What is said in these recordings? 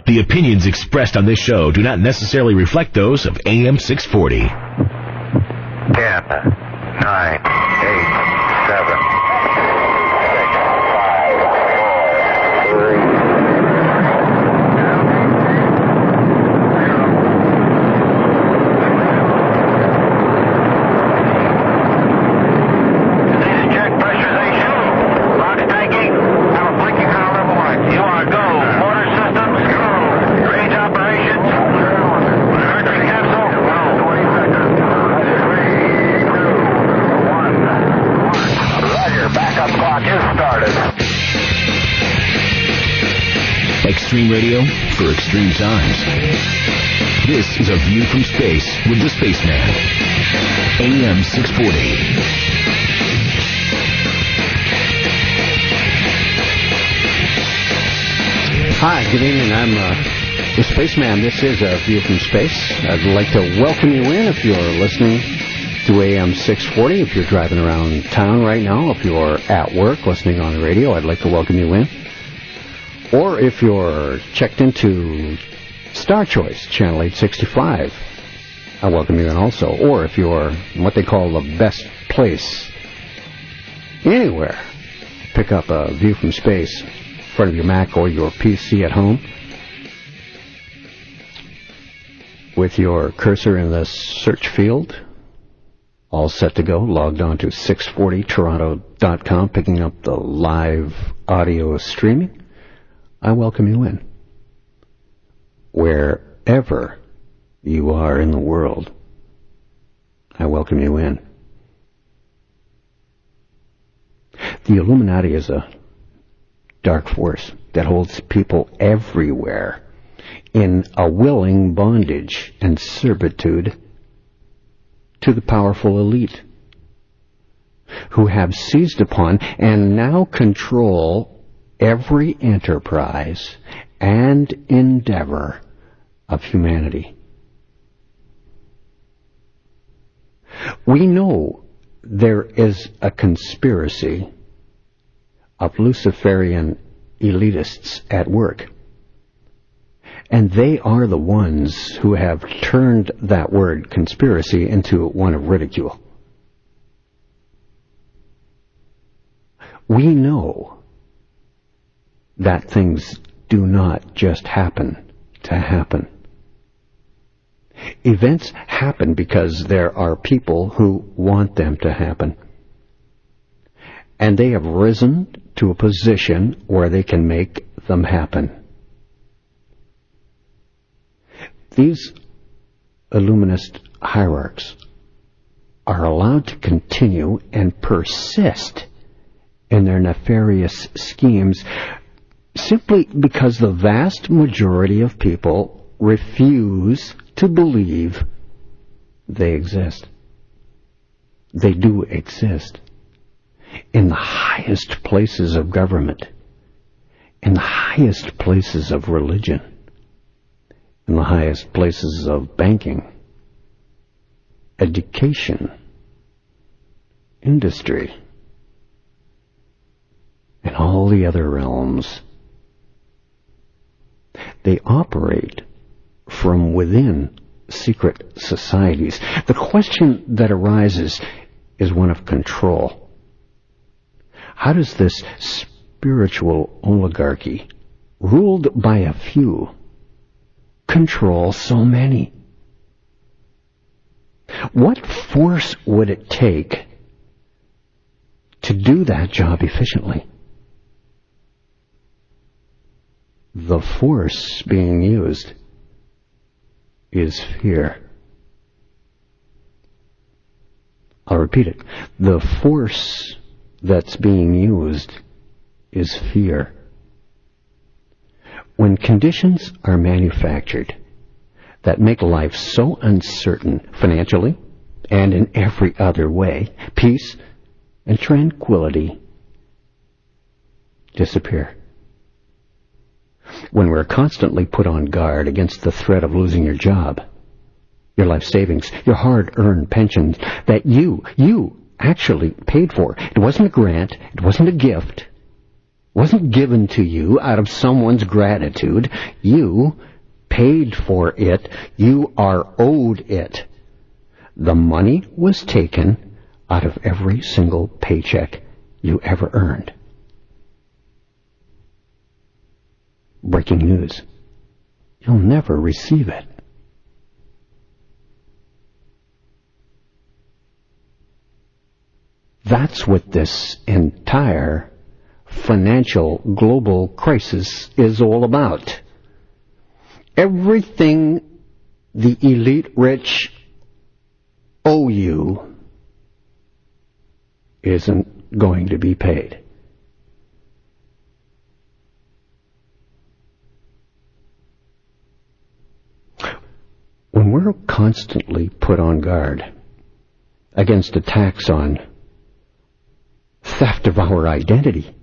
The opinions expressed on this show do not necessarily reflect those of AM 640. 10, 9, 8, 7, 6, 5, 4, 3. Extreme radio for extreme times. This is A View from Space with the Spaceman. AM 640. Hi, good evening. I'm the Spaceman. This is A View from Space. I'd like to welcome you in if you're listening to AM 640. If you're driving around town right now, if you're at work listening on the radio, I'd like to welcome you in. Or if you're checked into Star Choice, Channel 865, I welcome you in also. Or if you're what they call the best place anywhere, pick up A View from Space in front of your Mac or your PC at home with your cursor in the search field, all set to go, logged on to 640toronto.com, picking up the live audio streaming. I welcome you in. Wherever you are in the world, I welcome you in. The Illuminati is a dark force that holds people everywhere in a willing bondage and servitude to the powerful elite, who have seized upon and now control every enterprise and endeavor of humanity. We know there is a conspiracy of Luciferian elitists at work, and they are the ones who have turned that word conspiracy into one of ridicule. We know that things do not just happen to happen. Events happen because there are people who want them to happen. And they have risen to a position where they can make them happen. These Illuminist hierarchs are allowed to continue and persist in their nefarious schemes simply because the vast majority of people refuse to believe they exist. They do exist in the highest places of government, in the highest places of religion, in the highest places of banking, education, industry, and all the other realms. They operate from within secret societies. The question that arises is one of control. How does this spiritual oligarchy, ruled by a few, control so many? What force would it take to do that job efficiently? The force being used is fear. I'll repeat it. The force that's being used is fear. When conditions are manufactured that make life so uncertain financially and in every other way, peace and tranquility disappear. When we're constantly put on guard against the threat of losing your job, your life savings, your hard-earned pension that you actually paid for. It wasn't a grant. It wasn't a gift. It wasn't given to you out of someone's gratitude. You paid for it. You are owed it. The money was taken out of every single paycheck you ever earned. Breaking news. You'll never receive it. That's what this entire financial global crisis is all about. Everything the elite rich owe you isn't going to be paid. When we're constantly put on guard against attacks on theft of our identity,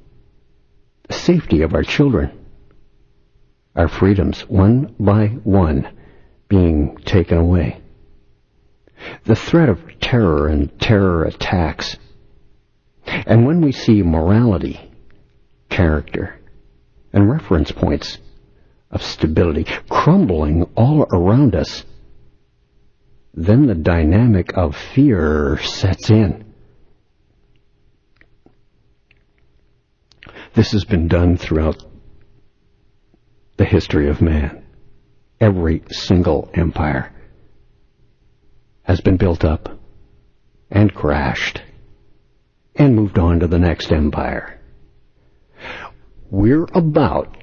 the safety of our children, our freedoms, one by one, being taken away, the threat of terror and terror attacks, and when we see morality, character, and reference points of stability crumbling all around us, then the dynamic of fear sets in. This has been done throughout the history of man. Every single empire has been built up and crashed and moved on to the next empire. We're about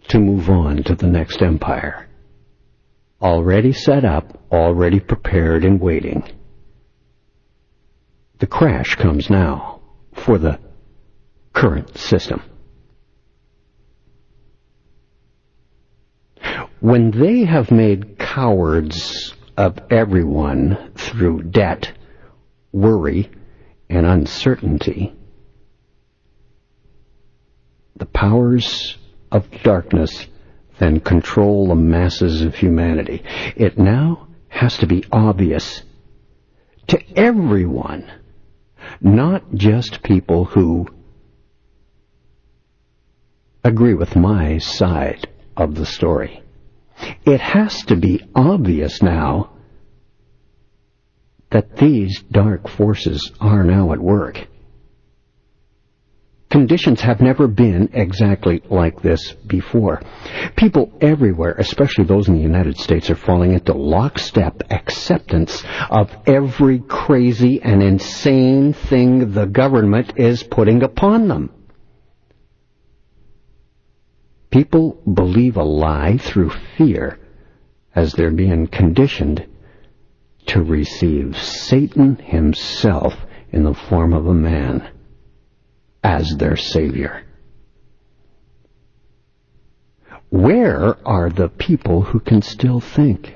to move on to the next empire. Already set up, already prepared and waiting. The crash comes now for the current system. When they have made cowards of everyone through debt, worry, and uncertainty, the powers of darkness then control the masses of humanity. It now has to be obvious to everyone, not just people who agree with my side of the story. It has to be obvious now that these dark forces are now at work. Conditions have never been exactly like this before. People everywhere, especially those in the United States, are falling into lockstep acceptance of every crazy and insane thing the government is putting upon them. People believe a lie through fear as they're being conditioned to receive Satan himself in the form of a man as their savior. Where are the people who can still think?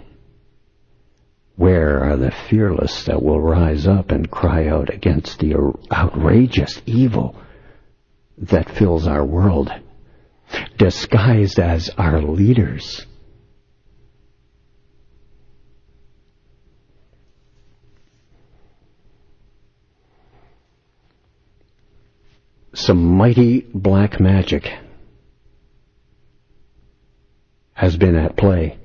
Where are the fearless that will rise up and cry out against the outrageous evil that fills our world, disguised as our leaders? Some mighty black magic has been at play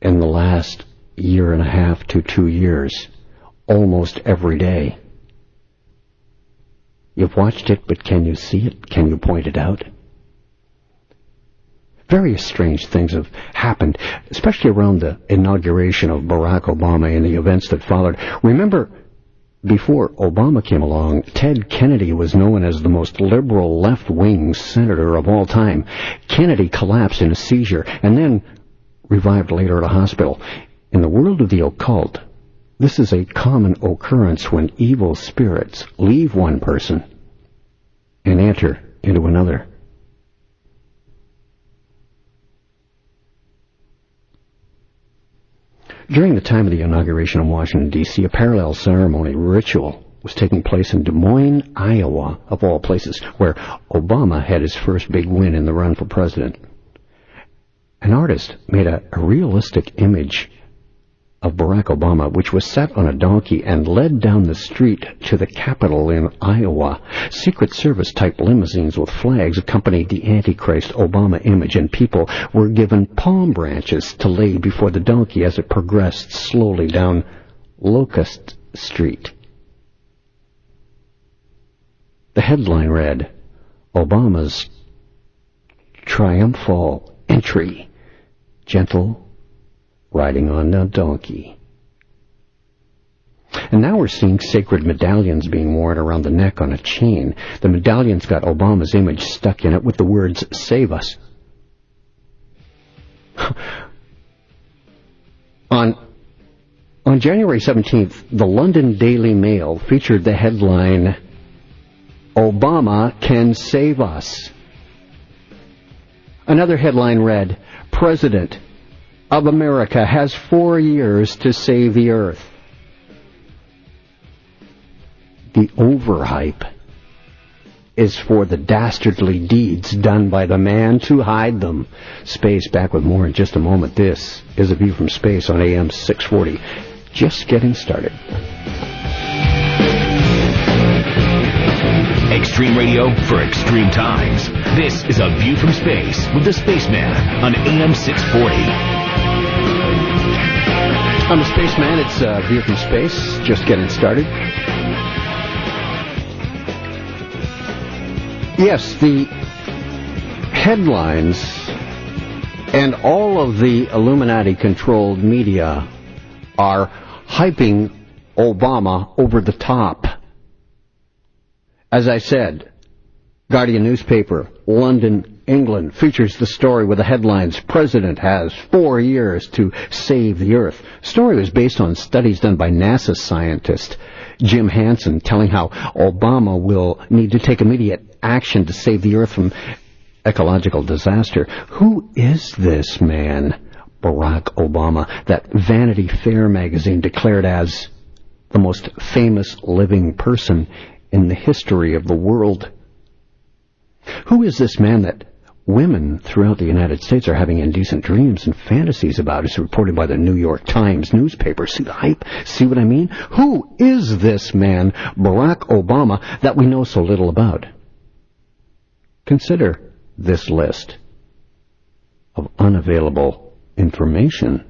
in the last year and a half to 2 years, almost every day. You've watched it, but can you see it? Can you point it out? Various strange things have happened, especially around the inauguration of Barack Obama and the events that followed. Remember, before Obama came along, Ted Kennedy was known as the most liberal left-wing senator of all time. Kennedy collapsed in a seizure and then revived later at a hospital. In the world of the occult, this is a common occurrence when evil spirits leave one person and enter into another. During the time of the inauguration in Washington, D.C., a parallel ceremony ritual was taking place in Des Moines, Iowa, of all places, where Obama had his first big win in the run for president. An artist made a realistic image of Barack Obama, which was sat on a donkey and led down the street to the Capitol in Iowa. Secret Service-type limousines with flags accompanied the Antichrist Obama image, and people were given palm branches to lay before the donkey as it progressed slowly down Locust Street. The headline read, Obama's triumphal entry, gentle riding on a donkey. And now we're seeing sacred medallions being worn around the neck on a chain. The medallion's got Obama's image stuck in it with the words, "Save us." On January 17th, the London Daily Mail featured the headline, Obama can save us. Another headline read, President of America has 4 years to save the earth. The overhype is for the dastardly deeds done by the man to hide them. Space, back with more in just a moment. This is A View from Space on AM 640. Just getting started. Extreme radio for extreme times. This is A View from Space with the Spaceman on AM 640. I'm the Spaceman. It's A View from Space. Just getting started. Yes, the headlines and all of the Illuminati-controlled media are hyping Obama over the top. As I said, Guardian newspaper, London, England, features the story with the headlines, President has 4 years to save the Earth. The story was based on studies done by NASA scientist Jim Hansen, telling how Obama will need to take immediate action to save the Earth from ecological disaster. Who is this man, Barack Obama, that Vanity Fair magazine declared as the most famous living person in the history of the world? Who is this man that women throughout the United States are having indecent dreams and fantasies about, as reported by the New York Times newspaper? See the hype? See what I mean? Who is this man, Barack Obama, that we know so little about? Consider this list of unavailable information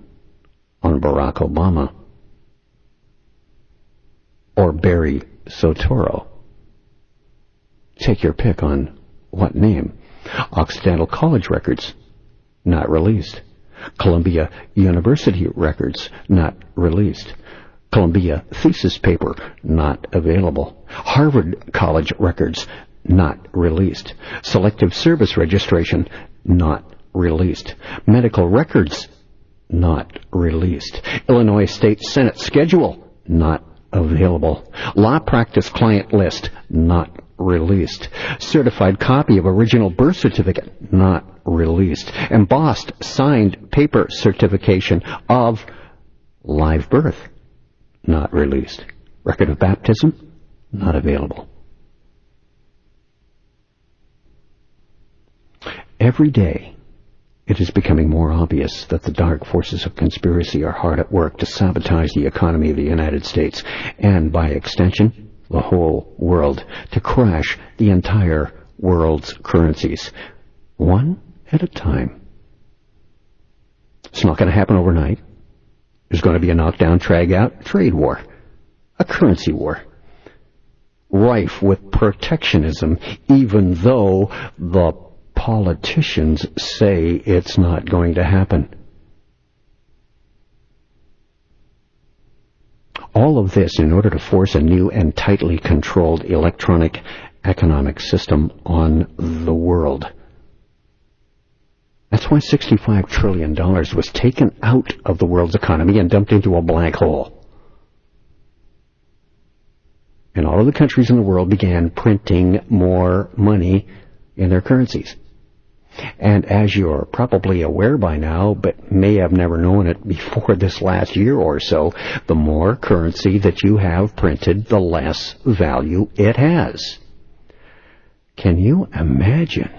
on Barack Obama or Barry Soetoro. Take your pick on what name. Occidental College records, not released. Columbia University records, not released. Columbia thesis paper, not available. Harvard College records, not released. Selective Service registration, not released. Medical records, not released. Illinois State Senate schedule, not available. Law practice client list, not released. Certified copy of original birth certificate, not released. Embossed signed paper certification of live birth, not released. Record of baptism, not available. Every day, it is becoming more obvious that the dark forces of conspiracy are hard at work to sabotage the economy of the United States and, by extension, the whole world, to crash the entire world's currencies, one at a time. It's not going to happen overnight. There's going to be a knockdown, drag-out trade war, a currency war, rife with protectionism, even though the politicians say it's not going to happen. All of this in order to force a new and tightly controlled electronic economic system on the world. That's why $65 trillion was taken out of the world's economy and dumped into a black hole. And all of the countries in the world began printing more money in their currencies. And as you're probably aware by now, but may have never known it before this last year or so, the more currency that you have printed, the less value it has. Can you imagine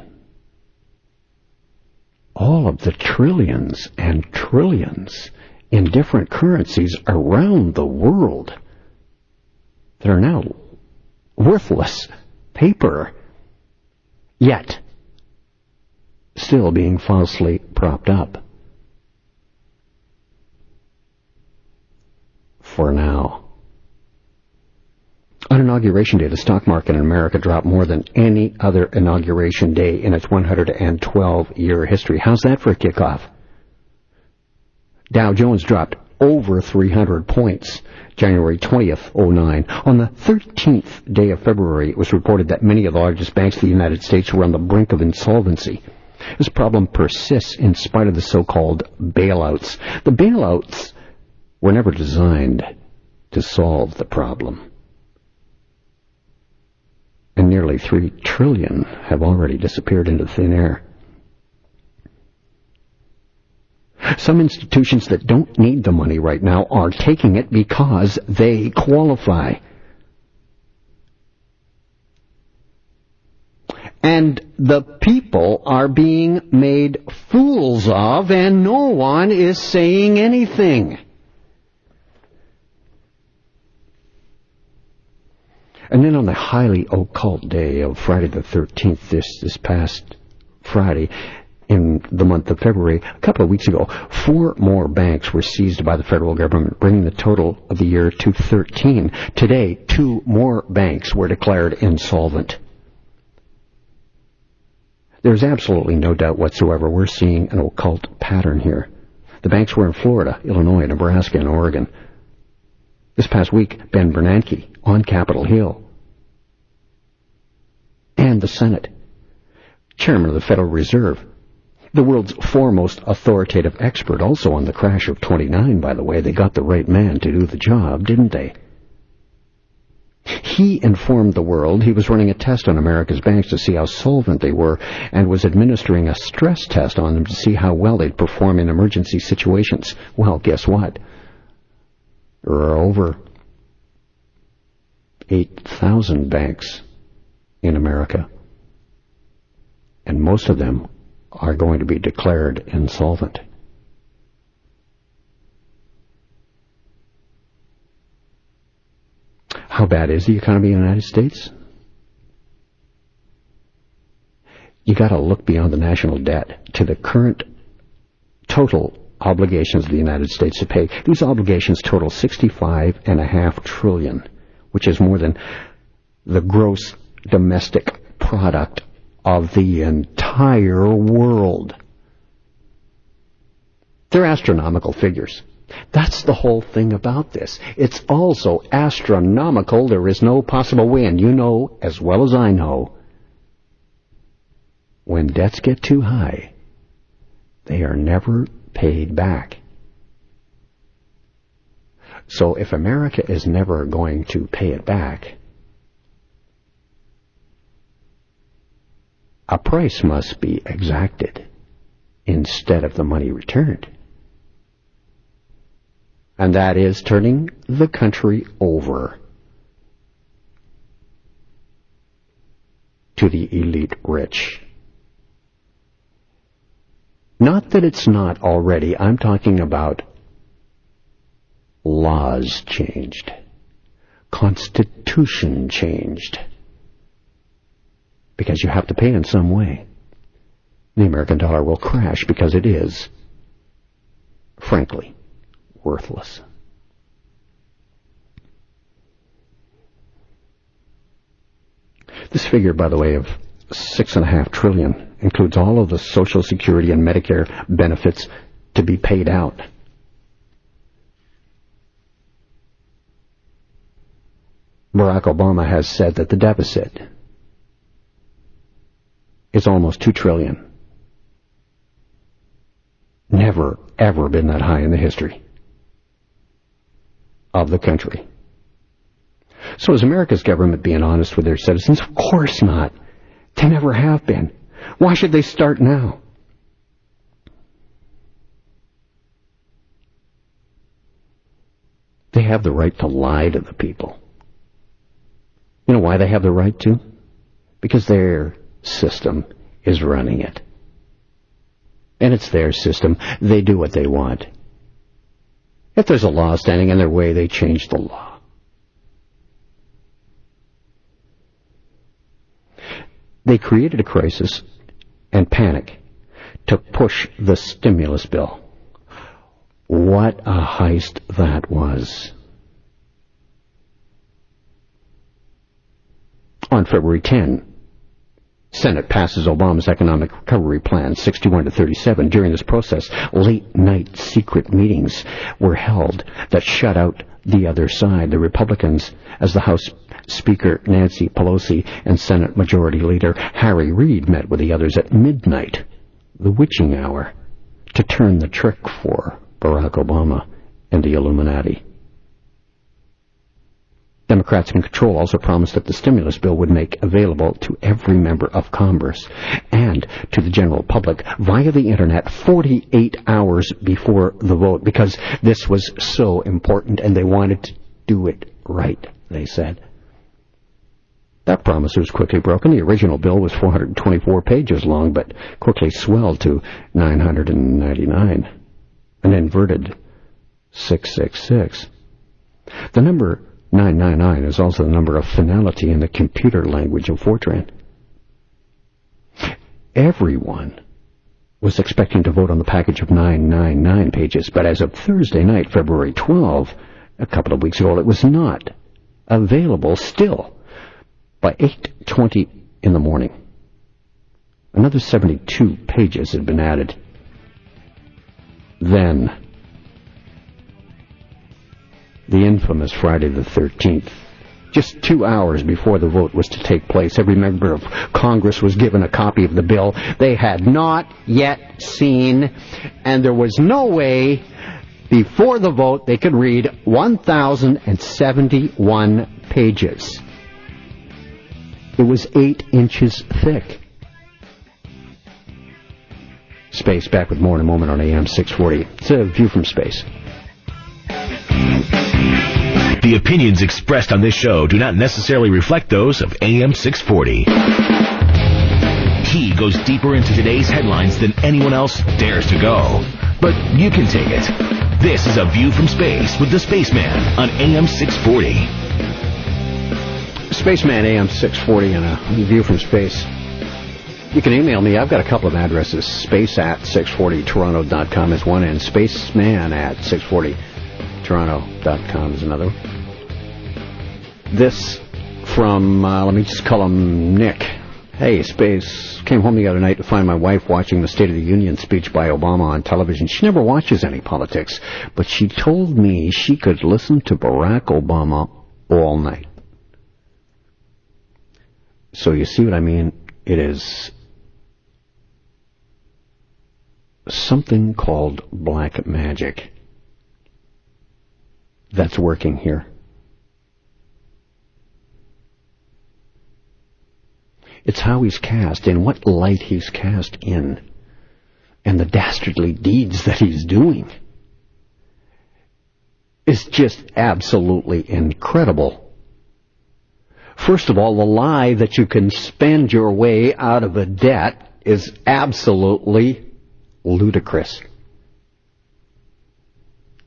all of the trillions and trillions in different currencies around the world that are now worthless paper, yet still being falsely propped up. For now. On Inauguration Day, the stock market in America dropped more than any other inauguration day in its 112-year history. How's that for a kickoff? Dow Jones dropped over 300 points, January 20th, 2009. On the 13th day of February, it was reported that many of the largest banks of the United States were on the brink of insolvency. This problem persists in spite of the so-called bailouts. The bailouts were never designed to solve the problem. And nearly $3 trillion have already disappeared into thin air. Some institutions that don't need the money right now are taking it because they qualify. And the people are being made fools of, and no one is saying anything. And then on the highly occult day of Friday the 13th, this past Friday, in the month of February, a couple of weeks ago, 4 more banks were seized by the federal government, bringing the total of the year to 13. Today, 2 more banks were declared insolvent. There's absolutely no doubt whatsoever we're seeing an occult pattern here. The banks were in Florida, Illinois, Nebraska, and Oregon. This past week, Ben Bernanke on Capitol Hill, and the Senate, Chairman of the Federal Reserve, the world's foremost authoritative expert, also on the crash of 29, by the way. They got the right man to do the job, didn't they? He informed the world he was running a test on America's banks to see how solvent they were, and was administering a stress test on them to see how well they'd perform in emergency situations. Well, guess what? There are over 8,000 banks in America, and most of them are going to be declared insolvent. How bad is the economy in the United States? You got to look beyond the national debt to the current total obligations of the United States to pay. These obligations total $65.5 trillion, which is more than the gross domestic product of the entire world. They're astronomical figures. That's the whole thing about this. It's also astronomical. There is no possible way, and you know as well as I know, when debts get too high, they are never paid back. So if America is never going to pay it back, a price must be exacted instead of the money returned. And that is turning the country over to the elite rich. Not that it's not already. I'm talking about laws changed, constitution changed, because you have to pay in some way. The American dollar will crash because it is, frankly, worthless. This figure, by the way, of $6.5 trillion includes all of the Social Security and Medicare benefits to be paid out. Barack Obama has said that the deficit is almost $2 trillion. Never, ever been that high in the history of the country. So is America's government being honest with their citizens? Of course not. They never have been. Why should they start now? They have the right to lie to the people. You know why they have the right to? Because their system is running it. And it's their system. They do what they want. If there's a law standing in their way, they change the law. They created a crisis and panic to push the stimulus bill. What a heist that was. On February 10, Senate passes Obama's economic recovery plan 61-37. During this process, late-night secret meetings were held that shut out the other side, the Republicans, as the House Speaker Nancy Pelosi and Senate Majority Leader Harry Reid met with the others at midnight, the witching hour, to turn the trick for Barack Obama and the Illuminati. Democrats in control also promised that the stimulus bill would make available to every member of Congress and to the general public via the Internet 48 hours before the vote, because this was so important and they wanted to do it right, they said. That promise was quickly broken. The original bill was 424 pages long, but quickly swelled to 999, an inverted 666. The number 999 is also the number of finality in the computer language of Fortran. Everyone was expecting to vote on the package of 999 pages, but as of Thursday night, February 12, a couple of weeks ago, it was not available still by 8:20 in the morning. Another 72 pages had been added. Then, the infamous Friday the 13th. Just 2 hours before the vote was to take place, every member of Congress was given a copy of the bill they had not yet seen, and there was no way before the vote they could read 1,071 pages. It was 8 inches thick. Space, back with more in a moment on AM 640. It's a view from space. The opinions expressed on this show do not necessarily reflect those of AM 640. He goes deeper into today's headlines than anyone else dares to go. But you can take it. This is A View from Space with the Spaceman on AM 640. Spaceman, AM 640, and A View from Space. You can email me. I've got a couple of addresses. space@640toronto.com is one, and spaceman@640toronto.com is another. This from, let me just call him Nick. Hey, Space. Came home the other night to find my wife watching the State of the Union speech by Obama on television. She never watches any politics, but she told me she could listen to Barack Obama all night. So you see what I mean? It is something called black magic that's working here. It's how he's cast, in what light he's cast in, and the dastardly deeds that he's doing. It's just absolutely incredible. First of all, the lie that you can spend your way out of a debt is absolutely ludicrous.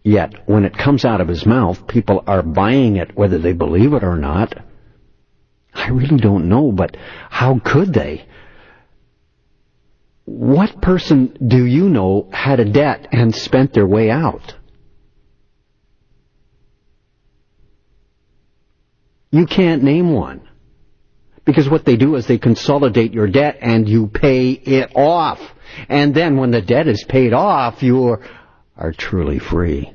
Yet, when it comes out of his mouth, people are buying it whether they believe it or not. I really don't know, but how could they? What person do you know had a debt and spent their way out? You can't name one. Because what they do is they consolidate your debt and you pay it off. And then when the debt is paid off, you are truly free.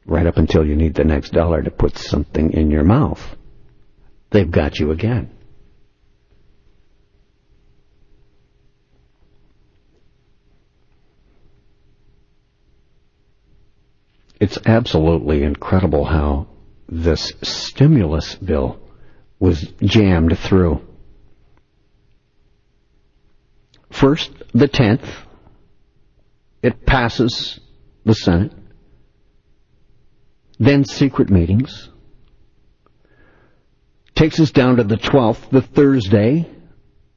Right up until you need the next dollar to put something in your mouth, they've got you again. It's absolutely incredible how this stimulus bill was jammed through. First, the 10th, it passes the Senate. Then secret meetings. Takes us down to the 12th, the Thursday.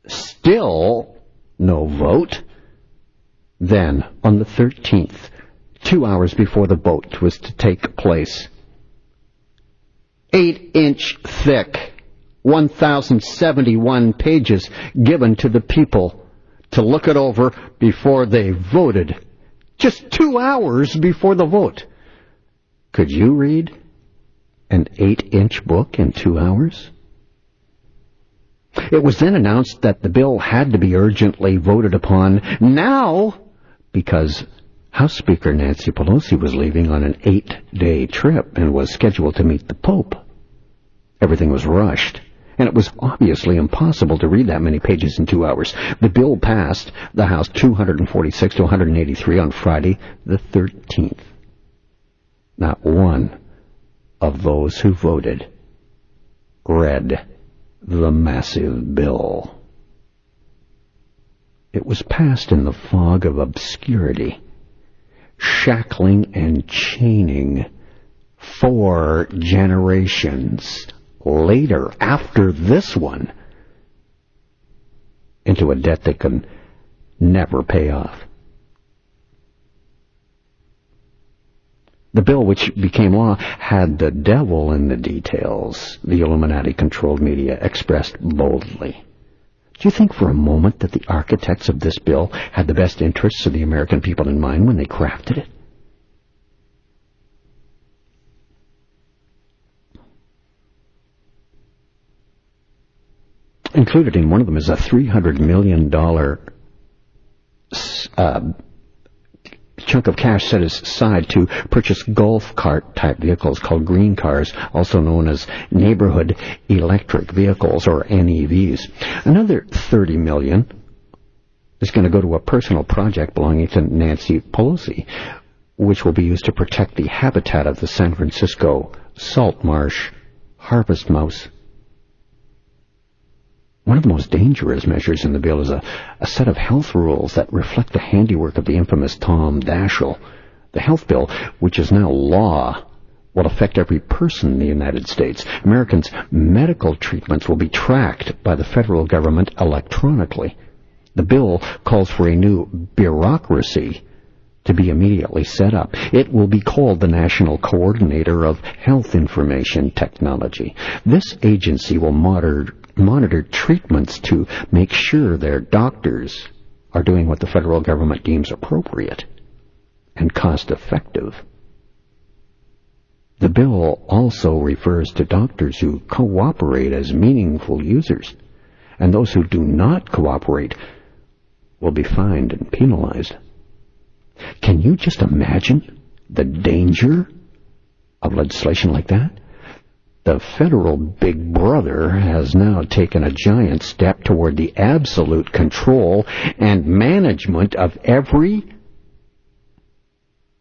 Still no vote. Then, on the 13th, 2 hours before the vote was to take place, 8-inch thick, 1,071 pages given to the people to look it over before they voted. Just 2 hours before the vote. Could you read an 8-inch book in 2 hours? It was then announced that the bill had to be urgently voted upon now because House Speaker Nancy Pelosi was leaving on an 8-day trip and was scheduled to meet the Pope. Everything was rushed, and it was obviously impossible to read that many pages in 2 hours. The bill passed the House 246 to 183 on Friday the 13th. Not one of those who voted read the massive bill. It was passed in the fog of obscurity, shackling and chaining 4 generations later, after this one, into a debt they could never pay off. The bill, which became law, had the devil in the details, the Illuminati-controlled media expressed boldly. Do you think for a moment that the architects of this bill had the best interests of the American people in mind when they crafted it? Included in one of them is a $300 million chunk of cash set aside to purchase golf cart type vehicles called green cars, also known as neighborhood electric vehicles, or NEVs. Another $30 million is going to go to a personal project belonging to Nancy Pelosi, which will be used to protect the habitat of the San Francisco salt marsh harvest mouse. One of the most dangerous measures in the bill is a set of health rules that reflect the handiwork of the infamous Tom Daschle. The health bill, which is now law, will affect every person in the United States. Americans' medical treatments will be tracked by the federal government electronically. The bill calls for a new bureaucracy to be immediately set up. It will be called the National Coordinator of Health Information Technology. This agency will monitor treatments to make sure their doctors are doing what the federal government deems appropriate and cost-effective. The bill also refers to doctors who cooperate as meaningful users, and those who do not cooperate will be fined and penalized. Can you just imagine the danger of legislation like that? The federal Big Brother has now taken a giant step toward the absolute control and management of every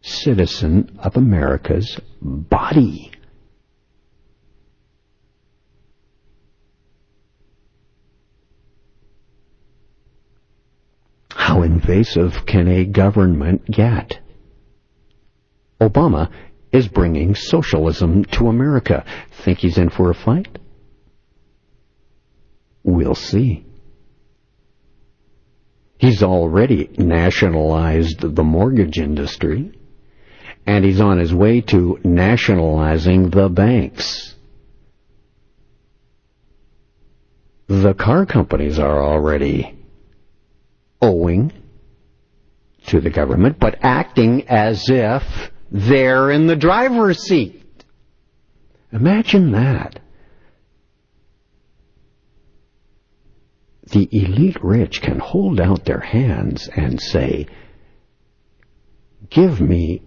citizen of America's body. How invasive can a government get? Obama is bringing socialism to America. Think he's in for a fight? We'll see. He's already nationalized the mortgage industry, and he's on his way to nationalizing the banks. The car companies are already owing to the government, but acting as if they're in the driver's seat. Imagine that. The elite rich can hold out their hands and say, "Give me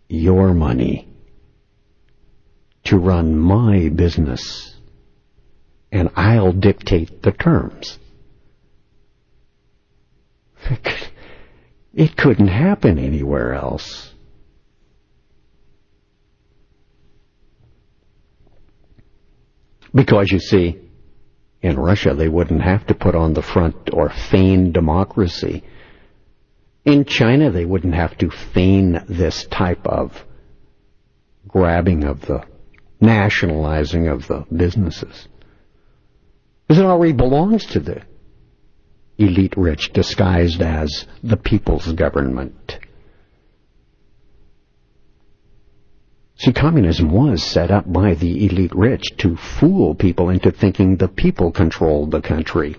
your money to run my business, and I'll dictate the terms." It couldn't happen anywhere else. Because, you see, in Russia they wouldn't have to put on the front or feign democracy. In China they wouldn't have to feign this type of grabbing of the nationalizing of the businesses, because it already belongs to the elite rich disguised as the people's government. See, communism was set up by the elite rich to fool people into thinking the people controlled the country.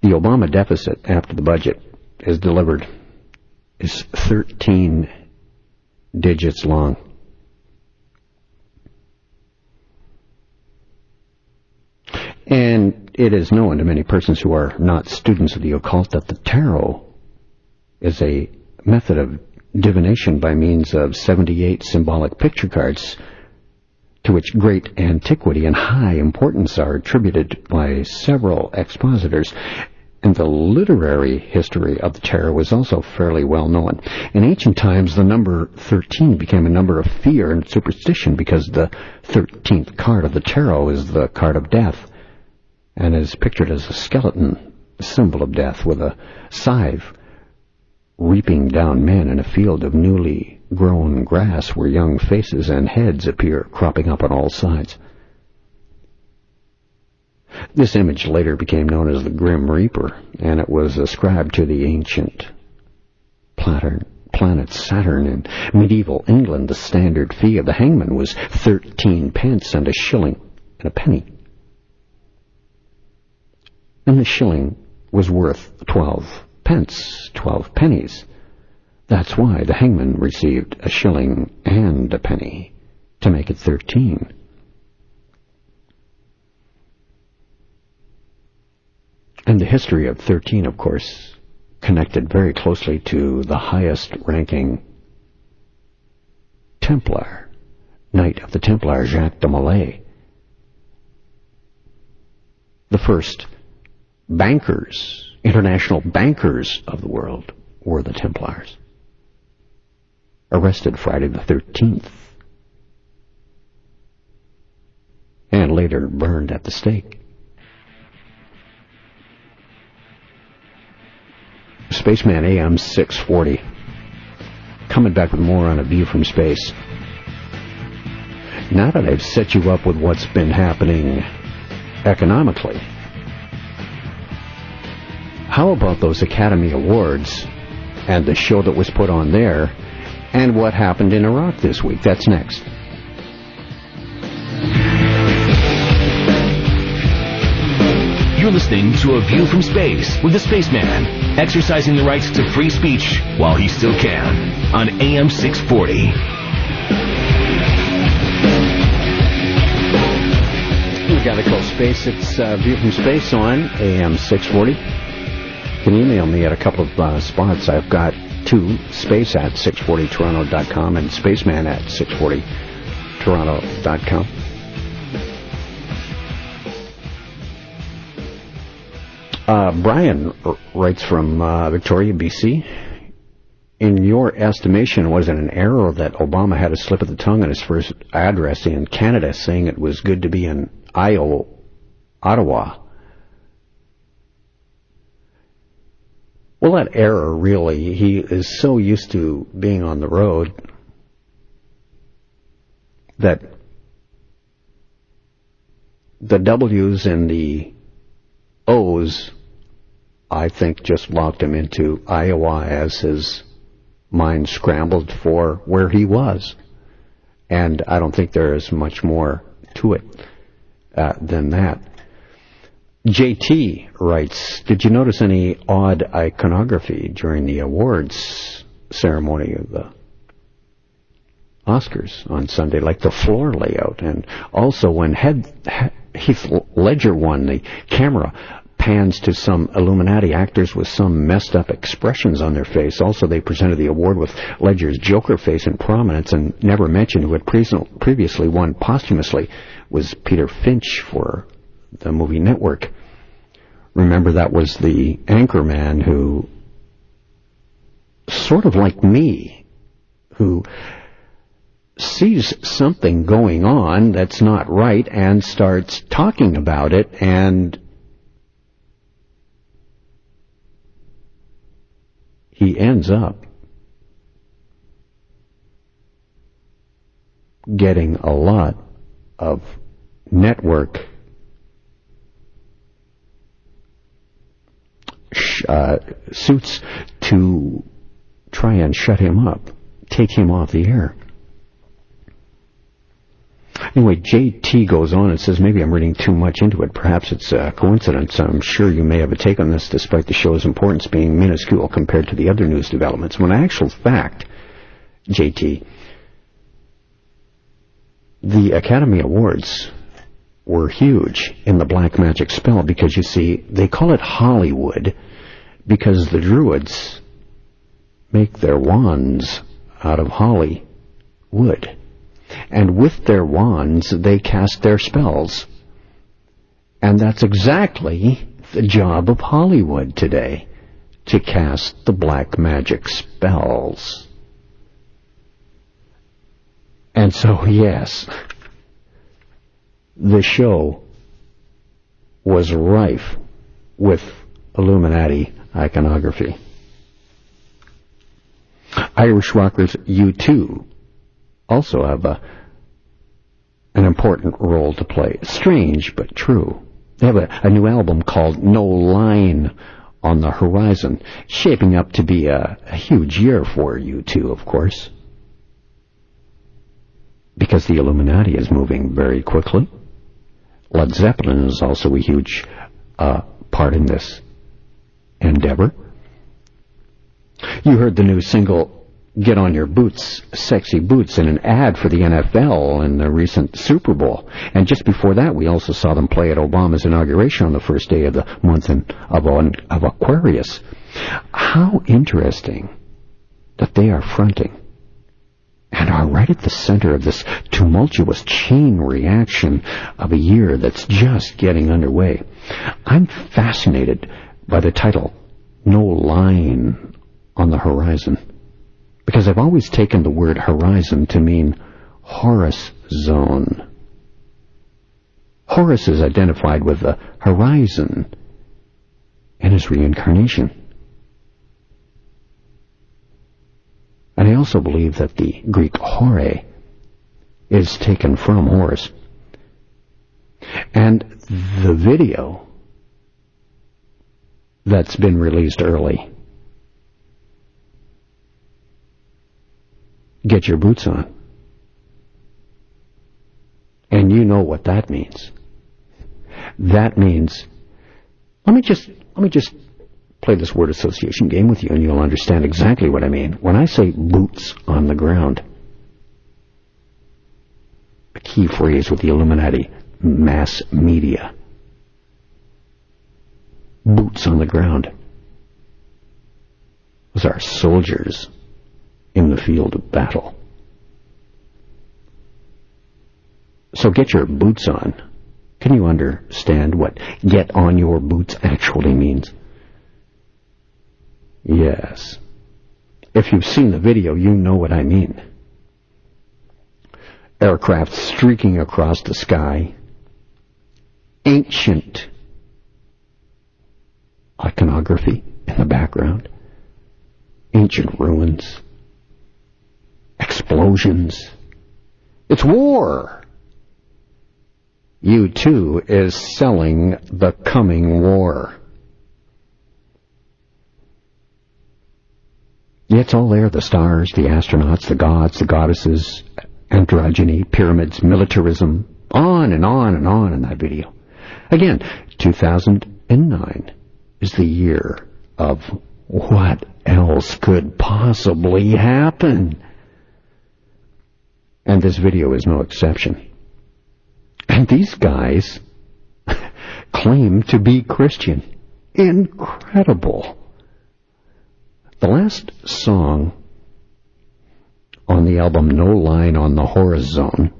The Obama deficit after the budget is delivered is 13 digits long. And it is known to many persons who are not students of the occult that the tarot is a method of divination by means of 78 symbolic picture cards, to which great antiquity and high importance are attributed by several expositors. And the literary history of the tarot is also fairly well known. In ancient times, the number 13 became a number of fear and superstition because the 13th card of the tarot is the card of death and is pictured as a skeleton, a symbol of death, with a scythe reaping down men in a field of newly grown grass where young faces and heads appear cropping up on all sides. This image later became known as the Grim Reaper, and it was ascribed to the ancient planet Saturn. In medieval England, the standard fee of the hangman was 13 pence and a shilling and a penny. And the shilling was worth 12 pence, 12 pennies. That's why the hangman received a shilling and a penny, to make it 13. And the history of 13, of course, connected very closely to the highest-ranking Templar, Knight of the Templar, Jacques de Molay. The first bankers, international bankers of the world, were the Templars. Arrested Friday the 13th, and later burned at the stake. Spaceman AM 640. Coming back with more on A View from Space. Now that I've set you up with what's been happening economically, how about those Academy Awards and the show that was put on there and what happened in Iraq this week? That's next. You're listening to A View from Space with the Spaceman, exercising the rights to free speech while he still can, on AM 640. We got to call space. It's View from Space on AM 640. You can email me at a couple of spots. I've got two, space at 640toronto.com and spaceman at 640toronto.com. Brian writes from Victoria, BC. In your estimation, was it an error that Obama had a slip of the tongue on his first address in Canada saying it was good to be in Ottawa? Well, that error, really, he is so used to being on the road that the W's and the O's, I think, just locked him into Iowa as his mind scrambled for where he was. And I don't think there is much more to it than that. JT writes, did you notice any odd iconography during the awards ceremony of the Oscars on Sunday, like the floor layout? And also when Heath Ledger won, the camera pans to some Illuminati actors with some messed up expressions on their face. Also, they presented the award with Ledger's Joker face in prominence, and never mentioned who had previously won posthumously was Peter Finch for the movie Network. Remember, that was the anchor man who, sort of like me, who sees something going on that's not right and starts talking about it, and he ends up getting a lot of network suits to try and shut him up, take him off the air. Anyway, JT goes on and says, maybe I'm reading too much into it. Perhaps it's a coincidence. I'm sure you may have a take on this, despite the show's importance being minuscule compared to the other news developments. When in actual fact, JT, the Academy Awards were huge in the black magic spell because, you see, they call it Hollywood because the Druids make their wands out of holly wood. And with their wands, they cast their spells. And that's exactly the job of Hollywood today, to cast the black magic spells. And so, yes, the show was rife with Illuminati iconography. Irish rockers U2 also have an important role to play. Strange, but true. They have a new album called No Line on the Horizon, shaping up to be a huge year for U2, of course, because the Illuminati is moving very quickly. Led Zeppelin is also a huge part in this endeavor. You heard the new single, Get On Your Boots, Sexy Boots, in an ad for the NFL in the recent Super Bowl. And just before that, we also saw them play at Obama's inauguration on the first day of the month of Aquarius. How interesting that they are fronting and are right at the center of this tumultuous chain reaction of a year that's just getting underway. I'm fascinated by the title, No Line on the Horizon, because I've always taken the word horizon to mean Horus zone. Horus is identified with the horizon and his reincarnation. And I also believe that the Greek hore is taken from Horus. And the video that's been released early, Get Your Boots On. And you know what that means. That means, let me just play this word association game with you and you'll understand exactly what I mean. When I say boots on the ground, a key phrase with the Illuminati mass media. Boots on the ground. Those are soldiers in the field of battle. So get your boots on. Can you understand what get on your boots actually means? Yes. If you've seen the video, you know what I mean. Aircraft streaking across the sky. Ancient iconography in the background. Ancient ruins. Explosions. It's war. U2 is selling the coming war. Yeah, it's all there. The stars, the astronauts, the gods, the goddesses, androgyny, pyramids, militarism, on and on and on in that video. Again, 2009 is the year of what else could possibly happen. And this video is no exception. And these guys claim to be Christian. Incredible. The last song on the album No Line on the Horizon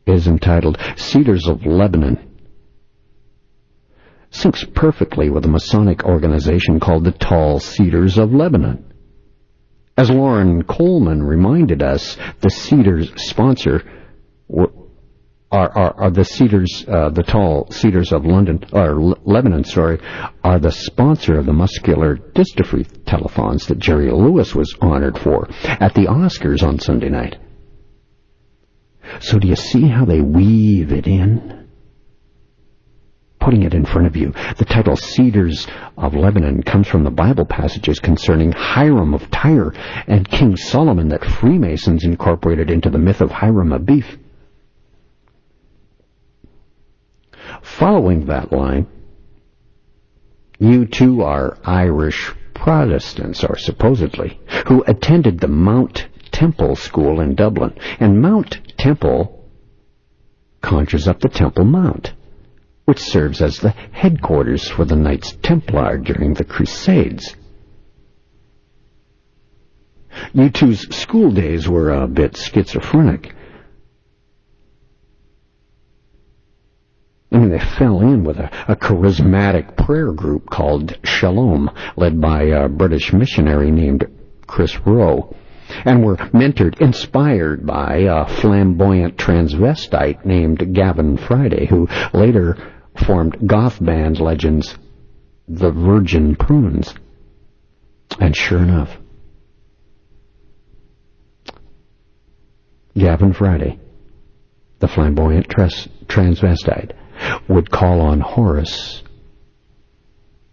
is entitled Cedars of Lebanon. Syncs perfectly with a Masonic organization called the Tall Cedars of Lebanon. As Lauren Coleman reminded us, the Cedars sponsor are the Cedars, the Tall Cedars of Lebanon, are the sponsor of the muscular dystrophy telethons that Jerry Lewis was honored for at the Oscars on Sunday night. So do you see how they weave it in? Putting it in front of you, the title Cedars of Lebanon comes from the Bible passages concerning Hiram of Tyre and King Solomon that Freemasons incorporated into the myth of Hiram Abiff. Following that line, you too are Irish Protestants, or supposedly, who attended the Mount Temple School in Dublin. And Mount Temple conjures up the Temple Mount, which serves as the headquarters for the Knights Templar during the Crusades. You two's school days were a bit schizophrenic. I mean, they fell in with a charismatic prayer group called Shalom, led by a British missionary named Chris Rowe, and were mentored, inspired by a flamboyant transvestite named Gavin Friday, who later formed goth band legends the Virgin Prunes. And sure enough, Gavin Friday, the flamboyant transvestite, would call on Horus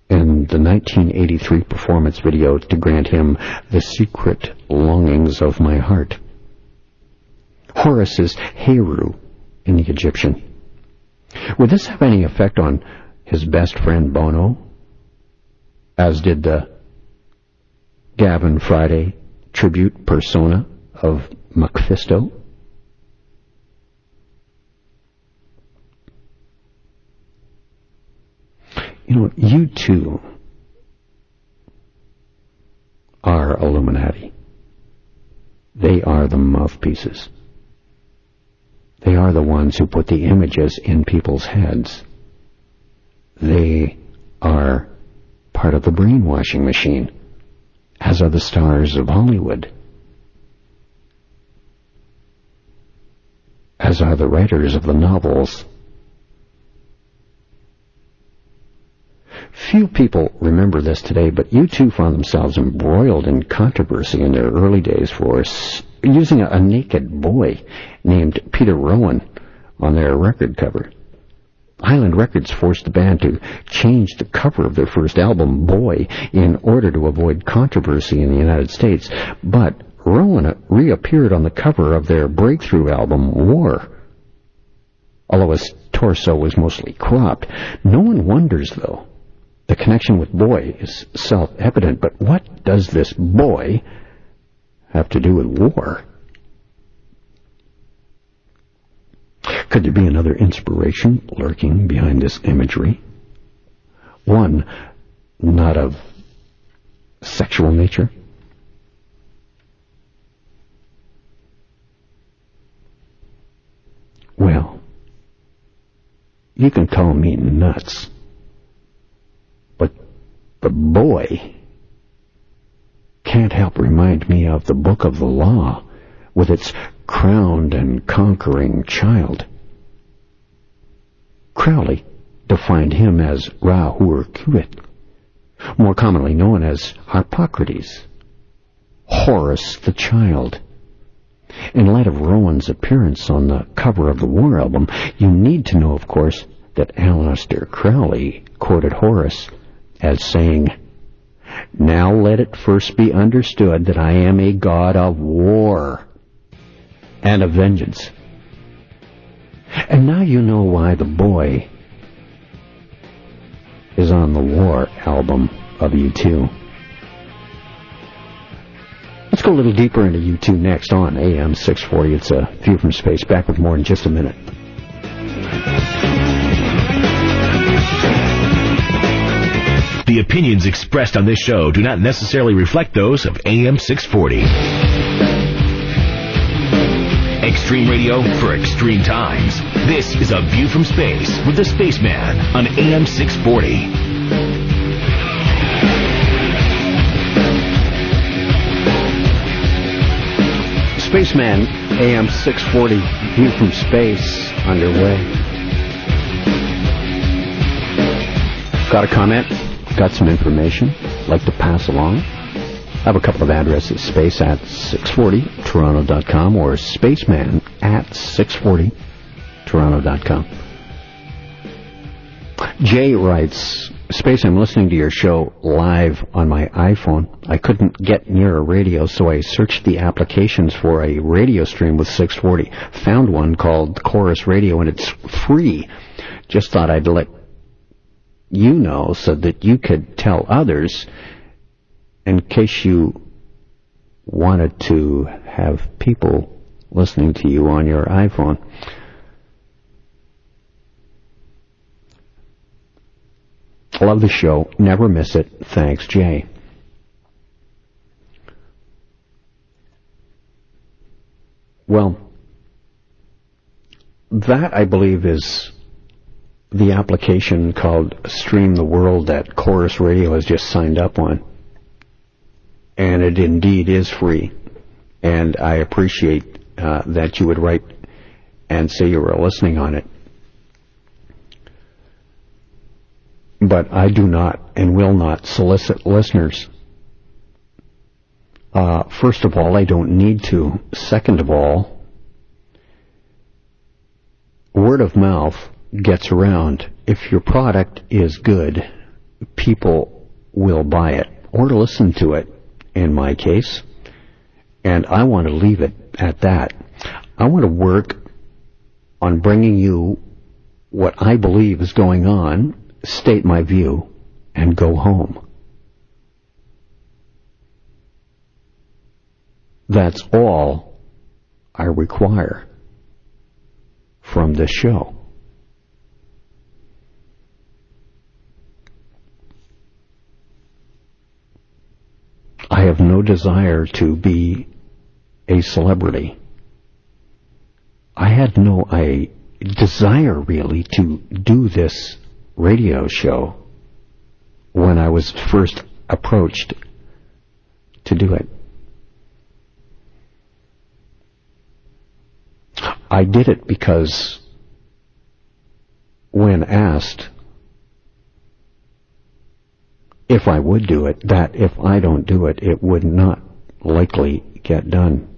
in the 1983 performance video to grant him the secret longings of my heart. Horus is Heru in the Egyptian. Would this have any effect on his best friend Bono, as did the Gavin Friday tribute persona of Mephisto? You know, you too are Illuminati. They are the mouthpieces. They are the ones who put the images in people's heads. They are part of the brainwashing machine, as are the stars of Hollywood, as are the writers of the novels. Few people remember this today, but you two found themselves embroiled in controversy in their early days for using a naked boy named Peter Rowan on their record cover. Island Records forced the band to change the cover of their first album, Boy, in order to avoid controversy in the United States, but Rowan reappeared on the cover of their breakthrough album, War. Although his torso was mostly cropped, no one wonders, though. The connection with Boy is self-evident, but what does this boy have to do with war? Could there be another inspiration lurking behind this imagery? One not of sexual nature? Well, you can call me nuts, but the boy can't help remind me of the Book of the Law with its crowned and conquering child. Crowley defined him as Ra-Hoor-Khuit, more commonly known as Harpocrates, Horus the Child. In light of Rowan's appearance on the cover of the War album, you need to know, of course, that Aleister Crowley quoted Horus as saying, "Now let it first be understood that I am a god of war and of vengeance." And now you know why the boy is on the War album of U2. Let's go a little deeper into U2 next on AM 640. It's a View from Space. Back with more in just a minute. The opinions expressed on this show do not necessarily reflect those of AM 640. Extreme radio for extreme times. This is A View from Space with the Spaceman on AM 640. Spaceman, AM 640, View from Space, underway. Got a comment? Got some information? Like to pass along? I have a couple of addresses, space at 640toronto.com or spaceman at 640toronto.com. Jay writes, Space, I'm listening to your show live on my iPhone. I couldn't get near a radio, so I searched the applications for a radio stream with 640. Found one called Chorus Radio, and it's free. Just thought I'd let you know so that you could tell others in case you wanted to have people listening to you on your iPhone. Love the show. Never miss it. Thanks, Jay. Well, that, I believe, is the application called Stream the World that Chorus Radio has just signed up on. And it indeed is free. And I appreciate that you would write and say you were listening on it. But I do not and will not solicit listeners. First of all, I don't need to. Second of all, word of mouth gets around. If your product is good, people will buy it or listen to it, in my case. And I want to leave it at that. I want to work on bringing you what I believe is going on, state my view, and go home. That's all I require from this show. I have no desire to be a celebrity. I had no desire, really, to do this radio show when I was first approached to do it. I did it because when asked if I would do it, that if I don't do it, it would not likely get done.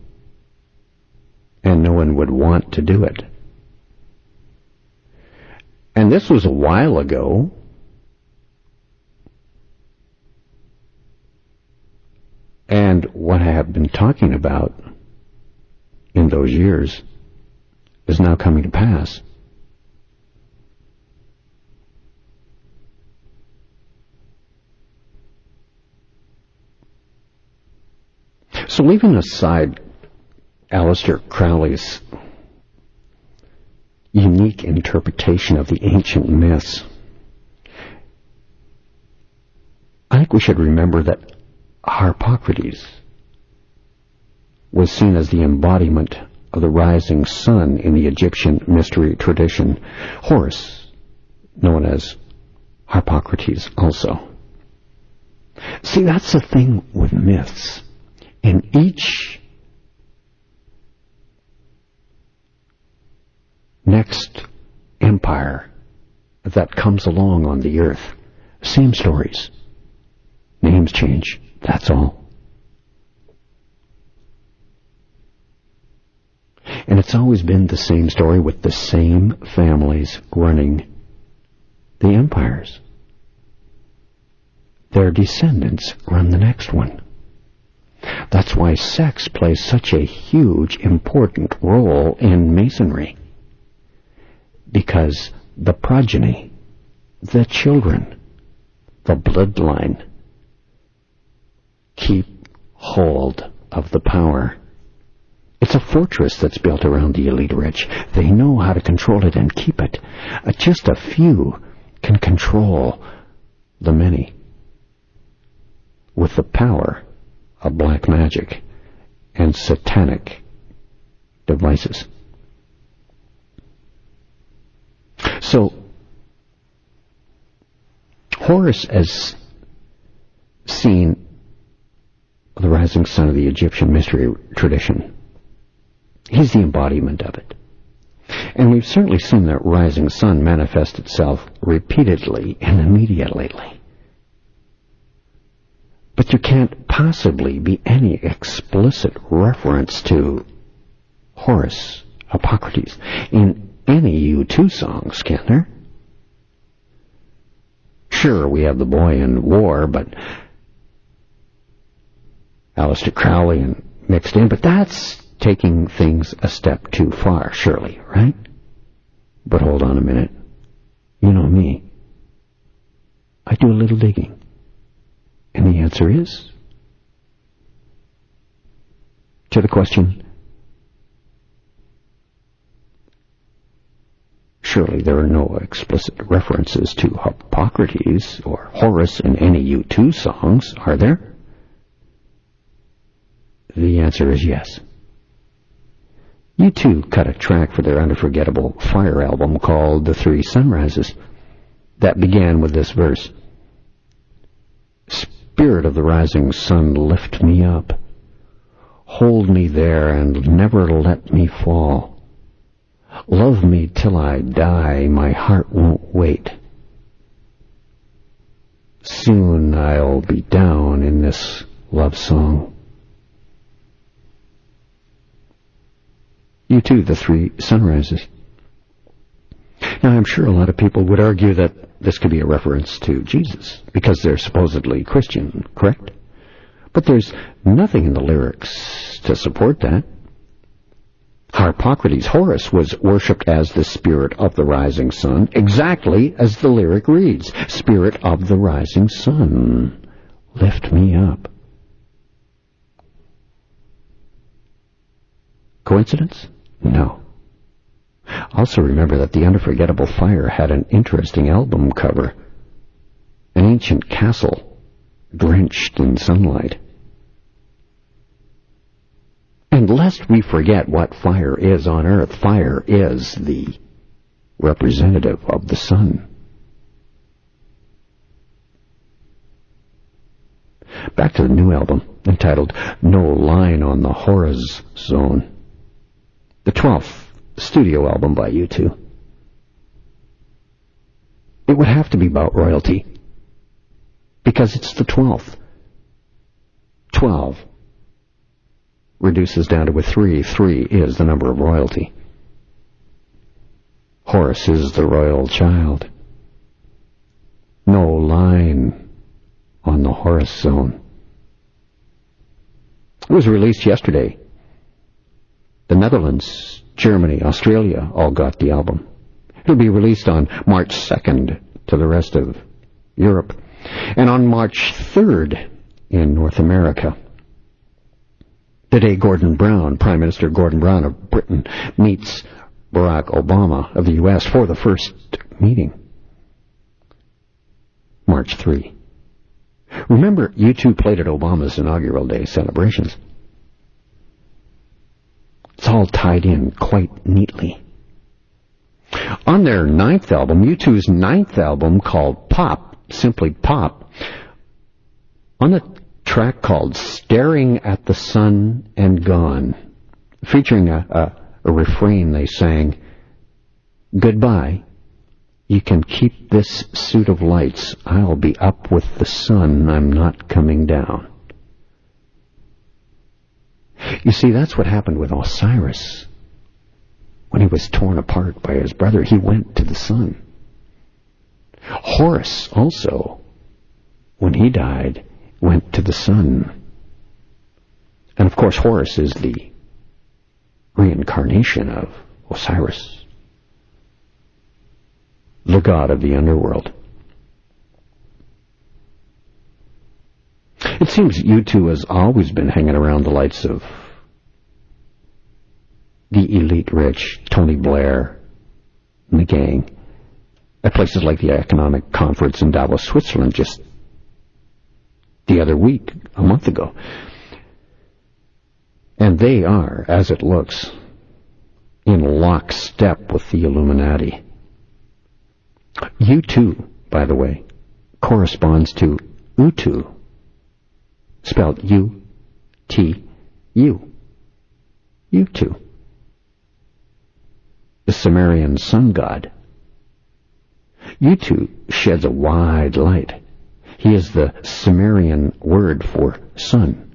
And no one would want to do it. And this was a while ago. And what I have been talking about in those years is now coming to pass. So leaving aside Aleister Crowley's unique interpretation of the ancient myths, I think we should remember that Harpocrates was seen as the embodiment of the rising sun in the Egyptian mystery tradition. Horus, known as Harpocrates also. See, that's the thing with myths. In each next empire that comes along on the earth, same stories. Names change, that's all. And it's always been the same story with the same families running the empires. Their descendants run the next one. That's why sex plays such a huge, important role in Masonry. Because the progeny, the children, the bloodline, keep hold of the power. It's a fortress that's built around the elite rich. They know how to control it and keep it. Just a few can control the many with the power of black magic and satanic devices. So, Horus, as seen the rising sun of the Egyptian mystery tradition, he's the embodiment of it. And we've certainly seen that rising sun manifest itself repeatedly and immediately. But you can't possibly be any explicit reference to Horace, Hippocrates, in any U2 songs, can there? Sure, we have The Boy in War, but Aleister Crowley and mixed in, but that's taking things a step too far, surely, right? But hold on a minute. You know me. I do a little digging. And the answer is, to the question, surely there are no explicit references to Hippocrates or Horace in any U2 songs, are there? The answer is yes. U2 cut a track for their unforgettable Fire album called The Three Sunrises that began with this verse. Spirit of the rising sun, lift me up. Hold me there and never let me fall. Love me till I die, my heart won't wait. Soon I'll be down in this love song. U2, The Three Sunrises. Now, I'm sure a lot of people would argue that this could be a reference to Jesus, because they're supposedly Christian, correct? But there's nothing in the lyrics to support that. Hippocrates, Horace, was worshipped as the spirit of the rising sun, exactly as the lyric reads, Spirit of the rising sun, lift me up. Coincidence? No. Also remember that the Unforgettable Fire had an interesting album cover. An ancient castle, drenched in sunlight. And lest we forget what fire is on Earth, fire is the representative of the sun. Back to the new album, entitled No Line on the Horrors Zone. The 12th studio album by U2. It would have to be about royalty, because it's the 12th. 12 reduces down to a 3. 3 is the number of royalty. Horace is the royal child. No line on the Horace zone. It was released yesterday. The Netherlands, Germany, Australia all got the album. It'll be released on March 2nd to the rest of Europe, and on March 3rd in North America. The day Gordon Brown, Prime Minister Gordon Brown of Britain, meets Barack Obama of the U.S. for the first meeting. March 3. Remember, U2 played at Obama's inaugural day celebrations. It's all tied in quite neatly. On their 9th album, U2's 9th album called Pop, simply Pop, on a track called Staring at the Sun and Gone, featuring a refrain they sang, Goodbye, you can keep this suit of lights, I'll be up with the sun, I'm not coming down. You see, that's what happened with Osiris. When he was torn apart by his brother, he went to the sun. Horus also, when he died, went to the sun. And of course, Horus is the reincarnation of Osiris, the god of the underworld. It seems U2 has always been hanging around the lights of the elite rich, Tony Blair and the gang, at places like the Economic Conference in Davos, Switzerland, just the other week, a month ago. And they are, as it looks, in lockstep with the Illuminati. U2, by the way, corresponds to Utu, spelled U-T-U. U2. The Sumerian sun god. U2 sheds a wide light. He is the Sumerian word for sun.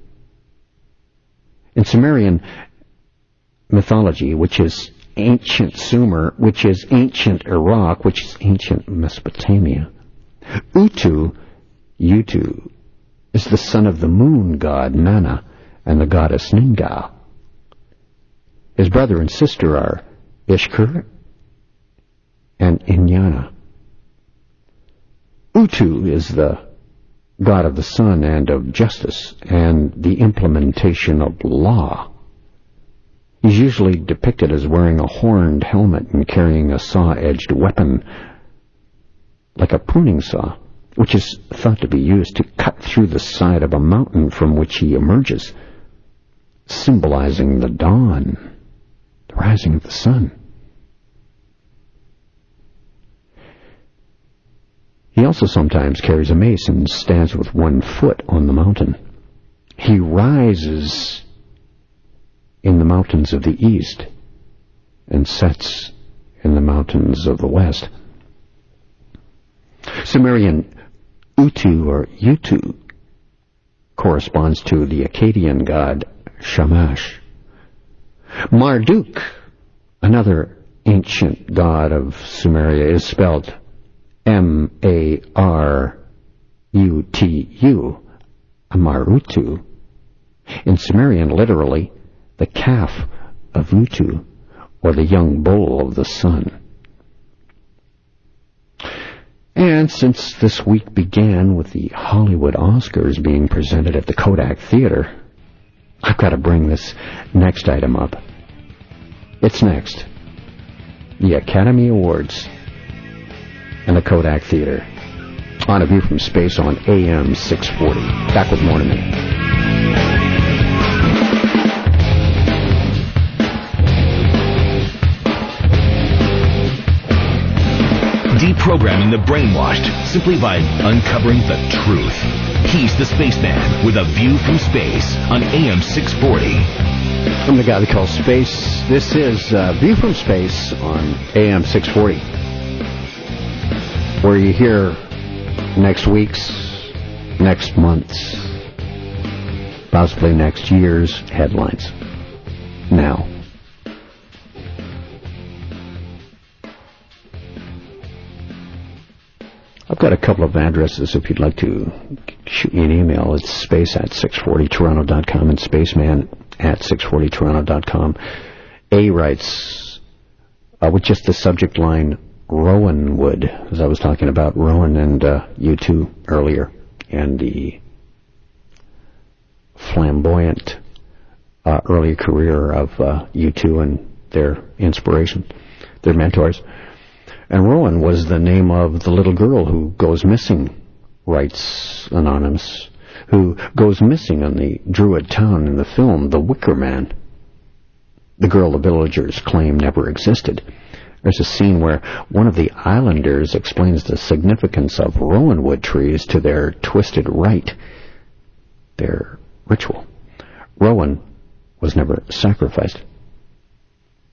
In Sumerian mythology, which is ancient Sumer, which is ancient Iraq, which is ancient Mesopotamia, Utu is the son of the moon god Nana and the goddess Ningal. His brother and sister are Ishkur and Inyana. Utu is the god of the sun and of justice and the implementation of law. He's usually depicted as wearing a horned helmet and carrying a saw-edged weapon like a pruning saw, which is thought to be used to cut through the side of a mountain from which he emerges, symbolizing the dawn, the rising of the sun. He also sometimes carries a mace and stands with one foot on the mountain. He rises in the mountains of the east and sets in the mountains of the west. Sumerian Utu or Utu corresponds to the Akkadian god Shamash. Marduk, another ancient god of Sumeria, is spelled Marutu, Amarutu. In Sumerian, literally, the calf of Utu, or the young bull of the sun. And since this week began with the Hollywood Oscars being presented at the Kodak Theater, I've got to bring this next item up. It's next. The Academy Awards and the Kodak Theater. On A View from Space on AM 640. Back with more in a minute. Deprogramming the brainwashed simply by uncovering the truth. He's the Spaceman with A View from Space on AM 640. I'm the guy they call Space. This is View from Space on AM 640, where you hear next week's, next month's, possibly next year's headlines. Now, I've got a couple of addresses if you'd like to shoot me an email. It's space@640toronto.com and spaceman@640toronto.com. A writes, with just the subject line, Rowanwood, as I was talking about Rowan and U2 earlier, and the flamboyant early career of U2 and their inspiration, their mentors. And Rowan was the name of the little girl who goes missing, writes Anonymous, who goes missing on the Druid town in the film The Wicker Man. The girl the villagers claim never existed. There's a scene where one of the islanders explains the significance of rowanwood trees to their twisted rite, their ritual. Rowan was never sacrificed.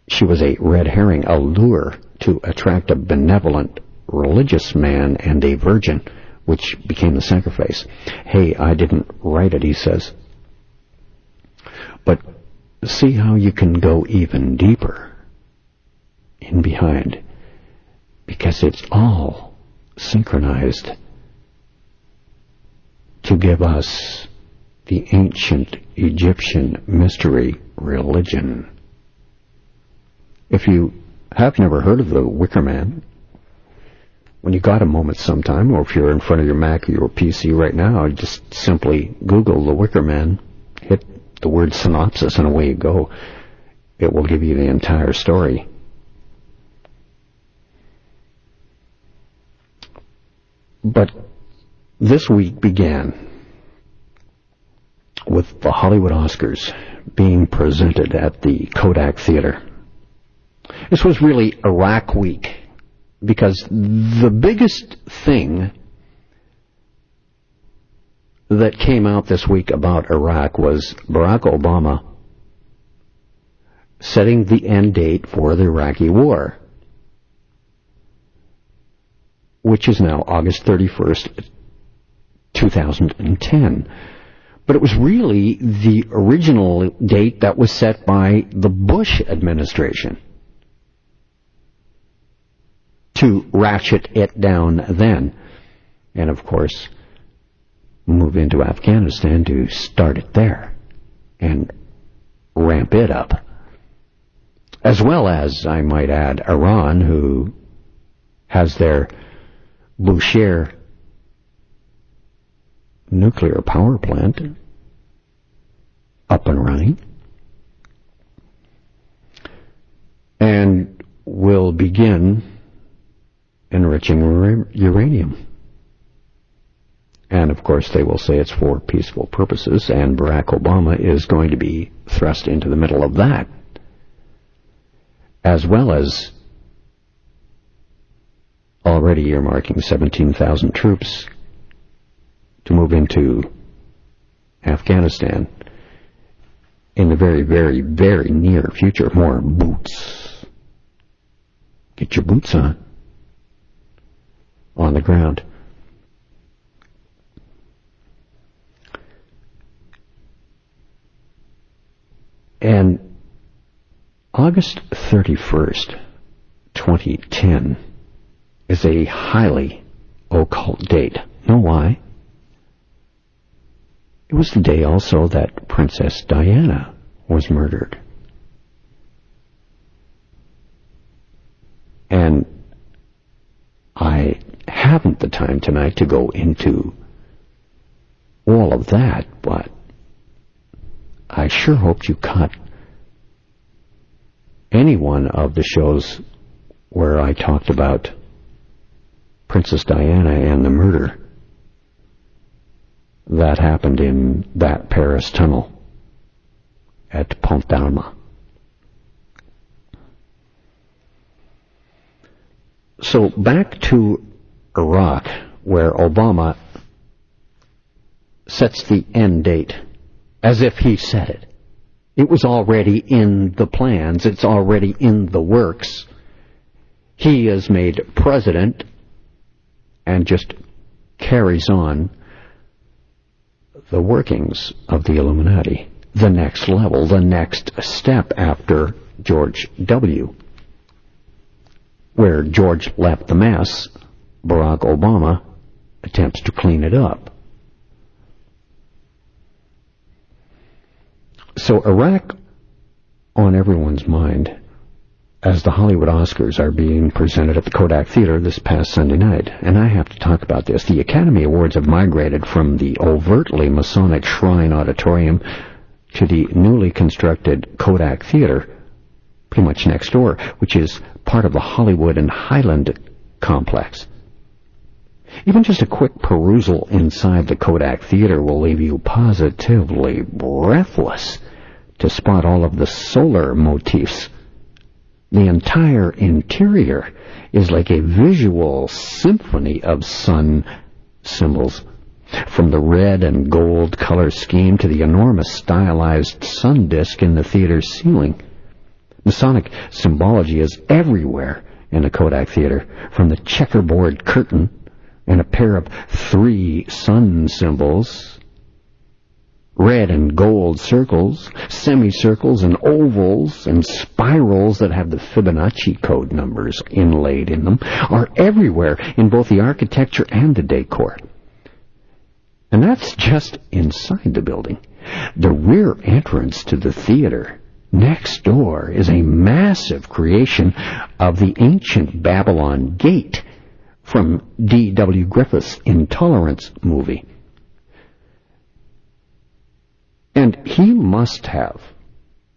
She was a red herring, a lure to attract a benevolent religious man and a virgin, which became the sacrifice. Hey, I didn't write it, he says. But see how you can go even deeper in behind, because it's all synchronized to give us the ancient Egyptian mystery religion. If you have never heard of the Wicker Man, when you got a moment sometime, or if you're in front of your Mac or your PC right now, just simply Google the Wicker Man, hit the word synopsis, and away you go. It will give you the entire story. But this week began with the Hollywood Oscars being presented at the Kodak Theater. This was really Iraq week, because the biggest thing that came out this week about Iraq was Barack Obama setting the end date for the Iraqi war, which is now August 31st, 2010. But it was really the original date that was set by the Bush administration to ratchet it down then. And, of course, move into Afghanistan to start it there and ramp it up. As well as, I might add, Iran, who has their Bushehr nuclear power plant up and running, and will begin enriching uranium. And, of course, they will say it's for peaceful purposes, and Barack Obama is going to be thrust into the middle of that, as well as already earmarking 17,000 troops to move into Afghanistan in the very, very, very near future. More boots. Get your boots on the ground. And August 31st, 2010 is a highly occult date. Know why? It was the day also that Princess Diana was murdered. And I haven't the time tonight to go into all of that, but I sure hope you caught any one of the shows where I talked about Princess Diana and the murder that happened in that Paris tunnel at Pont d'Alma. So back to Iraq, where Obama sets the end date as if he said it. It was already in the plans. It's already in the works. He is made president and just carries on the workings of the Illuminati. The next level, the next step after George W. Where George left the mess, Barack Obama attempts to clean it up. So Iraq on everyone's mind as the Hollywood Oscars are being presented at the Kodak Theater this past Sunday night. And I have to talk about this. The Academy Awards have migrated from the overtly Masonic Shrine Auditorium to the newly constructed Kodak Theater, pretty much next door, which is part of the Hollywood and Highland complex. Even just a quick perusal inside the Kodak Theater will leave you positively breathless to spot all of the solar motifs. The entire interior is like a visual symphony of sun symbols, from the red and gold color scheme to the enormous stylized sun disk in the theater's ceiling. Masonic symbology is everywhere in the Kodak Theater, from the checkerboard curtain and a pair of 3 sun symbols, red and gold circles, semicircles and ovals and spirals that have the Fibonacci code numbers inlaid in them, are everywhere in both the architecture and the decor. And that's just inside the building. The rear entrance to the theater next door is a massive creation of the ancient Babylon Gate from D.W. Griffith's Intolerance movie. And he must have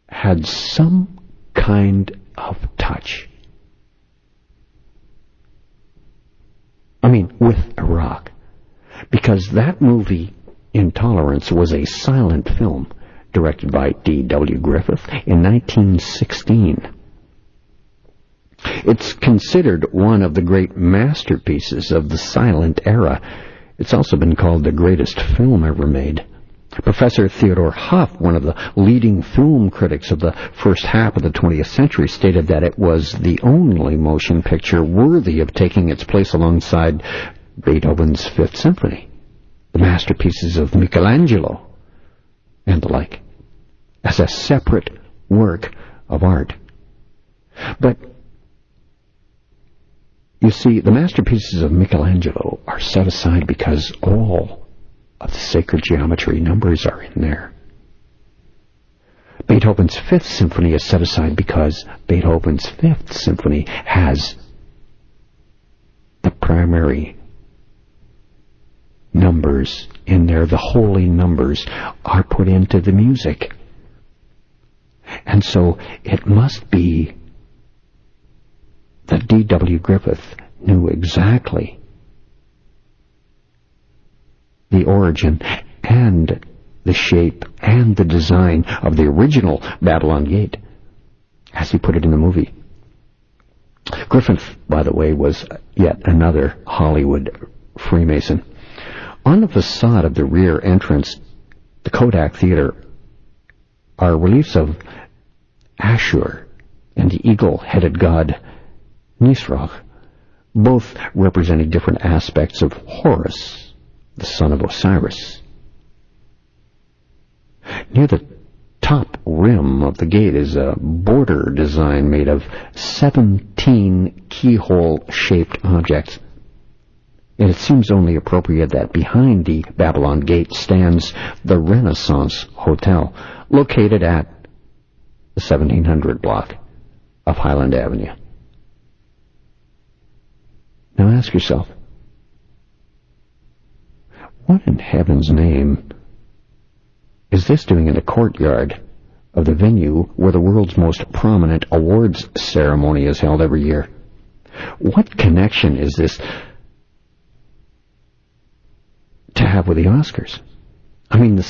had some kind of touch. I mean, with Iraq. Because that movie, Intolerance, was a silent film directed by D.W. Griffith in 1916. It's considered one of the great masterpieces of the silent era. It's also been called the greatest film ever made. Professor Theodore Huff, one of the leading film critics of the first half of the 20th century, stated that it was the only motion picture worthy of taking its place alongside Beethoven's Fifth Symphony. the masterpieces of Michelangelo and the like, as a separate work of art. But, you see, the masterpieces of Michelangelo are set aside because all of the sacred geometry numbers are in there. Beethoven's Fifth Symphony is set aside because Beethoven's Fifth Symphony has the primary numbers in there. The holy numbers are put into the music. And so it must be that D.W. Griffith knew exactly the origin and the shape and the design of the original Babylon Gate, as he put it in the movie. Griffith, by the way, was yet another Hollywood Freemason. On the facade of the rear entrance, the Kodak Theater, are reliefs of Ashur and the eagle-headed god Nisroch, both representing different aspects of Horus, the son of Osiris. Near the top rim of the gate is a border design made of 17 keyhole-shaped objects. And it seems only appropriate that behind the Babylon Gate stands the Renaissance Hotel, located at the 1700 block of Highland Avenue. Now ask yourself, what in heaven's name is this doing in the courtyard of the venue where the world's most prominent awards ceremony is held every year? What connection is this to have with the Oscars? I mean, the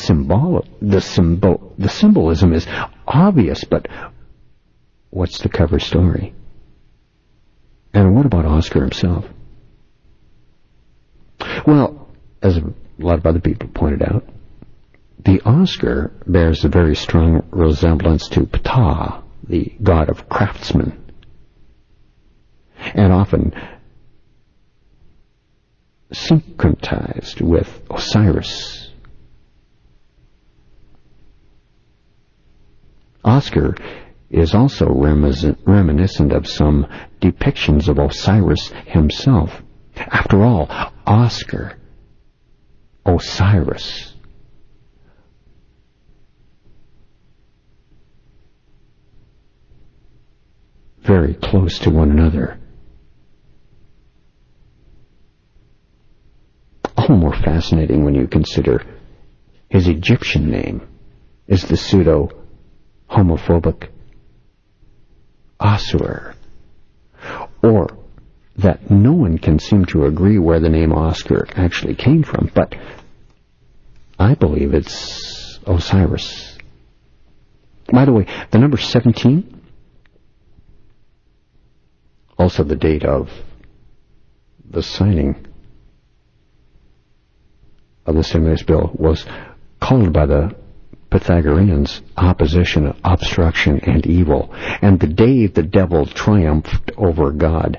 symbolism is obvious, but what's the cover story? And what about Oscar himself? Well, as a lot of other people pointed out, the Oscar bears a very strong resemblance to Ptah, the god of craftsmen, and often syncretized with Osiris. Oscar is also reminiscent of some depictions of Osiris himself. After all, Oscar, Osiris, very close to one another. All more fascinating when you consider his Egyptian name is the pseudo-homophobic Osir, or that no one can seem to agree where the name Oscar actually came from, but I believe it's Osiris. By the way, the number 17, also the date of the signing of the stimulus bill, was called by the Pythagoreans opposition, obstruction, and evil, and the day the devil triumphed over God.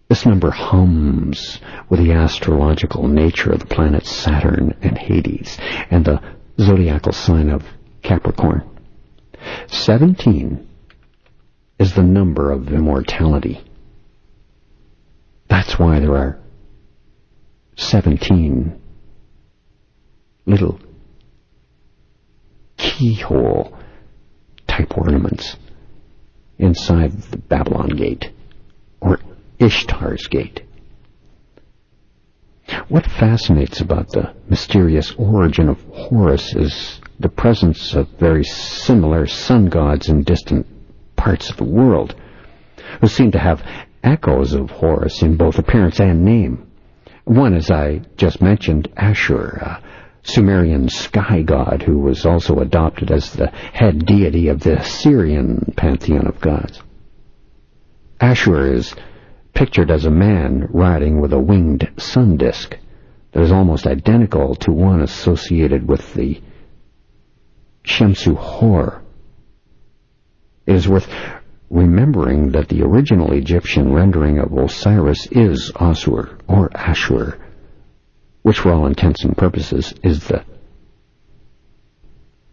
This number hums with the astrological nature of the planets Saturn and Hades and the zodiacal sign of Capricorn. 17 is the number of immortality. That's why there are 17 little keyhole type ornaments inside the Babylon Gate, or Ishtar's Gate. What fascinates about the mysterious origin of Horus is the presence of very similar sun gods in distant parts of the world, who seem to have echoes of Horus in both appearance and name. One, as I just mentioned, Ashur, a Sumerian sky god who was also adopted as the head deity of the Assyrian pantheon of gods. Ashur is pictured as a man riding with a winged sun disk that is almost identical to one associated with the Shemsu Hor. It is worth remembering that the original Egyptian rendering of Osiris is Osur, or Ashur, which for all intents and purposes is the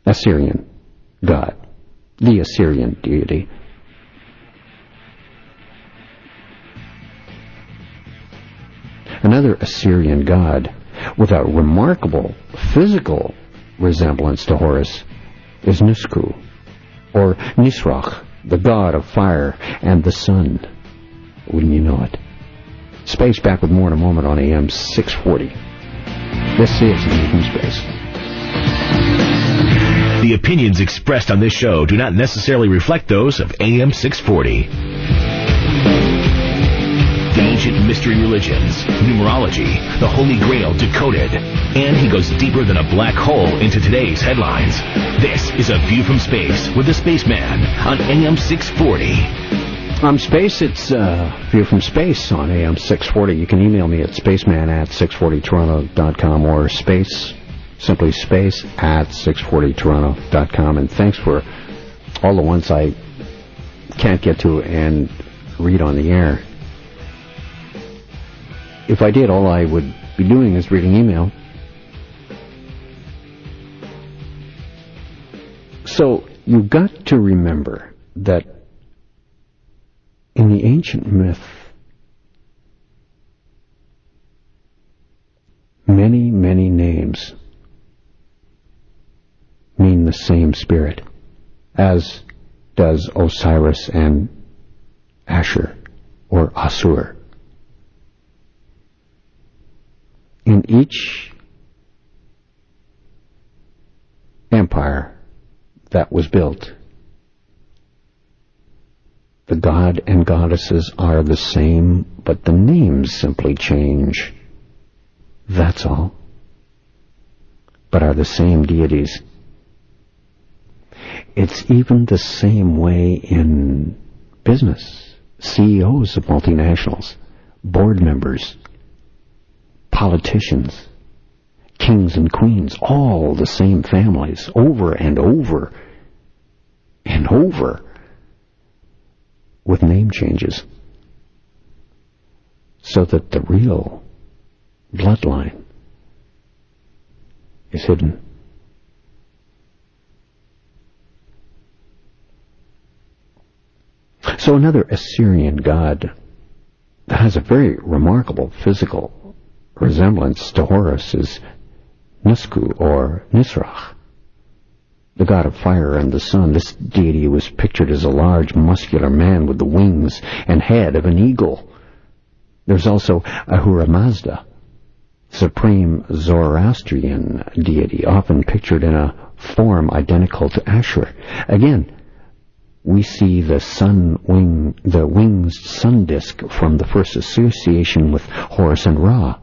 Assyrian god, the Assyrian deity. Another Assyrian god with a remarkable physical resemblance to Horus is Nusku, or Nisroch, the god of fire and the sun. Wouldn't you know it? Space back with more in a moment on AM 640. This is View from Space. The opinions expressed on this show do not necessarily reflect those of AM 640. The ancient mystery religions, numerology, the Holy Grail decoded, and he goes deeper than a black hole into today's headlines. This is A View from Space with the Spaceman on AM 640. I'm Space. It's View from Space on AM 640. You can email me at spaceman@640toronto.com or simply space at 640toronto.com. And thanks for all the ones I can't get to and read on the air. If I did, all I would be doing is reading email. So you've got to remember that in the ancient myth, many, many names mean the same spirit, as does Osiris and Ashur, or Asur. In each empire that was built, the god and goddesses are the same, but the names simply change. That's all. But are the same deities. It's even the same way in business. CEOs of multinationals, board members, politicians, kings and queens, all the same families, over and over and over, with name changes, so that the real bloodline is hidden. So another Assyrian god that has a very remarkable physical resemblance to Horus is Nusku, or Nisroch, the god of fire and the sun. This deity was pictured as a large, muscular man with the wings and head of an eagle. There's also Ahura Mazda, supreme Zoroastrian deity, often pictured in a form identical to Ashur. Again, we see the winged sun disk from the first association with Horus and Ra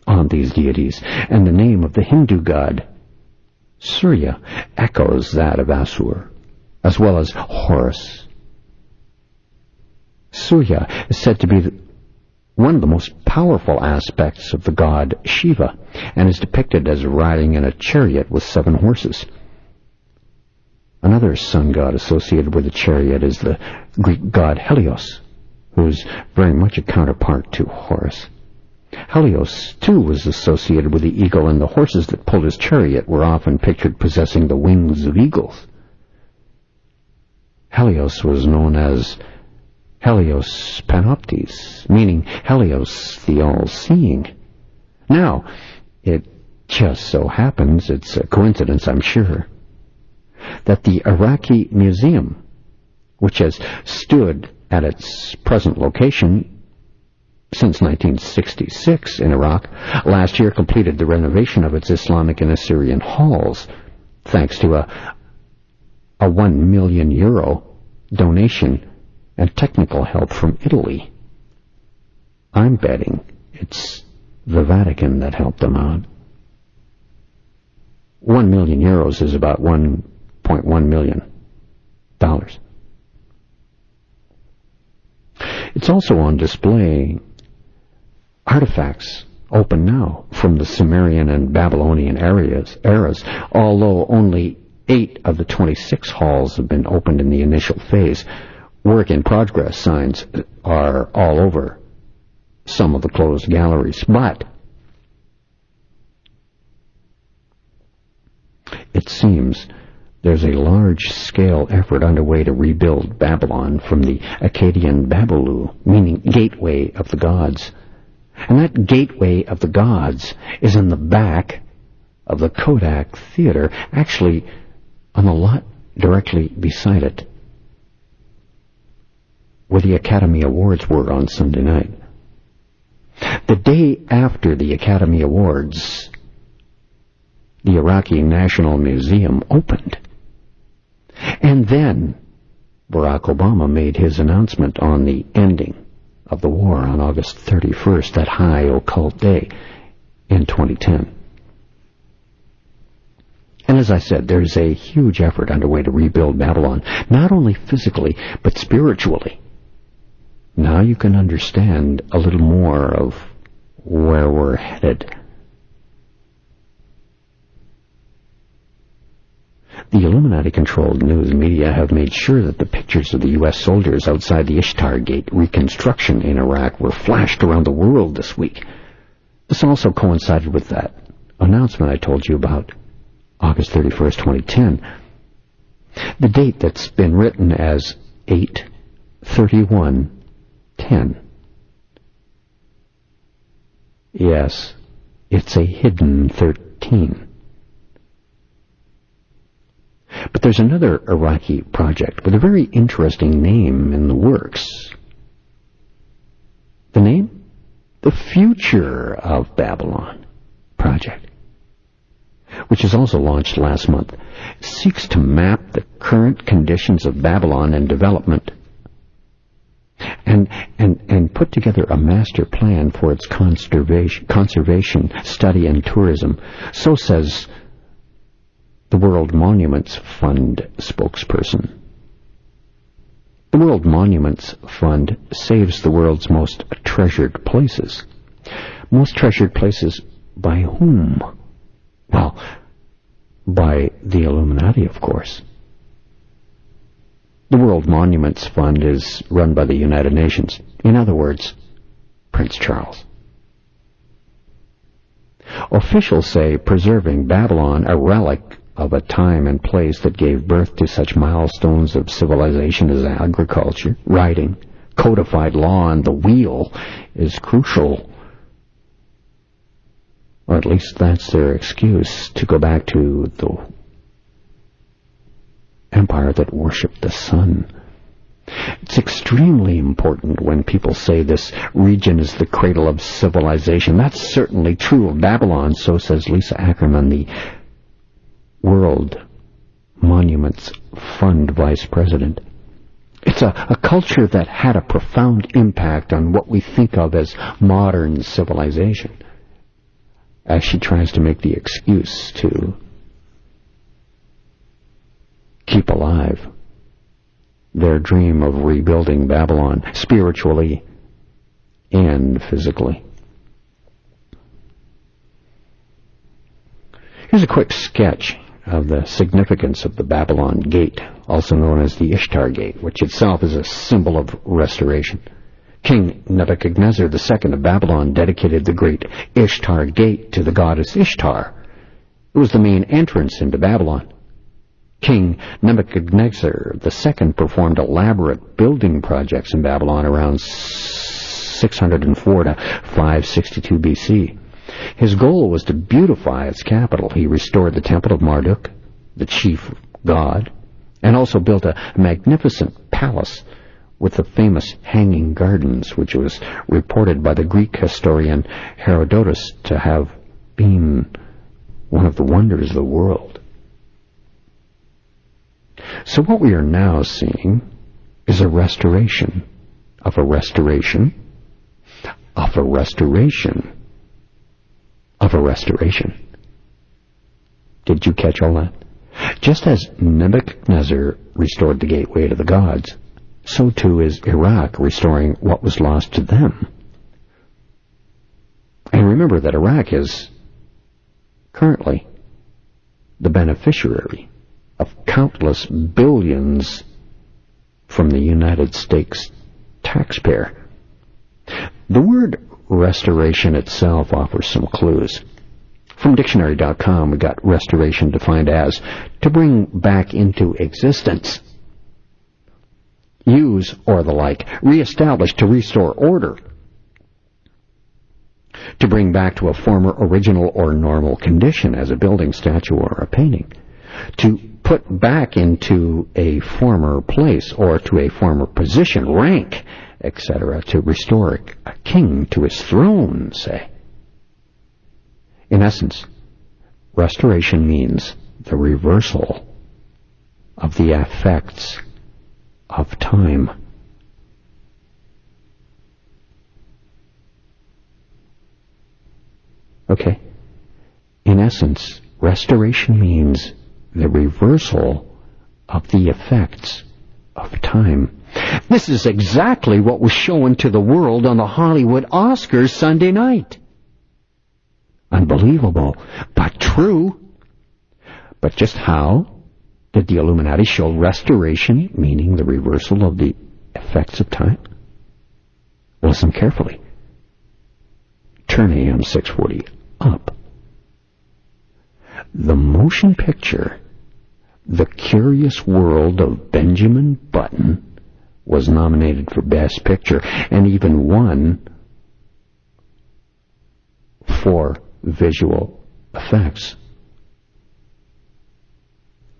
on these deities, and the name of the Hindu god Surya echoes that of Asur, as well as Horus. Surya is said to be one of the most powerful aspects of the god Shiva, and is depicted as riding in a chariot with 7 horses. Another sun god associated with the chariot is the Greek god Helios, who is very much a counterpart to Horus. Helios, too, was associated with the eagle, and the horses that pulled his chariot were often pictured possessing the wings of eagles. Helios was known as Helios Panoptes, meaning Helios the all-seeing. Now, it just so happens, it's a coincidence, I'm sure, that the Iraqi Museum, which has stood at its present location since 1966 in Iraq, last year completed the renovation of its Islamic and Assyrian halls, thanks to a €1 million donation and technical help from Italy. I'm betting it's the Vatican that helped them out. €1 million is about $1.1 million. It's also on display artifacts open now from the Sumerian and Babylonian eras, although only 8 of the 26 halls have been opened in the initial phase. Work in progress signs are all over some of the closed galleries, but it seems there's a large-scale effort underway to rebuild Babylon from the Akkadian Babalu, meaning gateway of the gods. And that gateway of the gods is in the back of the Kodak Theater, actually on the lot directly beside it, where the Academy Awards were on Sunday night. The day after the Academy Awards, the Iraqi National Museum opened. And then Barack Obama made his announcement on the ending of the war on August 31st, that high occult day in 2010. And as I said, there's a huge effort underway to rebuild Babylon, not only physically, but spiritually. Now you can understand a little more of where we're headed. The Illuminati-controlled news media have made sure that the pictures of the U.S. soldiers outside the Ishtar Gate reconstruction in Iraq were flashed around the world this week. This also coincided with that announcement I told you about, August 31st, 2010. The date that's been written as 8/31/10. Yes, it's a hidden 13. But there's another Iraqi project with a very interesting name in the works. The name? The Future of Babylon Project, which was also launched last month, seeks to map the current conditions of Babylon and development and put together a master plan for its conservation, study, and tourism. So says the World Monuments Fund spokesperson. The World Monuments Fund saves the world's most treasured places. Most treasured places by whom? Well, by the Illuminati, of course. The World Monuments Fund is run by the United Nations. In other words, Prince Charles. Officials say preserving Babylon, a relic of a time and place that gave birth to such milestones of civilization as agriculture, writing, codified law, and the wheel, is crucial. Or at least that's their excuse to go back to the empire that worshipped the sun. It's extremely important when people say this region is the cradle of civilization. That's certainly true of Babylon, so says Lisa Ackerman, the World Monuments Fund Vice President. It's a culture that had a profound impact on what we think of as modern civilization, as she tries to make the excuse to keep alive their dream of rebuilding Babylon spiritually and physically. Here's a quick sketch of the significance of the Babylon Gate, also known as the Ishtar Gate, which itself is a symbol of restoration. King Nebuchadnezzar II of Babylon dedicated the great Ishtar Gate to the goddess Ishtar. It was the main entrance into Babylon. King Nebuchadnezzar II performed elaborate building projects in Babylon around 604 to 562 BC. His goal was to beautify its capital. He restored the temple of Marduk, the chief god, and also built a magnificent palace with the famous Hanging Gardens, which was reported by the Greek historian Herodotus to have been one of the wonders of the world. So what we are now seeing is a restoration of a restoration of a restoration of a restoration. Did you catch all that? Just as Nebuchadnezzar restored the gateway to the gods, so too is Iraq restoring what was lost to them. And remember that Iraq is currently the beneficiary of countless billions from the United States taxpayer. The word restoration itself offers some clues. From dictionary.com, we got restoration defined as to bring back into existence, use or the like, reestablish, to restore order, to bring back to a former original or normal condition as a building, statue, or a painting, to put back into a former place or to a former position, rank, etc., to restore a king to his throne, say. In essence, restoration means the reversal of the effects of time. Okay? In essence, restoration means the reversal of the effects of time. This is exactly what was shown to the world on the Hollywood Oscars Sunday night. Unbelievable, but true. But just how did the Illuminati show restoration, meaning the reversal of the effects of time? Listen carefully. Turn AM 640 up. The motion picture, The Curious World of Benjamin Button, was nominated for Best Picture and even won for visual effects.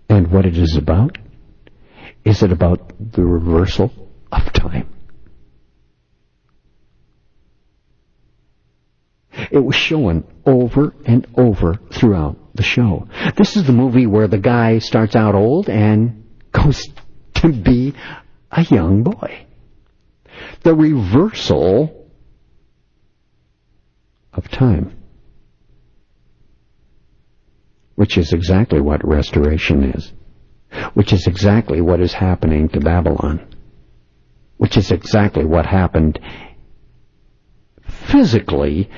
And what it is about? Is it about the reversal of time? It was shown over and over throughout the show. This is the movie where the guy starts out old and goes to be a young boy. The reversal of time. Which is exactly what restoration is. Which is exactly what is happening to Babylon. Which is exactly what happened physically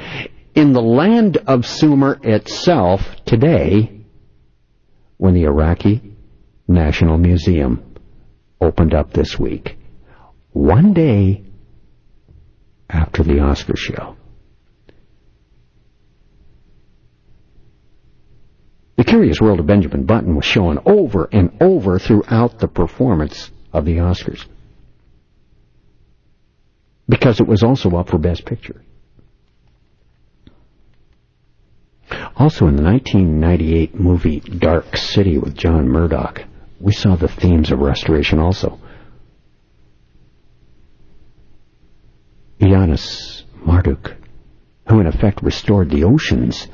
in the land of Sumer itself today when the Iraqi National Museum opened up this week, one day after the Oscar show. The Curious World of Benjamin Button was shown over and over throughout the performance of the Oscars, because it was also up for Best Picture. Also in the 1998 movie Dark City with John Murdoch, we saw the themes of restoration also. Ioannis Marduk, who in effect restored the oceans,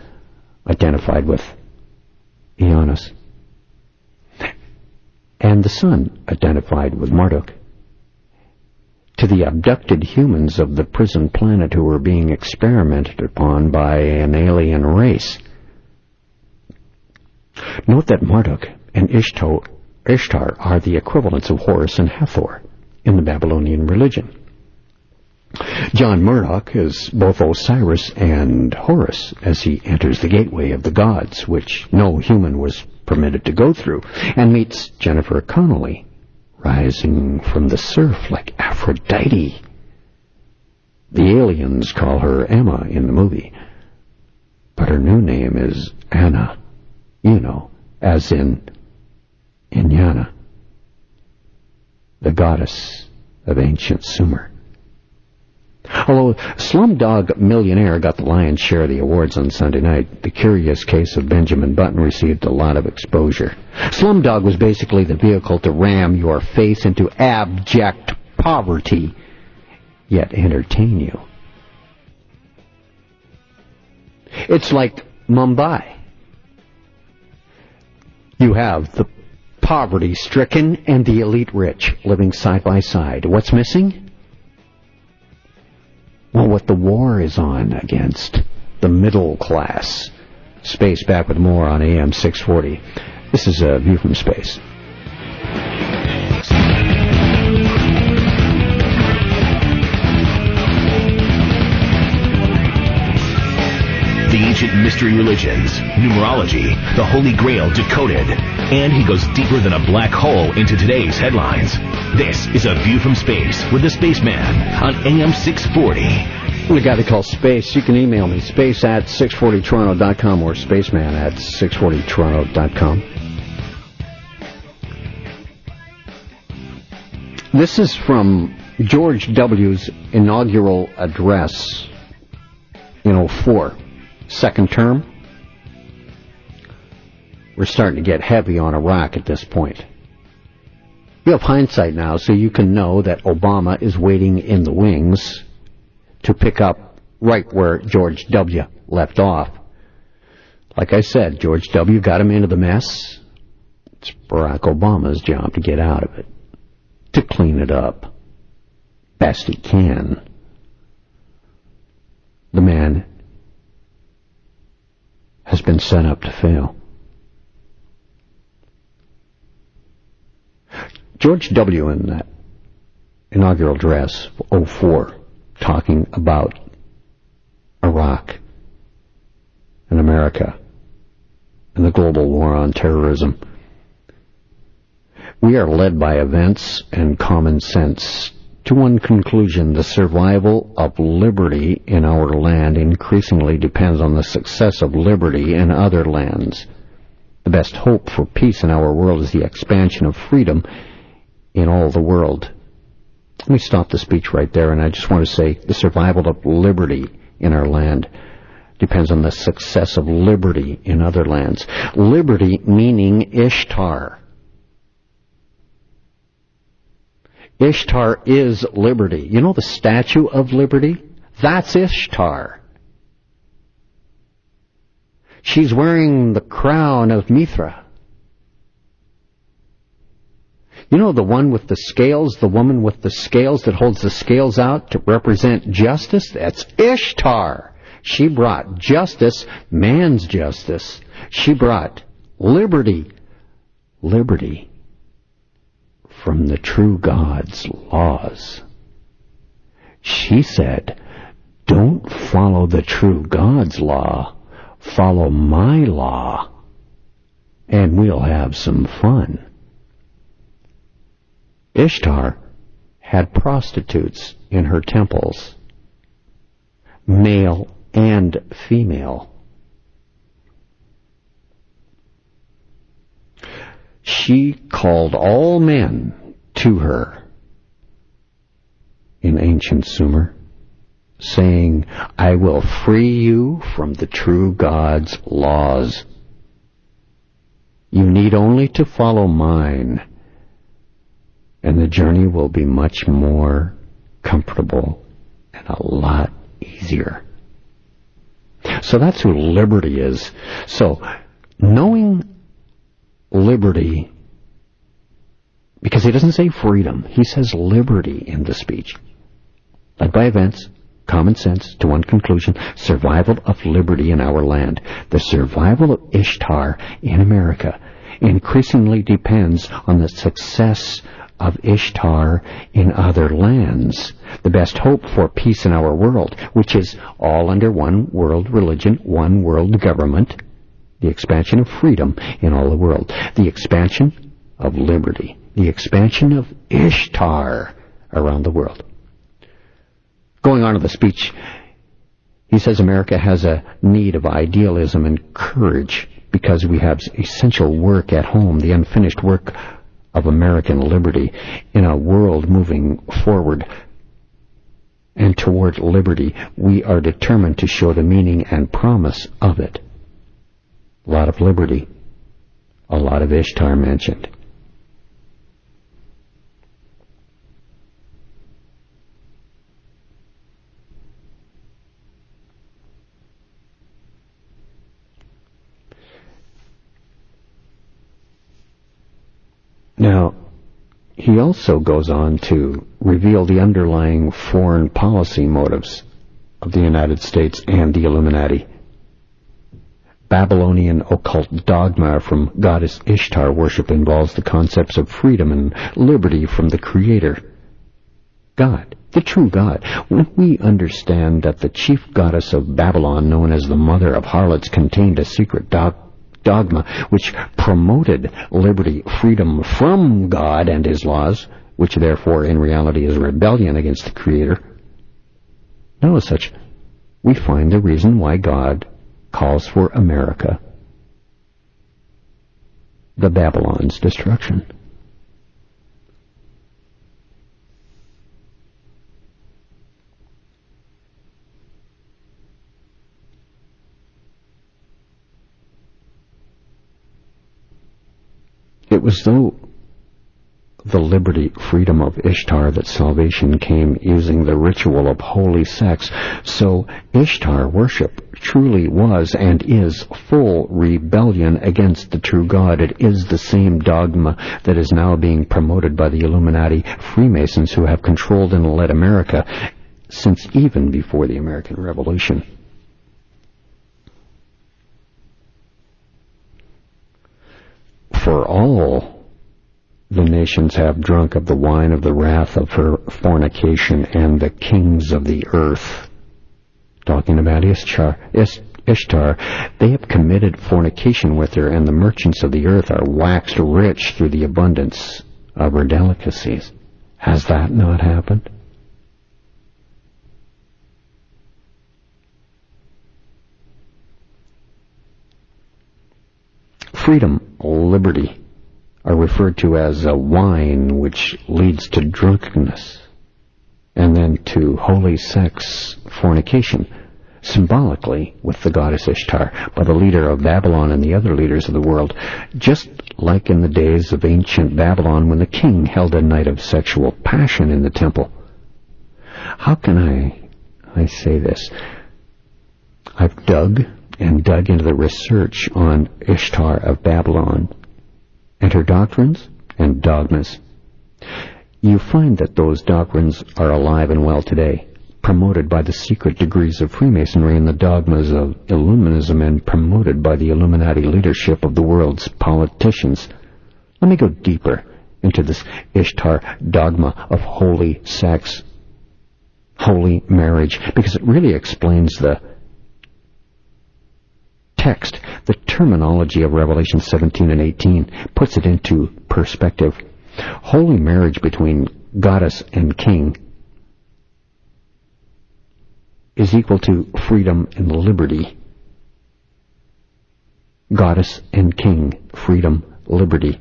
identified with Ioannis, and the sun identified with Marduk, to the abducted humans of the prison planet who were being experimented upon by an alien race. Note that Marduk and Ishtar are the equivalents of Horus and Hathor in the Babylonian religion. John Murdoch is both Osiris and Horus as he enters the gateway of the gods, which no human was permitted to go through, and meets Jennifer Connelly, rising from the surf like Aphrodite. The aliens call her Emma in the movie, but her new name is Anna, as in Inyana, the goddess of ancient Sumer. Although Slumdog Millionaire got the lion's share of the awards on Sunday night, The Curious Case of Benjamin Button received a lot of exposure. Slumdog was basically the vehicle to ram your face into abject poverty, yet entertain you. It's like Mumbai. You have the poverty-stricken and the elite rich living side by side. What's missing? Well, what the war is on against the middle class. Space back with more on AM 640. This is A View from Space. The ancient mystery religions, numerology, the Holy Grail decoded, and he goes deeper than a black hole into today's headlines. This is A View from Space with the Spaceman on AM 640. The guy they call Space. You can email me, space at 640toronto.com or spaceman at 640toronto.com. This is from George W.'s inaugural address in 04, second term. We're starting to get heavy on Iraq at this point. You have hindsight now, so you can know that Obama is waiting in the wings to pick up right where George W. left off. Like I said, George W. got him into the mess. It's Barack Obama's job to get out of it, to clean it up best he can. The man has been set up to fail. George W. in that inaugural address, 04, talking about Iraq and America and the global war on terrorism. We are led by events and common sense to one conclusion: the survival of liberty in our land increasingly depends on the success of liberty in other lands. The best hope for peace in our world is the expansion of freedom in all the world. Let me stop the speech right there, and I just want to say the survival of liberty in our land depends on the success of liberty in other lands. Liberty meaning Ishtar. Ishtar is liberty. You know the Statue of Liberty? That's Ishtar. She's wearing the crown of Mithra. You know the one with the scales, the woman with the scales that holds the scales out to represent justice? That's Ishtar. She brought justice, man's justice. She brought liberty. Liberty from the true God's laws. She said, don't follow the true God's law, follow my law, and we'll have some fun. Ishtar had prostitutes in her temples, male and female. She called all men to her in ancient Sumer, saying, I will free you from the true God's laws. You need only to follow mine, and the journey will be much more comfortable and a lot easier. So that's who liberty is. So, knowing liberty, because he doesn't say freedom, he says liberty in the speech. Led by events, common sense, to one conclusion, survival of liberty in our land. The survival of Ishtar in America increasingly depends on the success of Ishtar in other lands. The best hope for peace in our world, which is all under one world religion, one world government, the expansion of freedom in all the world, the expansion of liberty, the expansion of Ishtar around the world. Going on to the speech, he says America has a need of idealism and courage because we have essential work at home, the unfinished work of American liberty in a world moving forward and toward liberty. We are determined to show the meaning and promise of it. A lot of liberty, a lot of Ishtar mentioned. Now, he also goes on to reveal the underlying foreign policy motives of the United States and the Illuminati. Babylonian occult dogma from goddess Ishtar worship involves the concepts of freedom and liberty from the Creator, God, the true God. When we understand that the chief goddess of Babylon, known as the mother of harlots, contained a secret dogma which promoted liberty, freedom from God and his laws, which therefore in reality is rebellion against the Creator, No, as such, we find the reason why God calls for America the Babylon's destruction. It was though the liberty, freedom of Ishtar that salvation came using the ritual of holy sex. So Ishtar worship truly was and is full rebellion against the true God. It is the same dogma that is now being promoted by the Illuminati Freemasons who have controlled and led America since even before the American Revolution. For all the nations have drunk of the wine of the wrath of her fornication, and the kings of the earth, talking about Ishtar, they have committed fornication with her, and the merchants of the earth are waxed rich through the abundance of her delicacies. Has that not happened? Freedom, liberty, are referred to as a wine which leads to drunkenness, and then to holy sex, fornication, symbolically with the goddess Ishtar, by the leader of Babylon and the other leaders of the world, just like in the days of ancient Babylon when the king held a night of sexual passion in the temple. How can I say this? I've dug into the research on Ishtar of Babylon and her doctrines and dogmas. You find that those doctrines are alive and well today, promoted by the secret degrees of Freemasonry and the dogmas of Illuminism, and promoted by the Illuminati leadership of the world's politicians. Let me go deeper into this Ishtar dogma of holy sex, holy marriage, because it really explains the text. The terminology of Revelation 17 and 18 puts it into perspective. Holy marriage between goddess and king is equal to freedom and liberty. Goddess and king, freedom, liberty.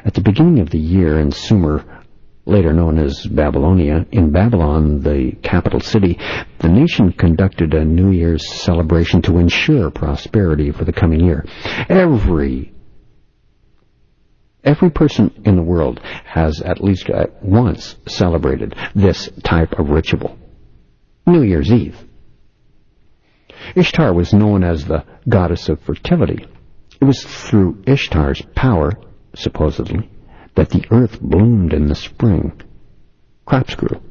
At the beginning of the year in Sumer, later known as Babylonia, in Babylon, the capital city, the nation conducted a New Year's celebration to ensure prosperity for the coming year. Every person in the world has at least once celebrated this type of ritual. New Year's Eve. Ishtar was known as the goddess of fertility. It was through Ishtar's power, supposedly, that the earth bloomed in the spring. Crops grew.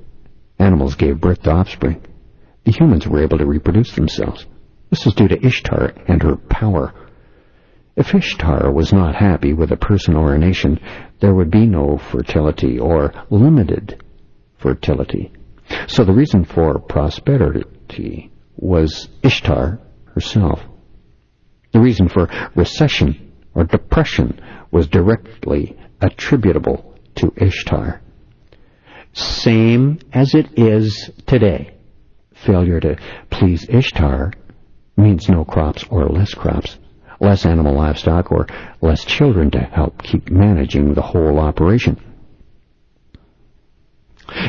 Animals gave birth to offspring. The humans were able to reproduce themselves. This was due to Ishtar and her power. If Ishtar was not happy with a person or a nation, there would be no fertility or limited fertility. So the reason for prosperity was Ishtar herself. The reason for recession or depression was directly attributable to Ishtar. Same as it is today. Failure to please Ishtar means no crops or less crops, less animal livestock, or less children to help keep managing the whole operation.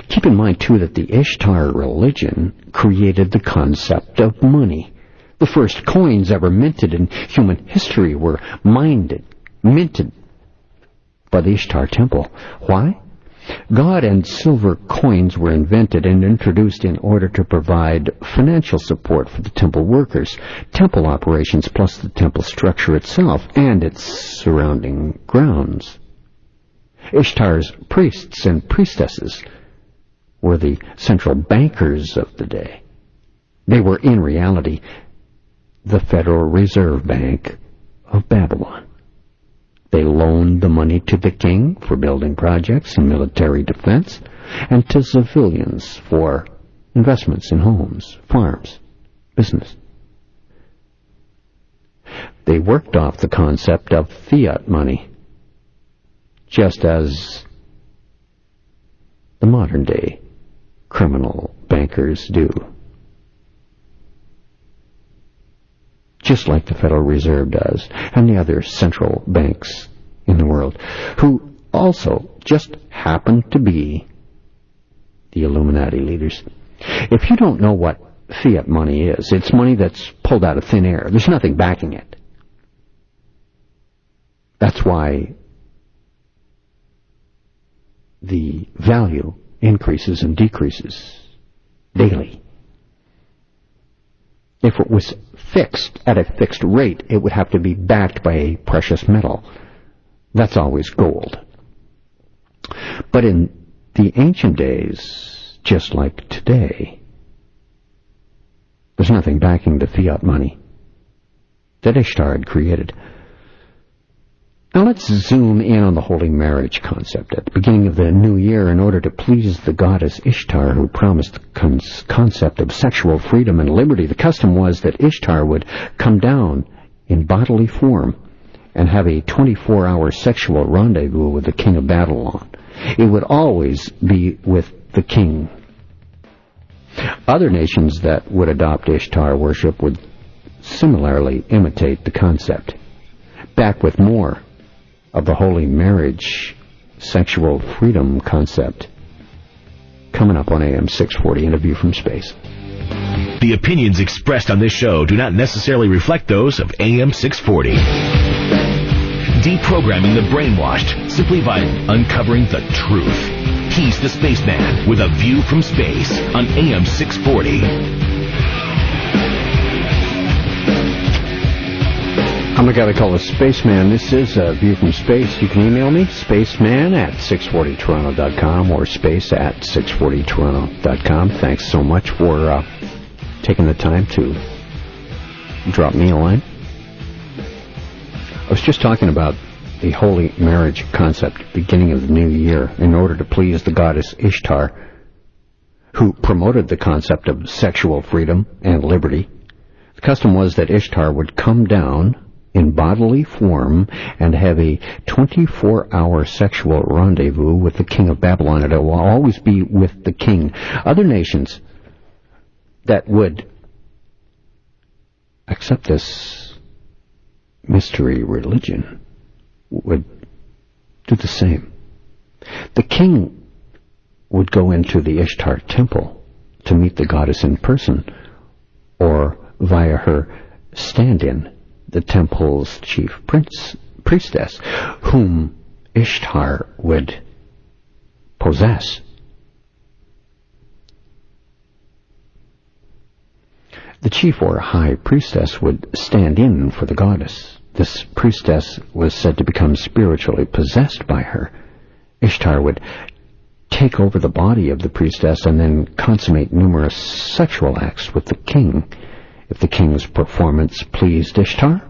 Keep in mind, too, that the Ishtar religion created the concept of money. The first coins ever minted in human history were minted by the Ishtar temple. Why? Gold and silver coins were invented and introduced in order to provide financial support for the temple workers, temple operations, plus the temple structure itself and its surrounding grounds. Ishtar's priests and priestesses were the central bankers of the day. They were, in reality, the Federal Reserve Bank of Babylon. They loaned the money to the king for building projects and military defense, and to civilians for investments in homes, farms, business. They worked off the concept of fiat money, just as the modern day criminal bankers do. Just like the Federal Reserve does, and the other central banks in the world, who also just happen to be the Illuminati leaders. If you don't know what fiat money is, it's money that's pulled out of thin air. There's nothing backing it. That's why the value increases and decreases daily. If it was fixed at a fixed rate, it would have to be backed by a precious metal. That's always gold. But in the ancient days, just like today, there's nothing backing the fiat money that Ishtar had created. Now let's zoom in on the holy marriage concept. At the beginning of the new year, in order to please the goddess Ishtar, who promised the concept of sexual freedom and liberty, the custom was that Ishtar would come down in bodily form and have a 24-hour sexual rendezvous with the king of Babylon. It would always be with the king. Other nations that would adopt Ishtar worship would similarly imitate the concept. Back with more of the holy marriage, sexual freedom concept, coming up on AM 640 in A View from Space. The opinions expressed on this show do not necessarily reflect those of AM 640. Deprogramming the brainwashed simply by uncovering the truth. He's the Spaceman with A View from Space on AM 640. I'm the guy they call the Spaceman. This is A View from Space. You can email me, spaceman at 640toronto.com or space at 640toronto.com. Thanks so much for taking the time to drop me a line. I was just talking about the holy marriage concept beginning of the new year in order to please the goddess Ishtar, who promoted the concept of sexual freedom and liberty. The custom was that Ishtar would come down in bodily form and have a 24-hour sexual rendezvous with the king of Babylon. It will always be with the king. Other nations that would accept this mystery religion would do the same. The king would go into the Ishtar temple to meet the goddess in person or via her stand-in, the temple's chief priestess, whom Ishtar would possess. The chief or high priestess would stand in for the goddess. This priestess was said to become spiritually possessed by her. Ishtar would take over the body of the priestess and then consummate numerous sexual acts with the king. If the king's performance pleased Ishtar,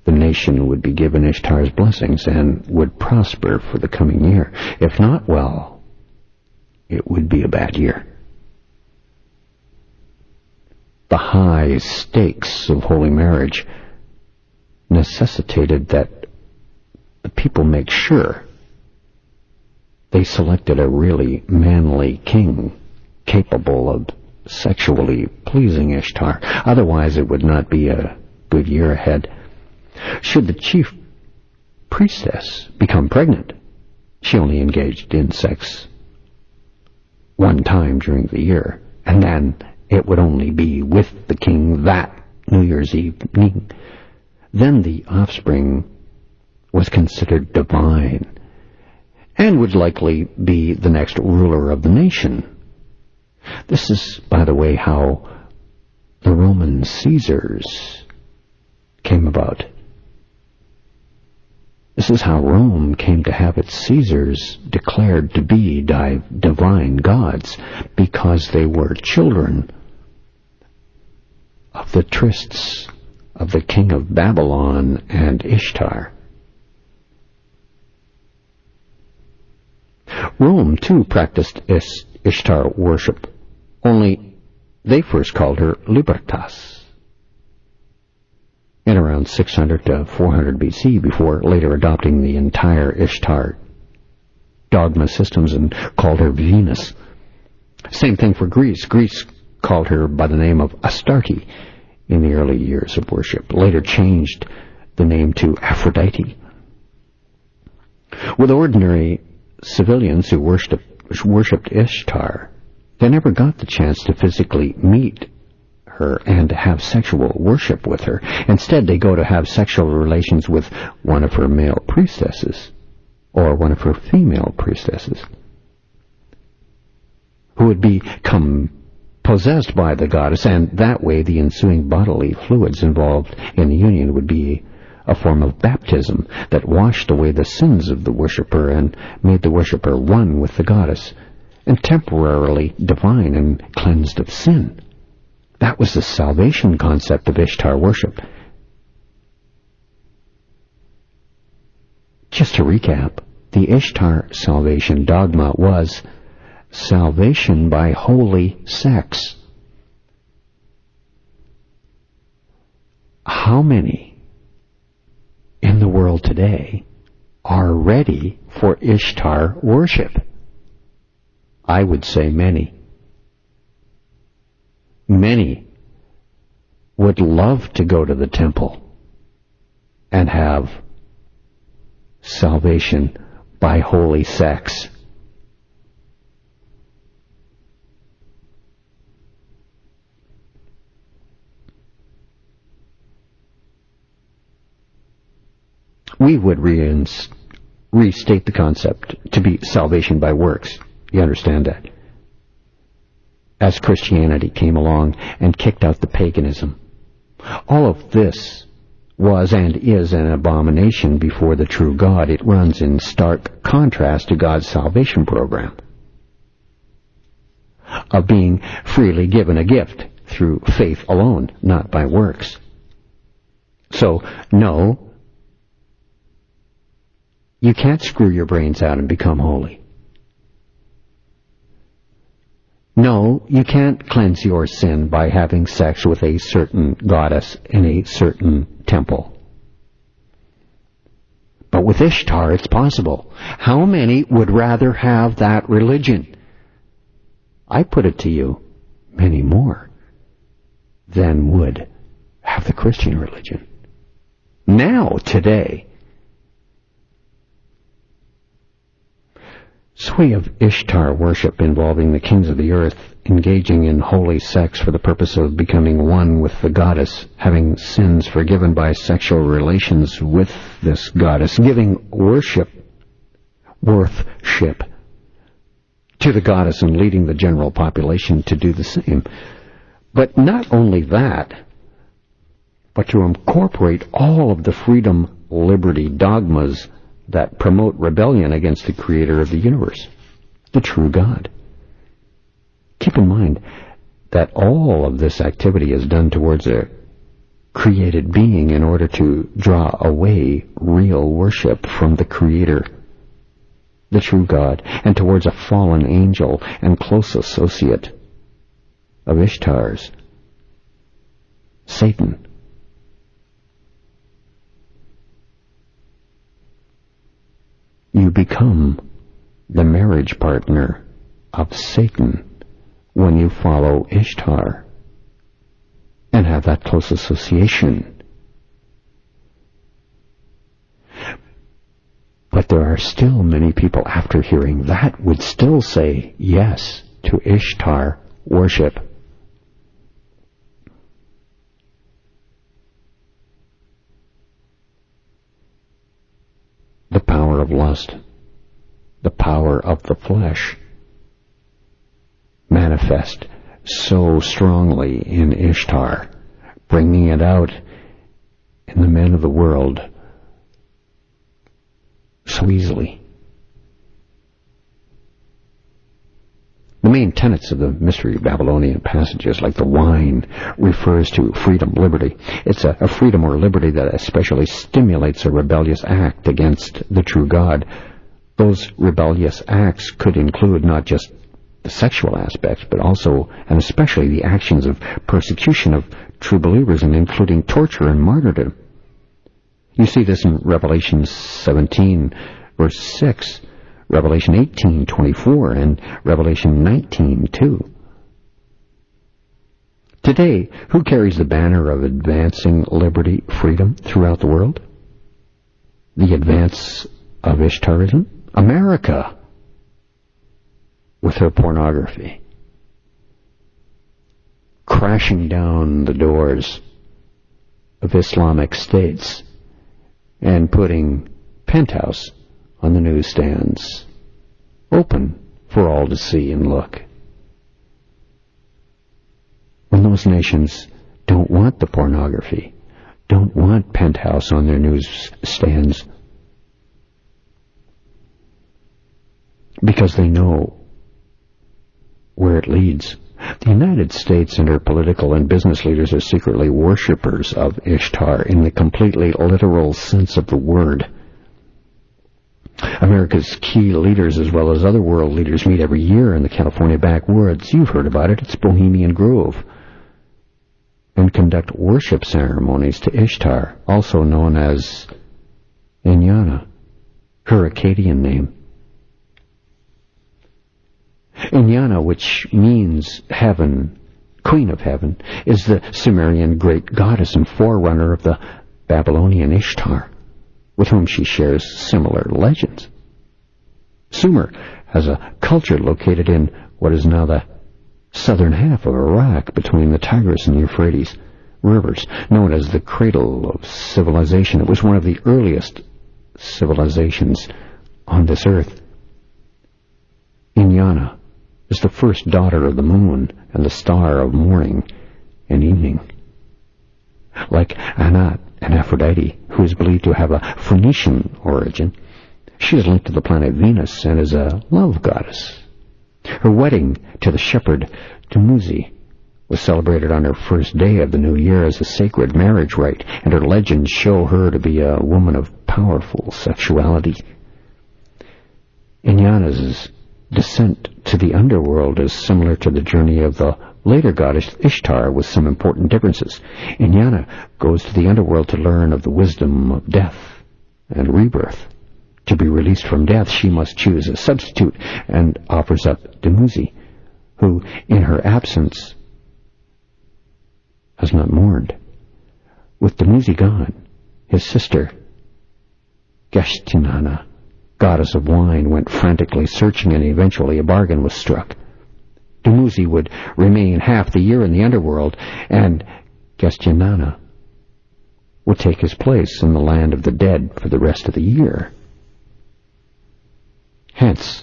the nation would be given Ishtar's blessings and would prosper for the coming year. If not, well, it would be a bad year. The high stakes of holy marriage necessitated that the people make sure they selected a really manly king capable of sexually pleasing Ishtar. Otherwise, it would not be a good year ahead. Should the chief priestess become pregnant, she only engaged in sex one time during the year, and then it would only be with the king that New Year's evening. Then the offspring was considered divine and would likely be the next ruler of the nation. This is, by the way, how the Roman Caesars came about. This is how Rome came to have its Caesars declared to be divine gods, because they were children of the trysts of the king of Babylon and Ishtar. Rome, too, practiced Ishtar worship, only they first called her Libertas in around 600 to 400 BC, before later adopting the entire Ishtar dogma systems and called her Venus. Same thing for Greece. Greece called her by the name of Astarte in the early years of worship, later changed the name to Aphrodite. With ordinary civilians who worshipped Ishtar, they never got the chance to physically meet her and to have sexual worship with her. Instead, they go to have sexual relations with one of her male priestesses or one of her female priestesses, who would become possessed by the goddess, and that way the ensuing bodily fluids involved in the union would be a form of baptism that washed away the sins of the worshipper and made the worshipper one with the goddess and temporarily divine and cleansed of sin. That was the salvation concept of Ishtar worship. Just to recap, the Ishtar salvation dogma was salvation by holy sex. How many in the world today are ready for Ishtar worship? I would say many. Many would love to go to the temple and have salvation by holy sex. We would restate the concept to be salvation by works. You understand that? As Christianity came along and kicked out the paganism. All of this was and is an abomination before the true God. It runs in stark contrast to God's salvation program of being freely given a gift through faith alone, not by works. So, no, you can't screw your brains out and become holy. No, you can't cleanse your sin by having sex with a certain goddess in a certain temple. But with Ishtar, it's possible. How many would rather have that religion? I put it to you, many more than would have the Christian religion. Now, today, this way of Ishtar worship involving the kings of the earth engaging in holy sex for the purpose of becoming one with the goddess, having sins forgiven by sexual relations with this goddess, giving worship to the goddess and leading the general population to do the same. But not only that, but to incorporate all of the freedom, liberty dogmas that promote rebellion against the creator of the universe, the true God. Keep in mind that all of this activity is done towards a created being in order to draw away real worship from the creator, the true God, and towards a fallen angel and close associate of Ishtar's, Satan. You become the marriage partner of Satan when you follow Ishtar and have that close association. But there are still many people, after hearing that, would still say yes to Ishtar worship. The power of lust, the power of the flesh, manifest so strongly in Ishtar, bringing it out in the men of the world so easily. The main tenets of the mystery Babylonian passages, like the wine, refers to freedom, liberty. It's a freedom or liberty that especially stimulates a rebellious act against the true God. Those rebellious acts could include not just the sexual aspects, but also and especially the actions of persecution of true believers, and including torture and martyrdom. You see this in Revelation 17, verse 6. Revelation 18:24 and Revelation 19:2. Today, who carries the banner of advancing liberty, freedom throughout the world? The advance of Ishtarism? America, with her pornography. Crashing down the doors of Islamic states and putting Penthouse on the newsstands, open for all to see and look. When those nations don't want the pornography, don't want Penthouse on their newsstands, because they know where it leads. The United States and her political and business leaders are secretly worshippers of Ishtar in the completely literal sense of the word. America's key leaders, as well as other world leaders, meet every year in the California backwoods. You've heard about it. It's Bohemian Grove. And conduct worship ceremonies to Ishtar, also known as Inanna, her Akkadian name. Inanna, which means heaven, queen of heaven, is the Sumerian great goddess and forerunner of the Babylonian Ishtar, with whom she shares similar legends. Sumer has a culture located in what is now the southern half of Iraq, between the Tigris and the Euphrates rivers, known as the cradle of civilization. It was one of the earliest civilizations on this earth. Inanna is the first daughter of the moon and the star of morning and evening. Like Anat and Aphrodite, who is believed to have a Phoenician origin, she is linked to the planet Venus and is a love goddess. Her wedding to the shepherd Dumuzi was celebrated on her first day of the new year as a sacred marriage rite, and her legends show her to be a woman of powerful sexuality. Inanna's descent to the underworld is similar to the journey of the later goddess Ishtar, with some important differences. Inanna goes to the underworld to learn of the wisdom of death and rebirth. To be released from death, she must choose a substitute and offers up Dumuzi, who, in her absence, has not mourned. With Dumuzi gone, his sister, Geshtinana, goddess of wine, went frantically searching, and eventually a bargain was struck. Dumuzi would remain half the year in the underworld, and Geshtinana would take his place in the land of the dead for the rest of the year. Hence,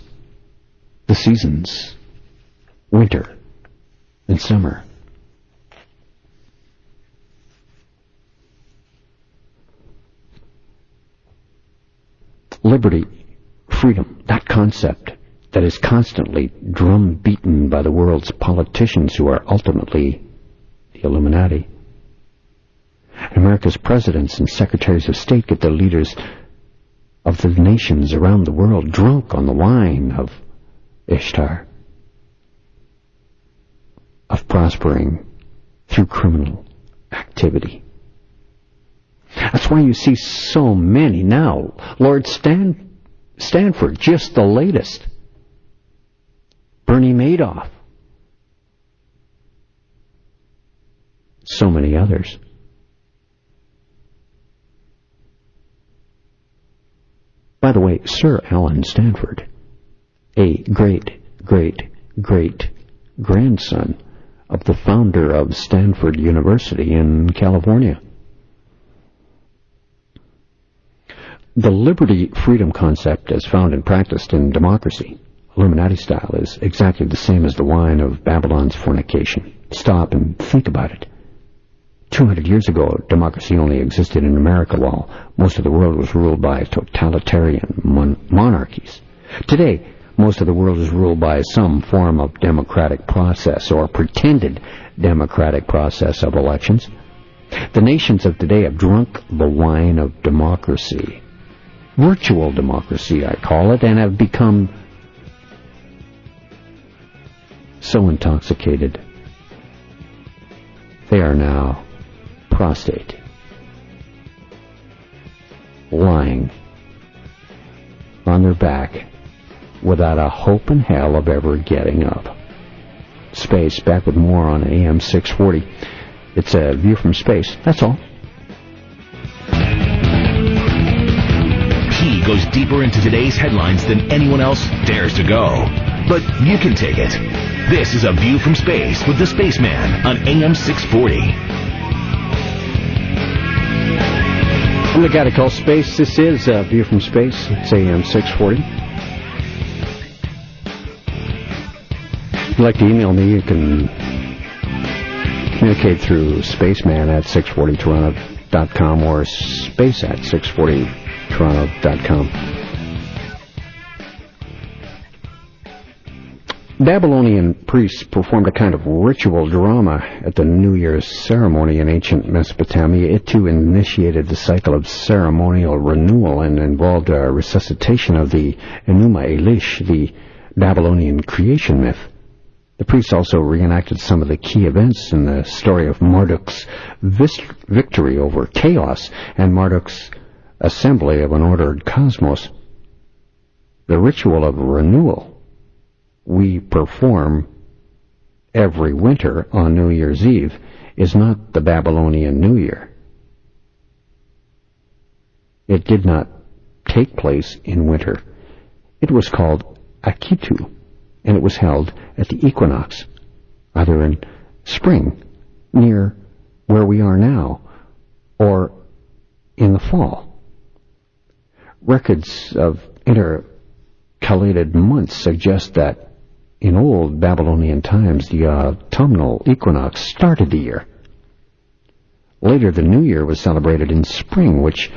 the seasons, winter and summer. Liberty, freedom, that concept that is constantly drum-beaten by the world's politicians, who are ultimately the Illuminati. America's presidents and secretaries of state get the leaders of the nations around the world drunk on the wine of Ishtar, of prospering through criminal activity. That's why you see so many now. Lord Stanford, just the latest. Bernie Madoff. So many others. By the way, Sir Alan Stanford, a great-great-great-grandson of the founder of Stanford University in California. The liberty-freedom concept, as found and practiced in democracy, Illuminati style, is exactly the same as the wine of Babylon's fornication. Stop and think about it. 200 years ago, democracy only existed in America, while most of the world was ruled by totalitarian monarchies. Today, most of the world is ruled by some form of democratic process or pretended democratic process of elections. The nations of today have drunk the wine of democracy. Virtual democracy, I call it, and have become so intoxicated. They are now prostrate, lying on their back without a hope in hell of ever getting up. Space, back with more on AM 640. It's a view from space, that's all. He goes deeper into today's headlines than anyone else dares to go. But you can take it. This is A View from Space with the Spaceman on AM 640. I'm the guy to call space. This is A View from Space. It's AM 640. If you'd like to email me, you can communicate through spaceman at 640toronto.com or space at 640toronto.com. Babylonian priests performed a kind of ritual drama at the New Year's ceremony in ancient Mesopotamia. It too initiated the cycle of ceremonial renewal and involved a resuscitation of the Enuma Elish, the Babylonian creation myth. The priests also reenacted some of the key events in the story of Marduk's victory over chaos and Marduk's assembly of an ordered cosmos. The ritual of renewal we perform every winter on New Year's Eve is not the Babylonian New Year. It did not take place in winter. It was called Akitu, and it was held at the equinox, either in spring, near where we are now, or in the fall. Records of intercalated months suggest that in old Babylonian times, the autumnal equinox started the year. Later, the New Year was celebrated in spring, which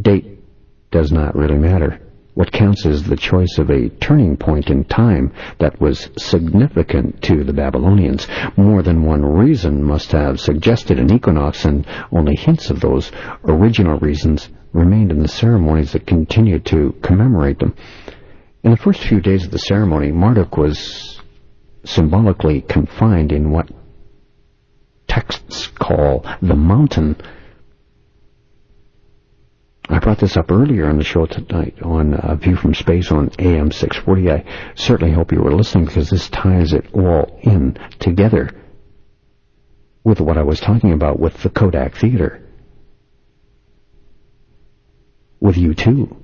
date does not really matter. What counts is the choice of a turning point in time that was significant to the Babylonians. More than one reason must have suggested an equinox, and only hints of those original reasons remained in the ceremonies that continued to commemorate them. In the first few days of the ceremony, Marduk was symbolically confined in what texts call the mountain. I brought this up earlier on the show tonight on A View from Space on AM 640. I certainly hope you were listening, because this ties it all in together with what I was talking about with the Kodak Theater, with U2,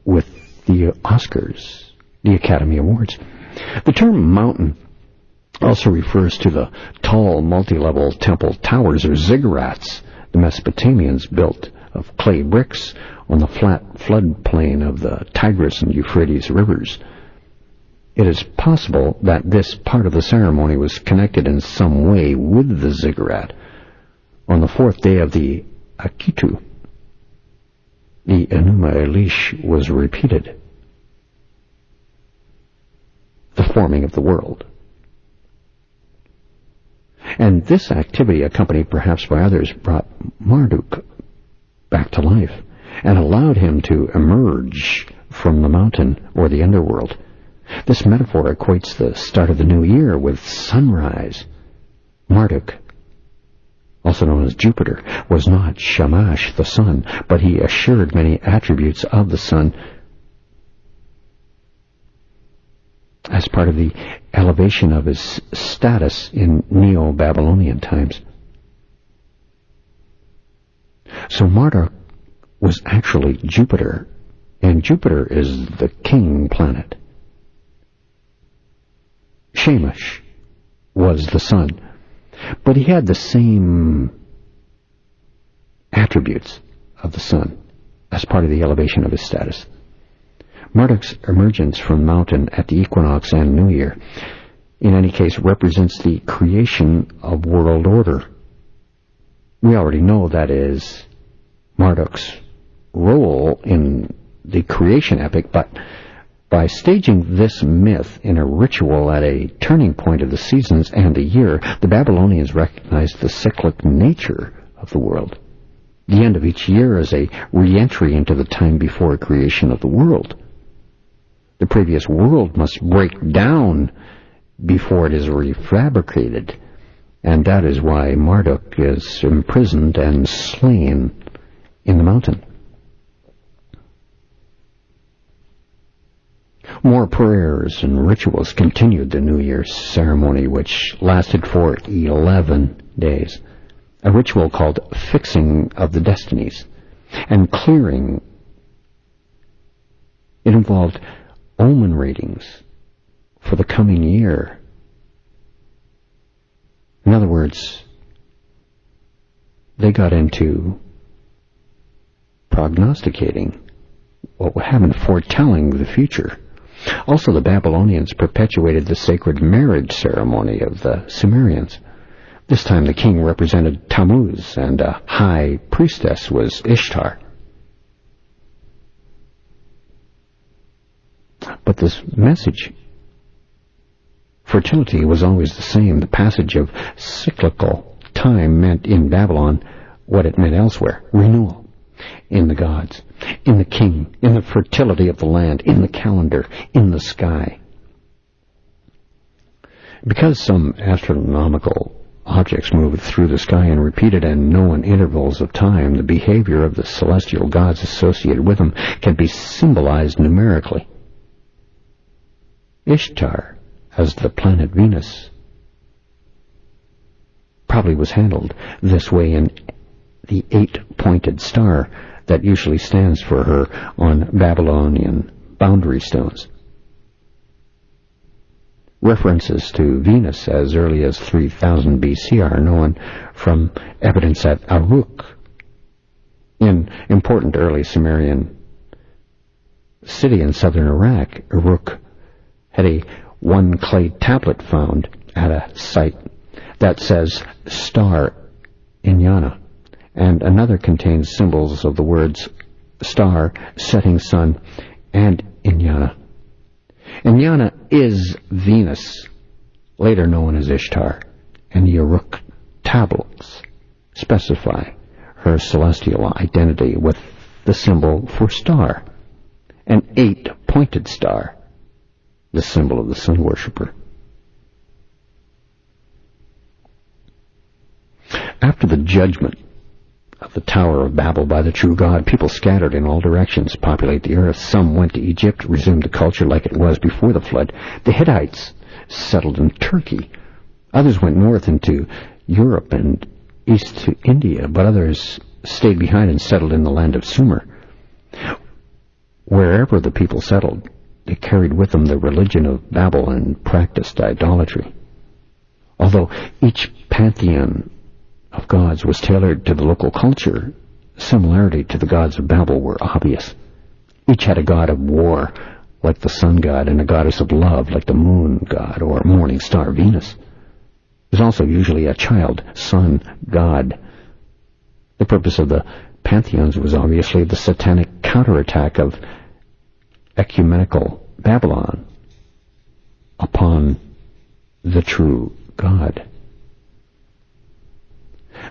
with the Oscars, the Academy Awards. The term mountain also refers to the tall multi-level temple towers, or ziggurats, the Mesopotamians built of clay bricks on the flat floodplain of the Tigris and Euphrates rivers. It is possible that this part of the ceremony was connected in some way with the ziggurat. On the fourth day of the Akitu, the Enuma Elish was repeated, the forming of the world. And this activity, accompanied perhaps by others, brought Marduk back to life and allowed him to emerge from the mountain or the underworld. This metaphor equates the start of the new year with sunrise. Marduk, also known as Jupiter, was not Shamash, the sun, but he assured many attributes of the sun as part of the elevation of his status in Neo-Babylonian times. So Marduk was actually Jupiter, and Jupiter is the king planet. Shamash was the sun, but he had the same attributes of the sun as part of the elevation of his status. Marduk's emergence from mountain at the equinox and New Year, in any case, represents the creation of world order. We already know that is Marduk's role in the creation epic, but by staging this myth in a ritual at a turning point of the seasons and the year, the Babylonians recognized the cyclic nature of the world. The end of each year is a re-entry into the time before creation of the world. The previous world must break down before it is refabricated, and that is why Marduk is imprisoned and slain in the mountain. More prayers and rituals continued the New Year's ceremony, which lasted for 11 days. A ritual called Fixing of the Destinies and Clearing. It involved omen readings for the coming year. In other words, they got into prognosticating what would happen, foretelling the future. Also, the Babylonians perpetuated the sacred marriage ceremony of the Sumerians. This time the king represented Tammuz, and a high priestess was Ishtar. But this message, fertility, was always the same. The passage of cyclical time meant in Babylon what it meant elsewhere: renewal. In the gods, in the king, in the fertility of the land, in the calendar, in the sky. Because some astronomical objects moved through the sky in repeated and known intervals of time, the behavior of the celestial gods associated with them can be symbolized numerically. Ishtar, as the planet Venus, probably was handled this way in the 8-pointed star that usually stands for her on Babylonian boundary stones. References to Venus as early as 3000 BC are known from evidence at Uruk. In important early Sumerian city in southern Iraq, Uruk had a one clay tablet found at a site that says Star Inyana, and another contains symbols of the words star, setting sun, and Inyana. Inyana is Venus, later known as Ishtar, and the Uruk tablets specify her celestial identity with the symbol for star, an 8-pointed star, the symbol of the sun worshipper. After the judgment of the Tower of Babel by the true God, people scattered in all directions to populate the earth. Some went to Egypt, resumed the culture like it was before the flood. The Hittites settled in Turkey. Others went north into Europe and east to India, but others stayed behind and settled in the land of Sumer. Wherever the people settled, they carried with them the religion of Babel and practiced idolatry. Although each pantheon of gods was tailored to the local culture, similarity to the gods of Babel were obvious. Each had a god of war, like the sun god, and a goddess of love, like the moon god or morning star Venus. There's also usually a child sun god. The purpose of the pantheons was obviously the satanic counterattack of ecumenical Babylon upon the true God.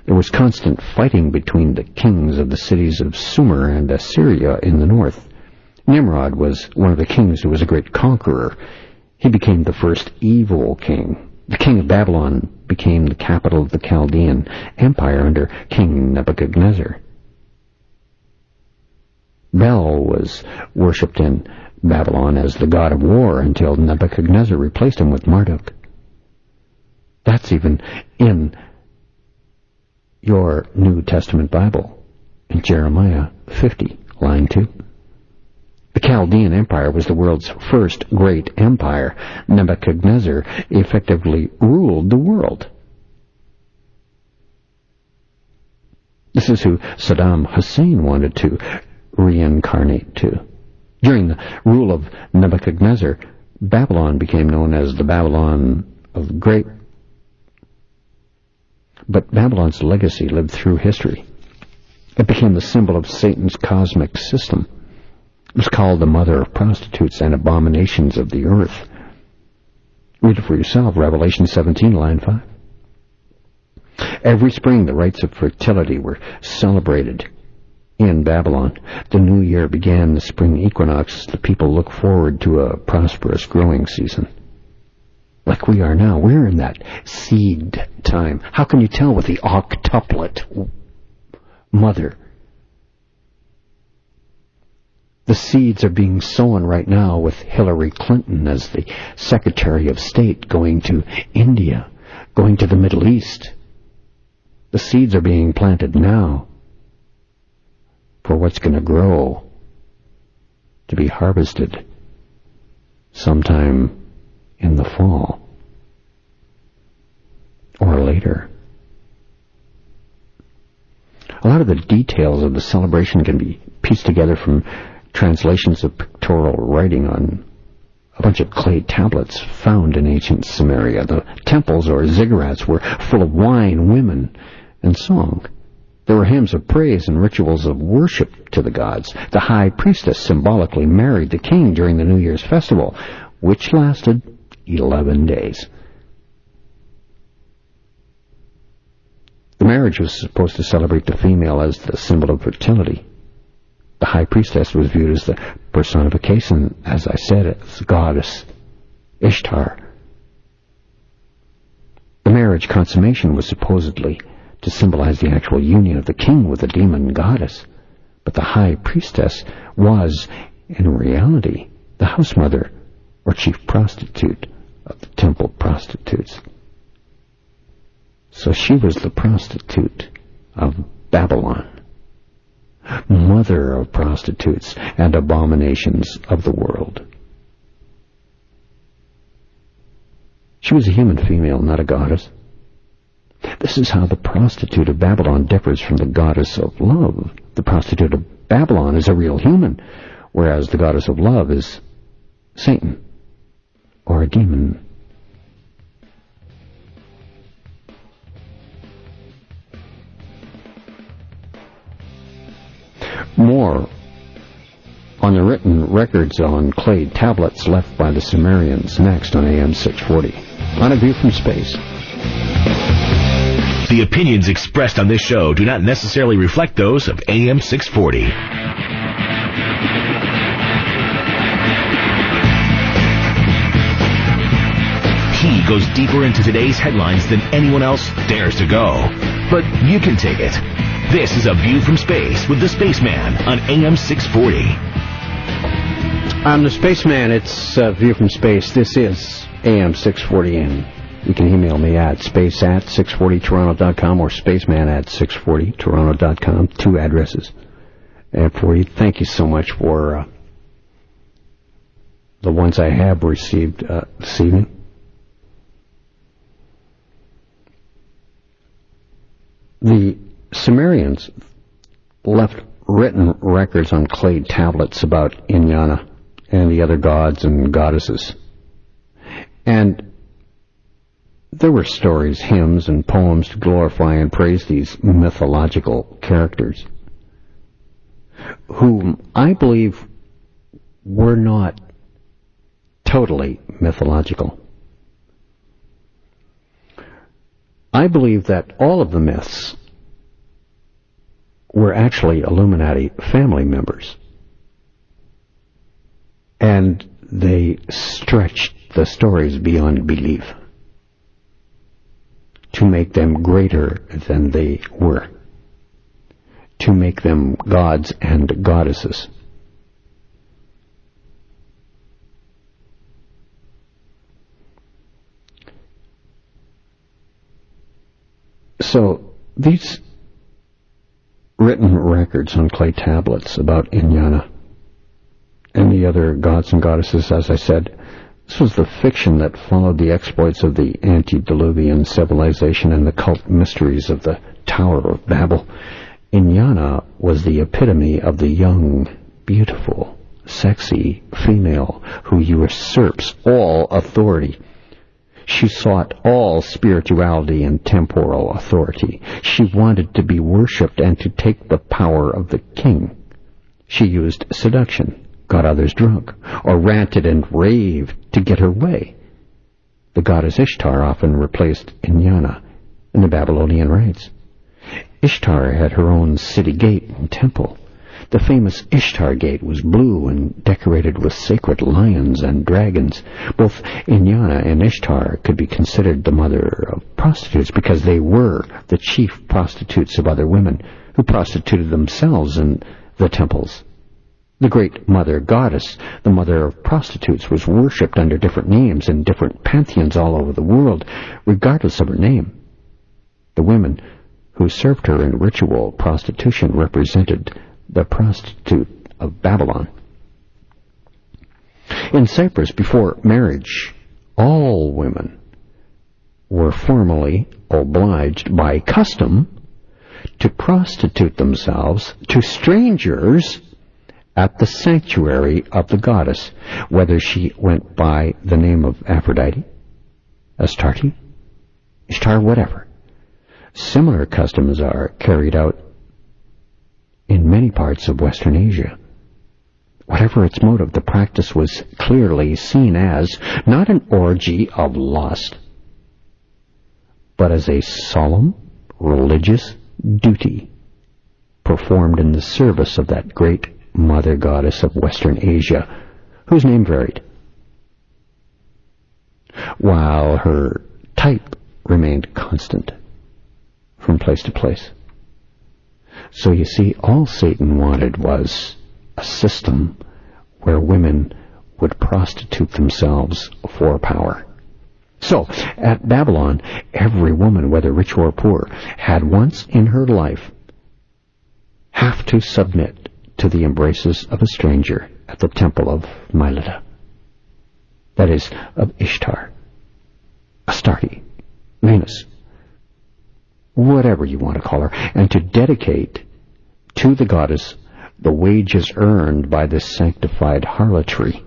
There was constant fighting between the kings of the cities of Sumer and Assyria in the north. Nimrod was one of the kings who was a great conqueror. He became the first evil king. The king of Babylon became the capital of the Chaldean Empire under King Nebuchadnezzar. Bel was worshipped in Babylon as the god of war until Nebuchadnezzar replaced him with Marduk. That's even in your New Testament Bible, in Jeremiah 50, line 2. The Chaldean Empire was the world's first great empire. Nebuchadnezzar effectively ruled the world. This is who Saddam Hussein wanted to reincarnate to. During the rule of Nebuchadnezzar, Babylon became known as the Babylon of the Great. But Babylon's legacy lived through history. It became the symbol of Satan's cosmic system. It was called the mother of prostitutes and abominations of the earth. Read it for yourself, Revelation 17, line 5. Every spring, the rites of fertility were celebrated in Babylon. The new year began the spring equinox. The people look forward to a prosperous growing season. Like we are now, we're in that seed time. How can you tell with the octuplet mother? The seeds are being sown right now with Hillary Clinton as the Secretary of State, going to India, going to the Middle East. The seeds are being planted now for what's going to grow to be harvested sometime in the fall or later. A lot of the details of the celebration can be pieced together from translations of pictorial writing on a bunch of clay tablets found in ancient Samaria. The temples, or ziggurats, were full of wine, women, and song. There were hymns of praise and rituals of worship to the gods. The high priestess symbolically married the king during the New Year's festival, which lasted 11 days. The marriage was supposed to celebrate the female as the symbol of fertility. The high priestess was viewed as the personification, as I said, as the goddess Ishtar. The marriage consummation was supposedly to symbolize the actual union of the king with the demon goddess, but the high priestess was, in reality, the house mother or chief prostitute of the temple prostitutes. So she was the prostitute of Babylon, mother of prostitutes and abominations of the world. She was a human female, not a goddess. This is how the prostitute of Babylon differs from the goddess of love. The prostitute of Babylon is a real human, whereas the goddess of love is Satan or a demon. More on the written records on clay tablets left by the Sumerians next on AM 640. On A View from Space. The opinions expressed on this show do not necessarily reflect those of AM 640. He goes deeper into today's headlines than anyone else dares to go. But you can take it. This is A View from Space with the Spaceman on AM 640. I'm the Spaceman. It's A View from Space. This is AM 640, and you can email me at space@640toronto.com or spaceman@640toronto.com. 2 addresses. And for you, thank you so much for the ones I have received this evening. The Sumerians left written records on clay tablets about Inanna and the other gods and goddesses. And there were stories, hymns, and poems to glorify and praise these mythological characters, whom I believe were not totally mythological. I believe that all of the myths were actually Illuminati family members, and they stretched the stories beyond belief to make them greater than they were, to make them gods and goddesses. So these written records on clay tablets about Inanna and the other gods and goddesses, as I said, this was the fiction that followed the exploits of the antediluvian civilization and the cult mysteries of the Tower of Babel. Inanna was the epitome of the young, beautiful, sexy female who usurps all authority. She sought all spirituality and temporal authority. She wanted to be worshipped and to take the power of the king. She used seduction, got others drunk, or ranted and raved to get her way. The goddess Ishtar often replaced Inanna in the Babylonian rites. Ishtar had her own city gate and temple. The famous Ishtar Gate was blue and decorated with sacred lions and dragons. Both Inanna and Ishtar could be considered the mother of prostitutes because they were the chief prostitutes of other women who prostituted themselves in the temples The great mother goddess, the mother of prostitutes, was worshipped under different names in different pantheons all over the world, regardless of her name. The women who served her in ritual prostitution represented the prostitute of Babylon. In Cyprus, before marriage, all women were formally obliged by custom to prostitute themselves to strangers at the sanctuary of the goddess, whether she went by the name of Aphrodite, Astarte, Ishtar, whatever. Similar customs are carried out in many parts of Western Asia. Whatever its motive, the practice was clearly seen as not an orgy of lust, but as a solemn religious duty performed in the service of that great mother goddess of Western Asia, whose name varied, while her type remained constant from place to place. So you see, all Satan wanted was a system where women would prostitute themselves for power. So, at Babylon, every woman, whether rich or poor, had once in her life have to submit to the embraces of a stranger at the temple of Mylitta, that is, of Ishtar, Astarte, Venus, whatever you want to call her, and to dedicate to the goddess the wages earned by this sanctified harlotry.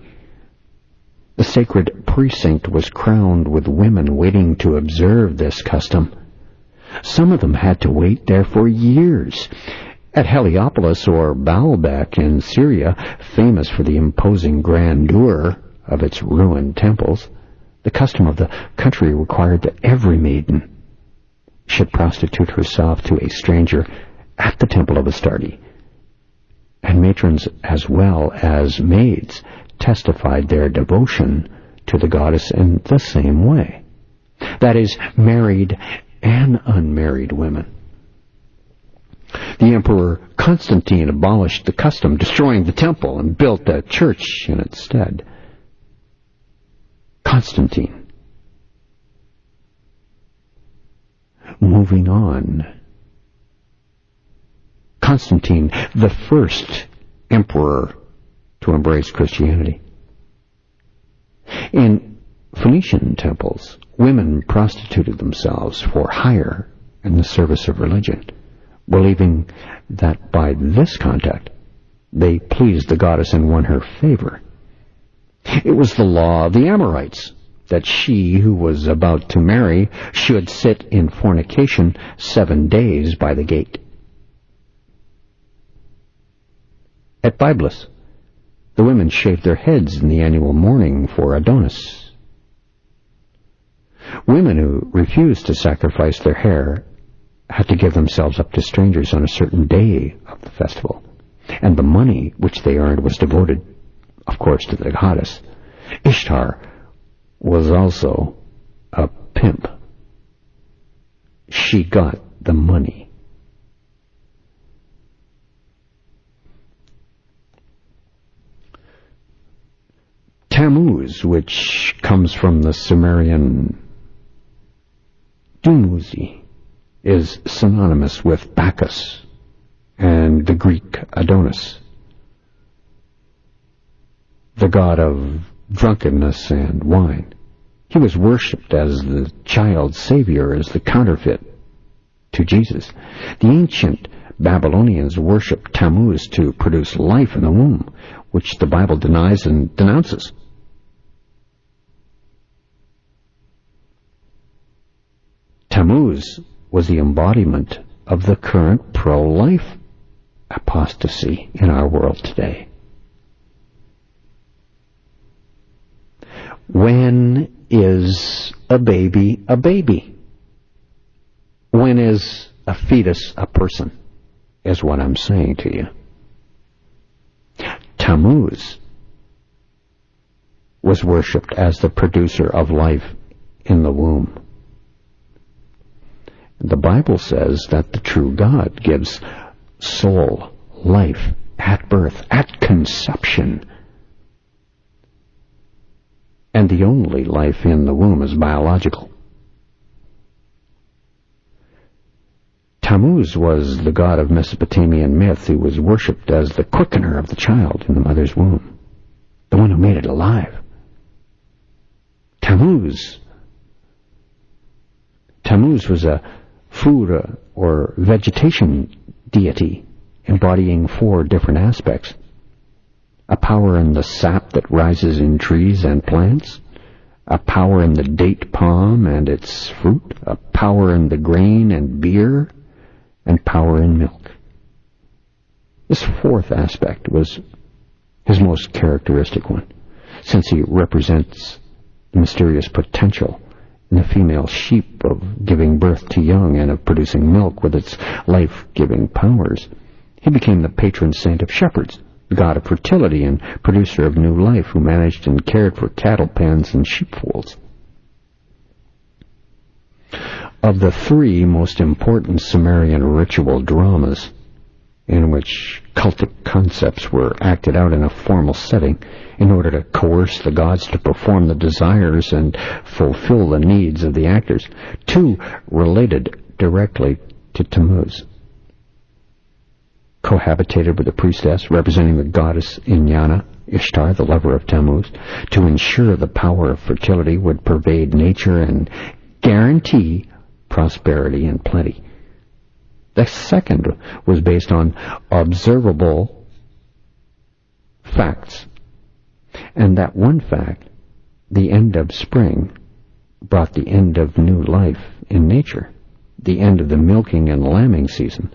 The sacred precinct was crowned with women waiting to observe this custom. Some of them had to wait there for years. At Heliopolis or Baalbek in Syria, famous for the imposing grandeur of its ruined temples, the custom of the country required that every maiden should prostitute herself to a stranger at the temple of Astarte, and matrons as well as maids testified their devotion to the goddess in the same way. That is, married and unmarried women. The Emperor Constantine abolished the custom, destroying the temple, and built a church in its stead. Constantine. Moving on. Constantine, the first emperor to embrace Christianity. In Phoenician temples, women prostituted themselves for hire in the service of religion, believing that by this contact they pleased the goddess and won her favor. It was the law of the Amorites that she who was about to marry should sit in fornication 7 days by the gate. At Byblos, the women shaved their heads in the annual mourning for Adonis. Women who refused to sacrifice their hair had to give themselves up to strangers on a certain day of the festival, and the money which they earned was devoted, of course, to the goddess. Ishtar was also a pimp. She got the money. Tammuz, which comes from the Sumerian Dumuzi, is synonymous with Bacchus and the Greek Adonis, the god of drunkenness and wine. He was worshipped as the child savior, as the counterfeit to Jesus. The ancient Babylonians worshipped Tammuz to produce life in the womb, which the Bible denies and denounces. Tammuz was the embodiment of the current pro-life apostasy in our world today. When is a baby a baby? When is a fetus a person, is what I'm saying to you. Tammuz was worshipped as the producer of life in the womb. The Bible says that the true God gives soul, life, at birth, at conception. And the only life in the womb is biological. Tammuz was the god of Mesopotamian myth who was worshipped as the quickener of the child in the mother's womb, the one who made it alive. Tammuz was a food or vegetation deity embodying 4 different aspects. A power in the sap that rises in trees and plants, a power in the date palm and its fruit, a power in the grain and beer, and power in milk. This 4th aspect was his most characteristic one, since he represents the mysterious potential in the female sheep of giving birth to young and of producing milk with its life-giving powers. He became the patron saint of shepherds, the god of fertility and producer of new life who managed and cared for cattle pens and sheepfolds. Of the 3 most important Sumerian ritual dramas, in which cultic concepts were acted out in a formal setting in order to coerce the gods to perform the desires and fulfill the needs of the actors, 2 related directly to Tammuz. Cohabitated with the priestess representing the goddess Inanna, Ishtar, the lover of Tammuz, to ensure the power of fertility would pervade nature and guarantee prosperity and plenty. The second was based on observable facts, and that one fact, the end of spring, brought the end of new life in nature, the end of the milking and lambing season.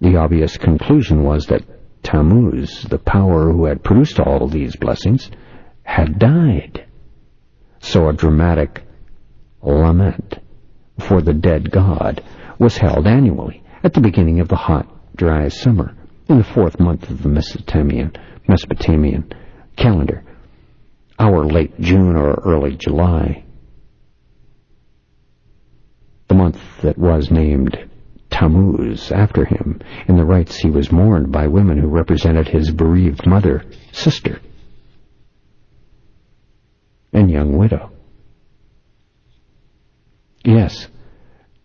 The obvious conclusion was that Tammuz, the power who had produced all these blessings, had died. So a dramatic lament for the dead god was held annually at the beginning of the hot, dry summer, in the 4th month of the Mesopotamian calendar, our late June or early July, the month that was named Tammuz after him. In the rites he was mourned by women who represented his bereaved mother, sister, and young widow. Yes,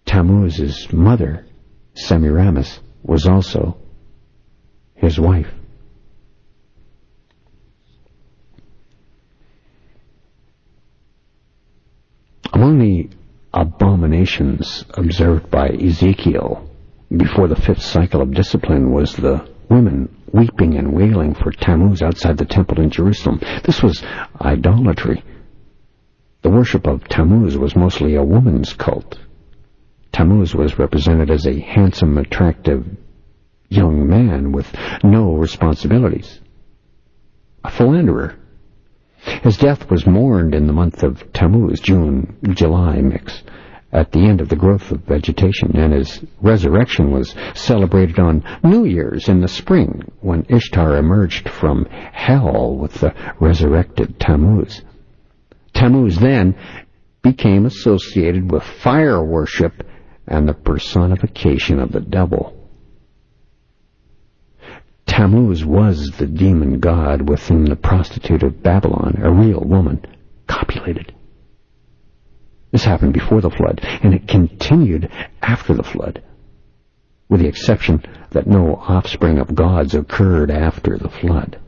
Tammuz's mother, Semiramis, was also his wife. Among the abominations observed by Ezekiel before the 5th cycle of discipline was the women weeping and wailing for Tammuz outside the temple in Jerusalem. This was idolatry. The worship of Tammuz was mostly a woman's cult. Tammuz was represented as a handsome, attractive young man with no responsibilities, a philanderer. His death was mourned in the month of Tammuz, June-July mix, at the end of the growth of vegetation, and his resurrection was celebrated on New Year's in the spring, when Ishtar emerged from hell with the resurrected Tammuz. Tammuz then became associated with fire worship and the personification of the devil. Tammuz was the demon god with whom the prostitute of Babylon, a real woman, copulated. This happened before the flood, and it continued after the flood, with the exception that no offspring of gods occurred after the flood.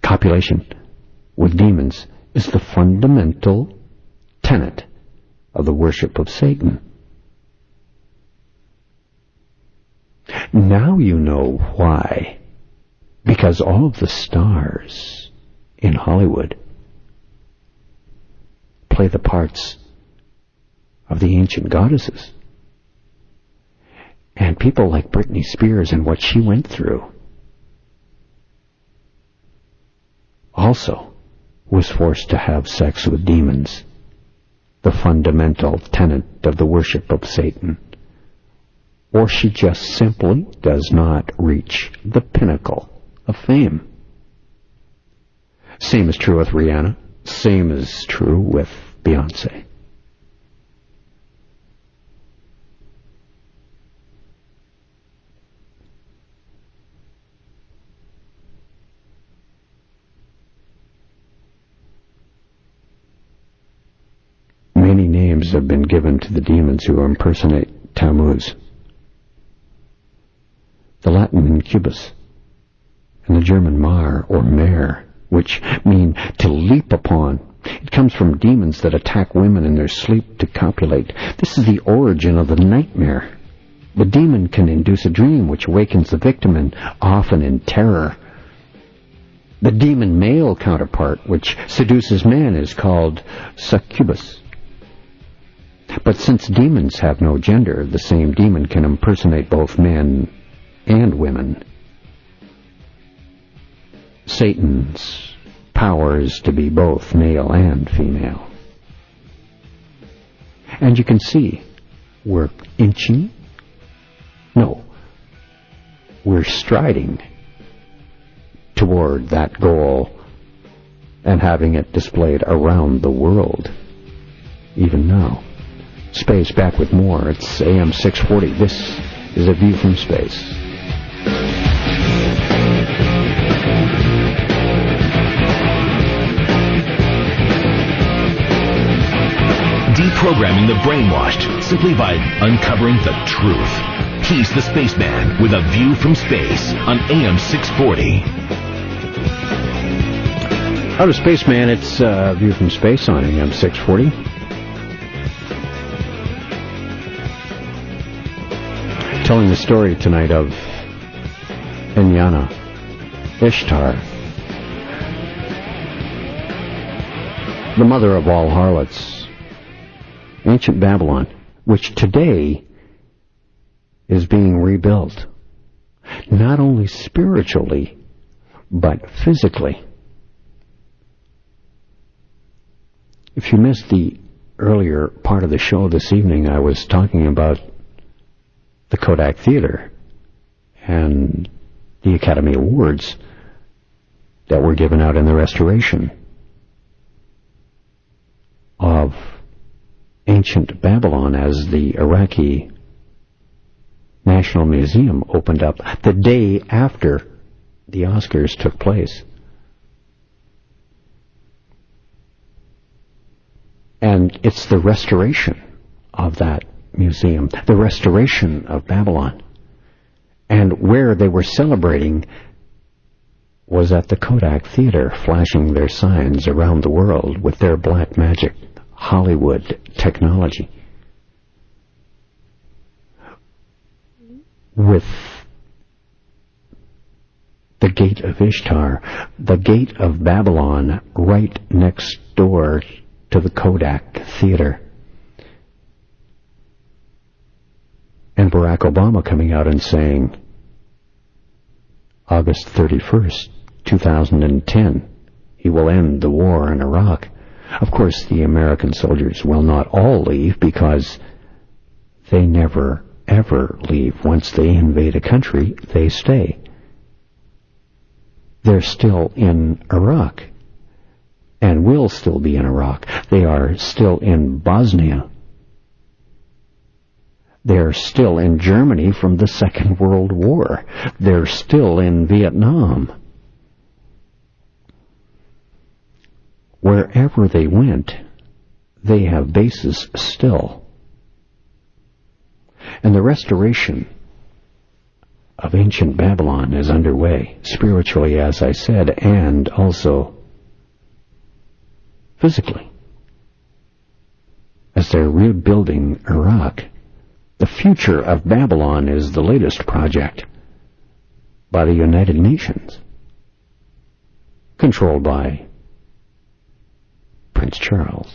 Copulation with demons is the fundamental tenet of the worship of Satan. Now you know why. Because all of the stars in Hollywood play the parts of the ancient goddesses. And people like Britney Spears and what she went through also was forced to have sex with demons, the fundamental tenet of the worship of Satan. Or she just simply does not reach the pinnacle of fame. Same is true with Rihanna. Same is true with Beyonce. genders have been given to the demons who impersonate Tammuz. The Latin incubus and the German Mar or Mare, which mean to leap upon. It comes from demons that attack women in their sleep to copulate. This is the origin of the nightmare. The demon can induce a dream which awakens the victim, and often in terror. The demon male counterpart, which seduces men, is called succubus. But since demons have no gender, the same demon can impersonate both men and women. Satan's power is to be both male and female. And you can see we're inching. No, we're striding toward that goal and having it displayed around the world, even now. Space back with more. It's AM 640. This is A View from Space. Deprogramming the brainwashed simply by uncovering the truth. He's the Spaceman with A View from Space on AM 640. How to Spaceman, it's A View from Space on AM 640. Telling the story tonight of Enyana, Ishtar, the mother of all harlots, ancient Babylon, which today is being rebuilt, not only spiritually, but physically. If you missed the earlier part of the show this evening, I was talking about the Kodak Theater and the Academy Awards that were given out in the restoration of ancient Babylon as the Iraqi National Museum opened up the day after the Oscars took place. And it's the restoration of that museum, the restoration of Babylon. And where they were celebrating was at the Kodak Theater, flashing their signs around the world with their black magic Hollywood technology. With the Gate of Ishtar, the Gate of Babylon, right next door to the Kodak Theater. And Barack Obama coming out and saying, August 31st, 2010, he will end the war in Iraq. Of course, the American soldiers will not all leave because they never, ever leave. Once they invade a country, they stay. They're still in Iraq and will still be in Iraq. They are still in Bosnia. They're still in Germany from the Second World War. They're still in Vietnam. Wherever they went, they have bases still. And the restoration of ancient Babylon is underway, spiritually, as I said, and also physically. As they're rebuilding Iraq, the future of Babylon is the latest project by the United Nations, controlled by Prince Charles.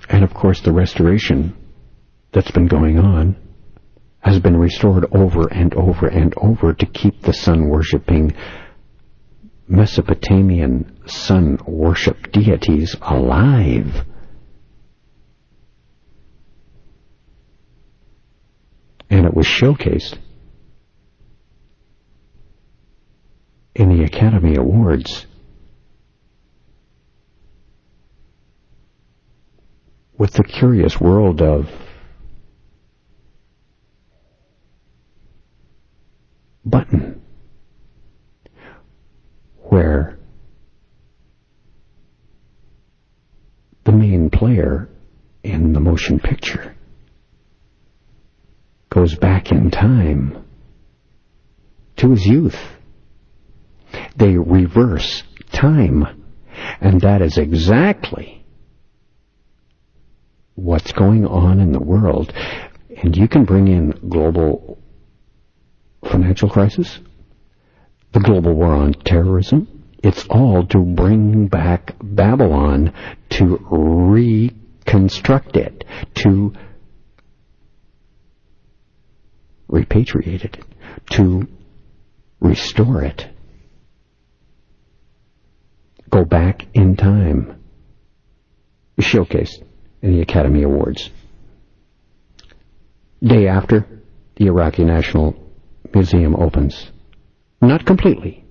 And of course the restoration that's been going on has been restored over and over and over to keep the sun-worshipping Mesopotamian sun-worship deities alive. And it was showcased in the Academy Awards with the curious world of Button, where motion picture goes back in time to his youth. They reverse time. And that is exactly what's going on in the world. And you can bring in global financial crisis, the global war on terrorism. It's all to bring back Babylon, to reconstruct it, to repatriate it, to restore it. Go back in time. Showcased in the Academy Awards. Day after, the Iraqi National Museum opens. Not completely.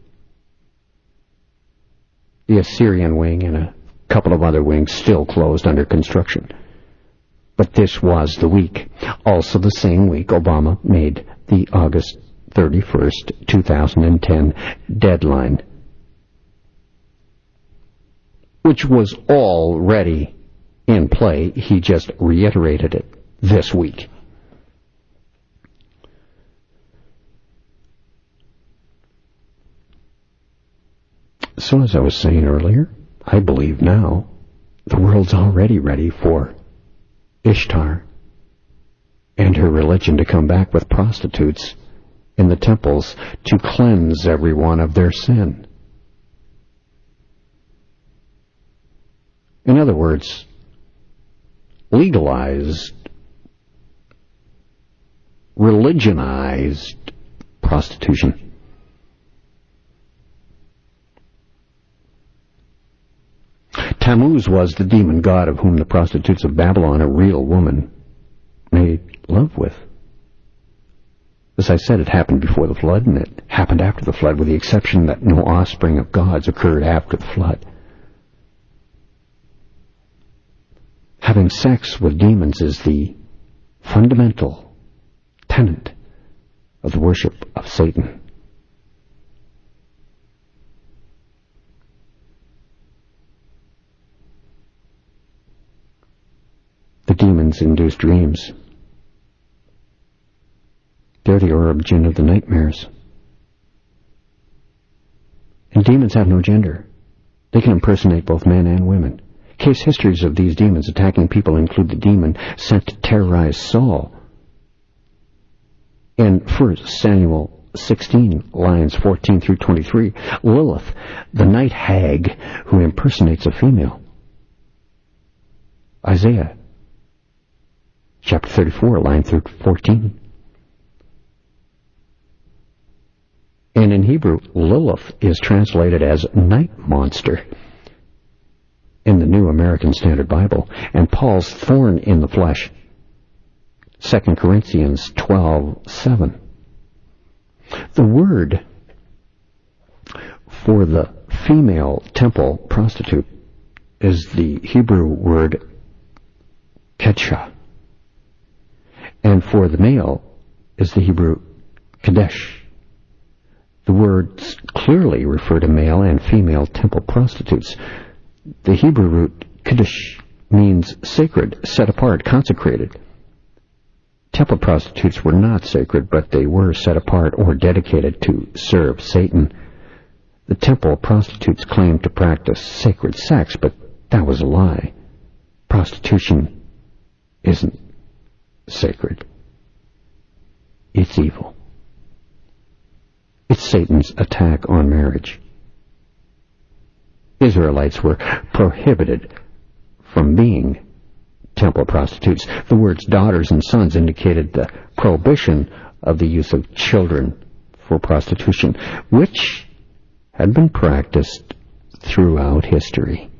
The Assyrian wing and a couple of other wings still closed under construction. But this was the week. Also the same week, Obama made the August 31st, 2010 deadline, which was already in play. He just reiterated it this week. So as I was saying earlier, I believe now the world's already ready for Ishtar and her religion to come back with prostitutes in the temples to cleanse everyone of their sin. In other words, legalized, religionized prostitution. Tammuz was the demon god of whom the prostitutes of Babylon, a real woman, made love with. As I said, it happened before the flood, and it happened after the flood, with the exception that no offspring of gods occurred after the flood. Having sex with demons is the fundamental tenet of the worship of Satan. The demons induce dreams. They're the origin of the nightmares. And demons have no gender. They can impersonate both men and women. Case histories of these demons attacking people include the demon sent to terrorize Saul. In 1 Samuel 16, lines 14 through 23, Lilith, the night hag who impersonates a female. Isaiah chapter 34, line through 14. And in Hebrew, Lilith is translated as night monster in the New American Standard Bible, and Paul's thorn in the flesh, 2 Corinthians 12:7. The word for the female temple prostitute is the Hebrew word kedsha, and for the male is the Hebrew kadesh. The words clearly refer to male and female temple prostitutes. The Hebrew root kaddish means sacred, set apart, consecrated. Temple prostitutes were not sacred, but they were set apart or dedicated to serve Satan. The temple prostitutes claimed to practice sacred sex, but that was a lie. Prostitution isn't sacred. It's evil. It's Satan's attack on marriage. Israelites were prohibited from being temple prostitutes. The words daughters and sons indicated the prohibition of the use of children for prostitution, which had been practiced throughout history.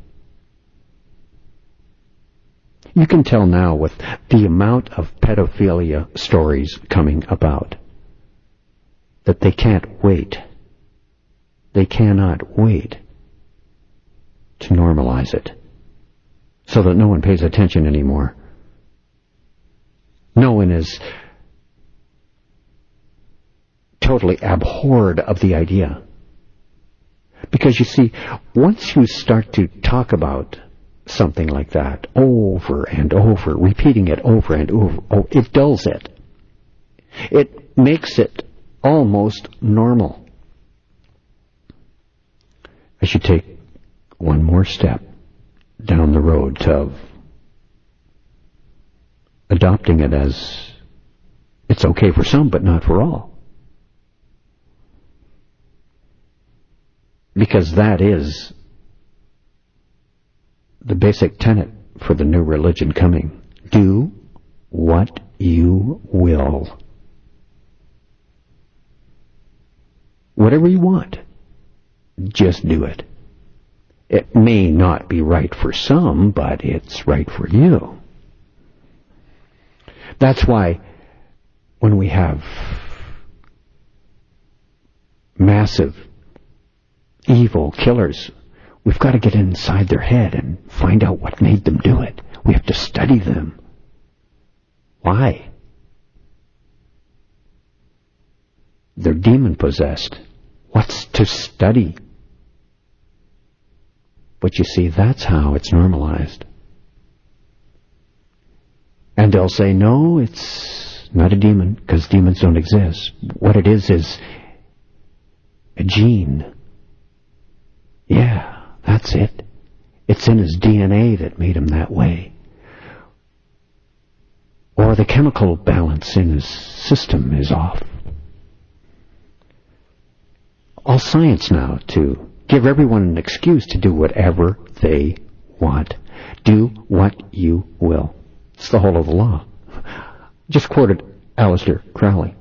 You can tell now with the amount of pedophilia stories coming about that they can't wait. They cannot wait to normalize it so that no one pays attention anymore. No one is totally abhorred of the idea. Because you see, once you start to talk about something like that over and over, repeating it over and over, it dulls it. It makes it almost normal. As you take one more step down the road of adopting it as it's okay for some but not for all. Because that is the basic tenet for the new religion coming. Do what you will. Whatever you want, just do it. It may not be right for some, but it's right for you. That's why when we have massive evil killers, we've got to get inside their head and find out what made them do it. We have to study them. Why? They're demon-possessed. What's to study? But you see, that's how it's normalized. And they'll say, no, it's not a demon, because demons don't exist. What it is a gene. Yeah, that's it. It's in his DNA that made him that way. Or the chemical balance in his system is off. All science now to give everyone an excuse to do whatever they want. Do what you will. It's the whole of the law. Just quoted Aleister Crowley.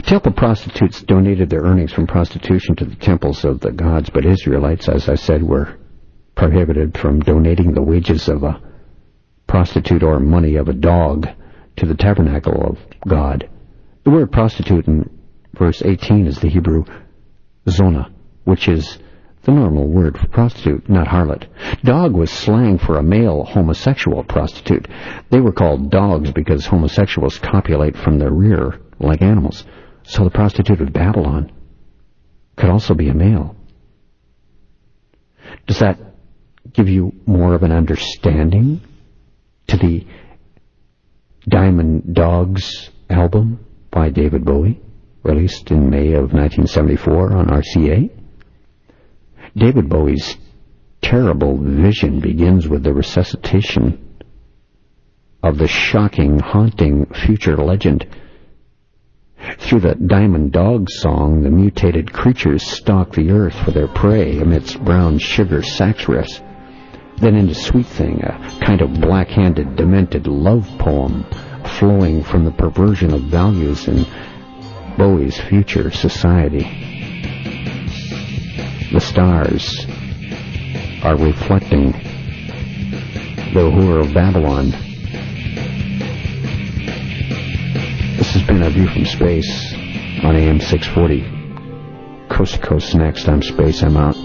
Temple prostitutes donated their earnings from prostitution to the temples of the gods, but Israelites, as I said, were prohibited from donating the wages of a prostitute or money of a dog to the tabernacle of God. The word prostitute in verse 18 is the Hebrew zona, which is the normal word for prostitute, not harlot. Dog was slang for a male homosexual prostitute. They were called dogs because homosexuals copulate from their rear like animals. So the prostitute of Babylon could also be a male. Does that give you more of an understanding to the Diamond Dogs album by David Bowie, released in May of 1974 on RCA? David Bowie's terrible vision begins with the resuscitation of the shocking, haunting future legend. Through the Diamond Dog song, the mutated creatures stalk the earth for their prey amidst brown sugar sax riffs. Then into Sweet Thing, a kind of black-handed, demented love poem flowing from the perversion of values in Bowie's future society. The stars are reflecting the Whore of Babylon. This has been A View from Space on AM 640. Coast to Coast next. I'm Space. I'm out.